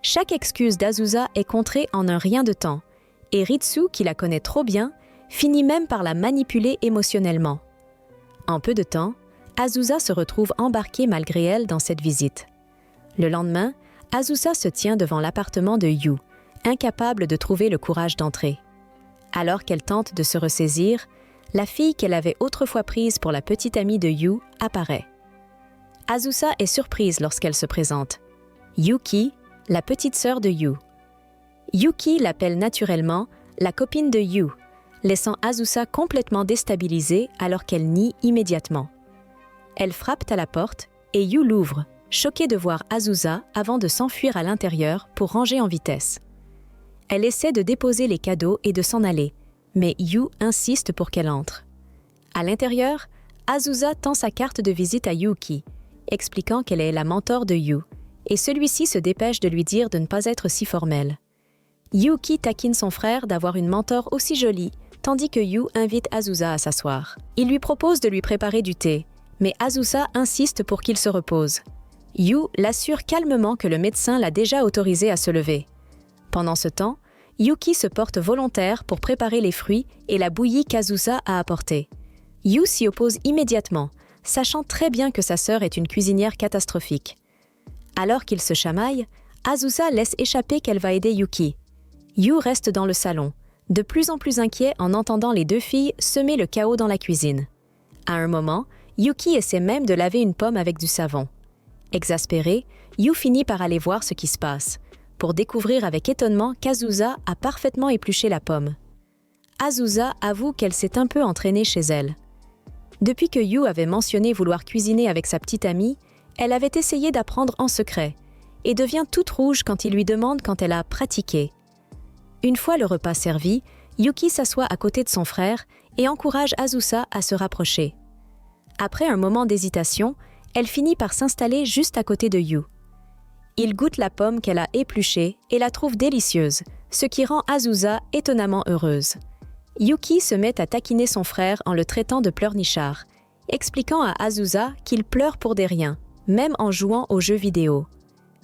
Chaque excuse d'Azusa est contrée en un rien de temps, et Ritsu, qui la connaît trop bien, finit même par la manipuler émotionnellement. En peu de temps, Azusa se retrouve embarquée malgré elle dans cette visite. Le lendemain, Azusa se tient devant l'appartement de Yu, incapable de trouver le courage d'entrer. Alors qu'elle tente de se ressaisir, la fille qu'elle avait autrefois prise pour la petite amie de Yu apparaît. Azusa est surprise lorsqu'elle se présente. Yuki, la petite sœur de Yu. Yuki l'appelle naturellement la copine de Yu, laissant Azusa complètement déstabilisée alors qu'elle nie immédiatement. Elle frappe à la porte et Yu l'ouvre, choquée de voir Azusa avant de s'enfuir à l'intérieur pour ranger en vitesse. Elle essaie de déposer les cadeaux et de s'en aller, mais Yu insiste pour qu'elle entre. À l'intérieur, Azusa tend sa carte de visite à Yuki, expliquant qu'elle est la mentor de Yu, et celui-ci se dépêche de lui dire de ne pas être si formel. Yuki taquine son frère d'avoir une mentor aussi jolie, tandis que Yu invite Azusa à s'asseoir. Il lui propose de lui préparer du thé, mais Azusa insiste pour qu'il se repose. Yu l'assure calmement que le médecin l'a déjà autorisé à se lever. Pendant ce temps, Yuki se porte volontaire pour préparer les fruits et la bouillie qu'Azusa a apportée. Yu s'y oppose immédiatement, sachant très bien que sa sœur est une cuisinière catastrophique. Alors qu'ils se chamaillent, Azusa laisse échapper qu'elle va aider Yuki. Yu reste dans le salon, de plus en plus inquiet en entendant les deux filles semer le chaos dans la cuisine. À un moment, Yuki essaie même de laver une pomme avec du savon. Exaspéré, Yu finit par aller voir ce qui se passe, pour découvrir avec étonnement qu'Azusa a parfaitement épluché la pomme. Azusa avoue qu'elle s'est un peu entraînée chez elle. Depuis que Yu avait mentionné vouloir cuisiner avec sa petite amie, elle avait essayé d'apprendre en secret, et devient toute rouge quand il lui demande quand elle a pratiqué. Une fois le repas servi, Yuki s'assoit à côté de son frère et encourage Azusa à se rapprocher. Après un moment d'hésitation, elle finit par s'installer juste à côté de Yu. Il goûte la pomme qu'elle a épluchée et la trouve délicieuse, ce qui rend Azusa étonnamment heureuse. Yuki se met à taquiner son frère en le traitant de pleurnichard, expliquant à Azusa qu'il pleure pour des riens, même en jouant aux jeux vidéo.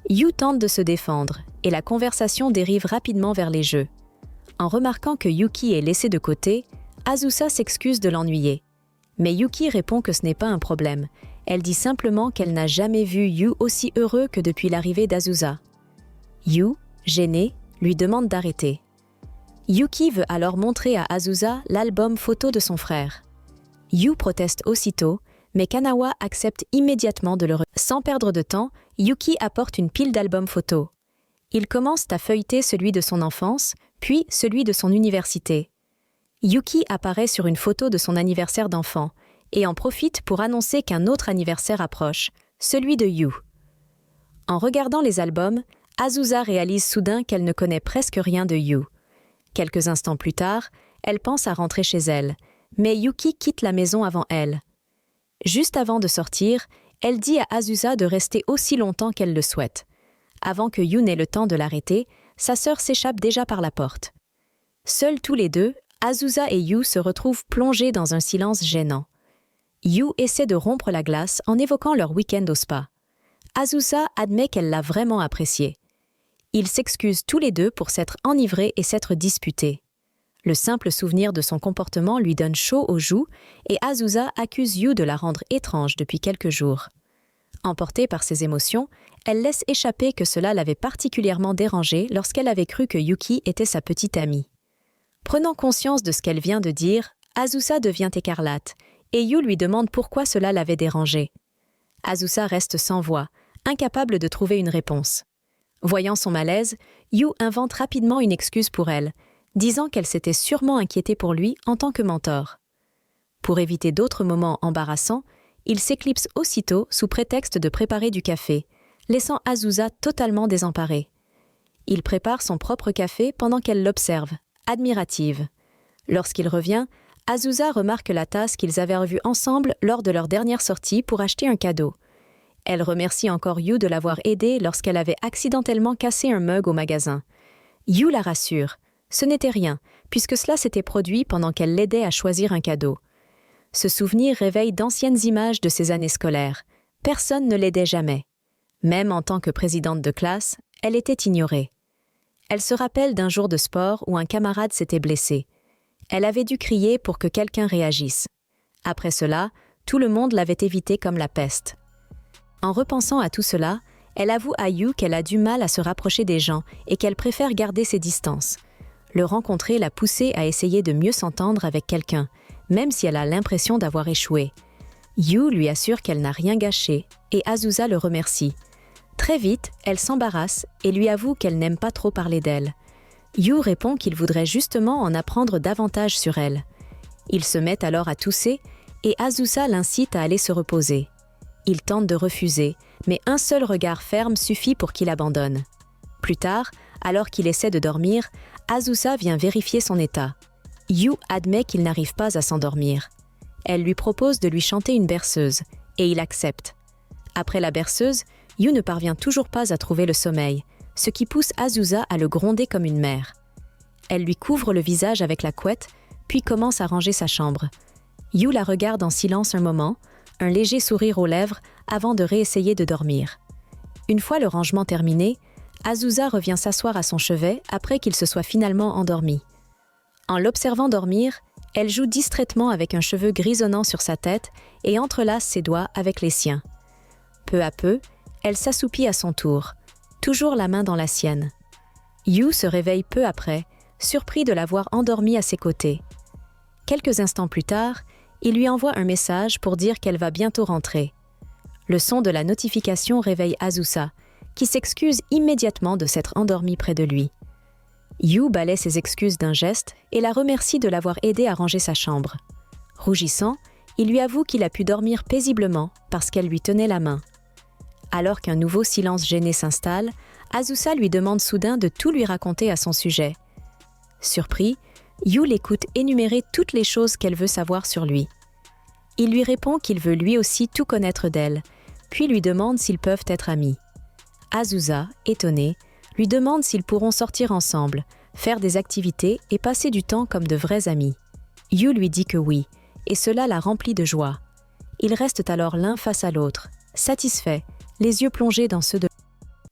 Yu tente de se défendre et la conversation dérive rapidement vers les jeux. En remarquant que Yuki est laissé de côté, Azusa s'excuse de l'ennuyer. Mais Yuki répond que ce n'est pas un problème. Elle dit simplement qu'elle n'a jamais vu Yu aussi heureux que depuis l'arrivée d'Azusa. Yu, gêné, lui demande d'arrêter. Yuki veut alors montrer à Azusa l'album photo de son frère. Yu proteste aussitôt, mais Kanawa accepte immédiatement de le refuser. Sans perdre de temps, Yuki apporte une pile d'albums photos. Ils commencent à feuilleter celui de son enfance, puis celui de son université. Yuki apparaît sur une photo de son anniversaire d'enfant, et en profite pour annoncer qu'un autre anniversaire approche, celui de Yu. En regardant les albums, Azusa réalise soudain qu'elle ne connaît presque rien de Yu. Quelques instants plus tard, elle pense à rentrer chez elle, mais Yuki quitte la maison avant elle. Juste avant de sortir, elle dit à Azusa de rester aussi longtemps qu'elle le souhaite. Avant que Yu n'ait le temps de l'arrêter, sa sœur s'échappe déjà par la porte. Seuls tous les deux, Azusa et Yu se retrouvent plongés dans un silence gênant. Yu essaie de rompre la glace en évoquant leur week-end au spa. Azusa admet qu'elle l'a vraiment apprécié. Ils s'excusent tous les deux pour s'être enivrés et s'être disputés. Le simple souvenir de son comportement lui donne chaud aux joues et Azusa accuse Yu de la rendre étrange depuis quelques jours. Emportée par ses émotions, elle laisse échapper que cela l'avait particulièrement dérangée lorsqu'elle avait cru que Yuki était sa petite amie. Prenant conscience de ce qu'elle vient de dire, Azusa devient écarlate et Yu lui demande pourquoi cela l'avait dérangée. Azusa reste sans voix, incapable de trouver une réponse. Voyant son malaise, Yu invente rapidement une excuse pour elle, disant qu'elle s'était sûrement inquiétée pour lui en tant que mentor. Pour éviter d'autres moments embarrassants, il s'éclipse aussitôt sous prétexte de préparer du café, laissant Azusa totalement désemparée. Il prépare son propre café pendant qu'elle l'observe, admirative. Lorsqu'il revient, Azusa remarque la tasse qu'ils avaient revue ensemble lors de leur dernière sortie pour acheter un cadeau. Elle remercie encore Yu de l'avoir aidée lorsqu'elle avait accidentellement cassé un mug au magasin. Yu la rassure. Ce n'était rien, puisque cela s'était produit pendant qu'elle l'aidait à choisir un cadeau. Ce souvenir réveille d'anciennes images de ses années scolaires. Personne ne l'aidait jamais. Même en tant que présidente de classe, elle était ignorée. Elle se rappelle d'un jour de sport où un camarade s'était blessé. Elle avait dû crier pour que quelqu'un réagisse. Après cela, tout le monde l'avait évité comme la peste. En repensant à tout cela, elle avoue à Yu qu'elle a du mal à se rapprocher des gens et qu'elle préfère garder ses distances. Le rencontrer l'a poussée à essayer de mieux s'entendre avec quelqu'un, même si elle a l'impression d'avoir échoué. Yu lui assure qu'elle n'a rien gâché et Azusa le remercie. Très vite, elle s'embarrasse et lui avoue qu'elle n'aime pas trop parler d'elle. Yu répond qu'il voudrait justement en apprendre davantage sur elle. Il se met alors à tousser et Azusa l'incite à aller se reposer. Il tente de refuser, mais un seul regard ferme suffit pour qu'il abandonne. Plus tard, alors qu'il essaie de dormir, Azusa vient vérifier son état. Yu admet qu'il n'arrive pas à s'endormir. Elle lui propose de lui chanter une berceuse, et il accepte. Après la berceuse, Yu ne parvient toujours pas à trouver le sommeil, ce qui pousse Azusa à le gronder comme une mère. Elle lui couvre le visage avec la couette, puis commence à ranger sa chambre. Yu la regarde en silence un moment, un léger sourire aux lèvres, avant de réessayer de dormir. Une fois le rangement terminé, Azusa revient s'asseoir à son chevet après qu'il se soit finalement endormi. En l'observant dormir, elle joue distraitement avec un cheveu grisonnant sur sa tête et entrelace ses doigts avec les siens. Peu à peu, elle s'assoupit à son tour, toujours la main dans la sienne. Yu se réveille peu après, surpris de la voir endormie à ses côtés. Quelques instants plus tard, il lui envoie un message pour dire qu'elle va bientôt rentrer. Le son de la notification réveille Azusa, qui s'excuse immédiatement de s'être endormie près de lui. Yu balaie ses excuses d'un geste et la remercie de l'avoir aidé à ranger sa chambre. Rougissant, il lui avoue qu'il a pu dormir paisiblement parce qu'elle lui tenait la main. Alors qu'un nouveau silence gêné s'installe, Azusa lui demande soudain de tout lui raconter à son sujet. Surpris, Yu l'écoute énumérer toutes les choses qu'elle veut savoir sur lui. Il lui répond qu'il veut lui aussi tout connaître d'elle, puis lui demande s'ils peuvent être amis. Azusa, étonnée, lui demande s'ils pourront sortir ensemble, faire des activités et passer du temps comme de vrais amis. Yu lui dit que oui, et cela la remplit de joie. Ils restent alors l'un face à l'autre, satisfaits, les yeux plongés dans ceux de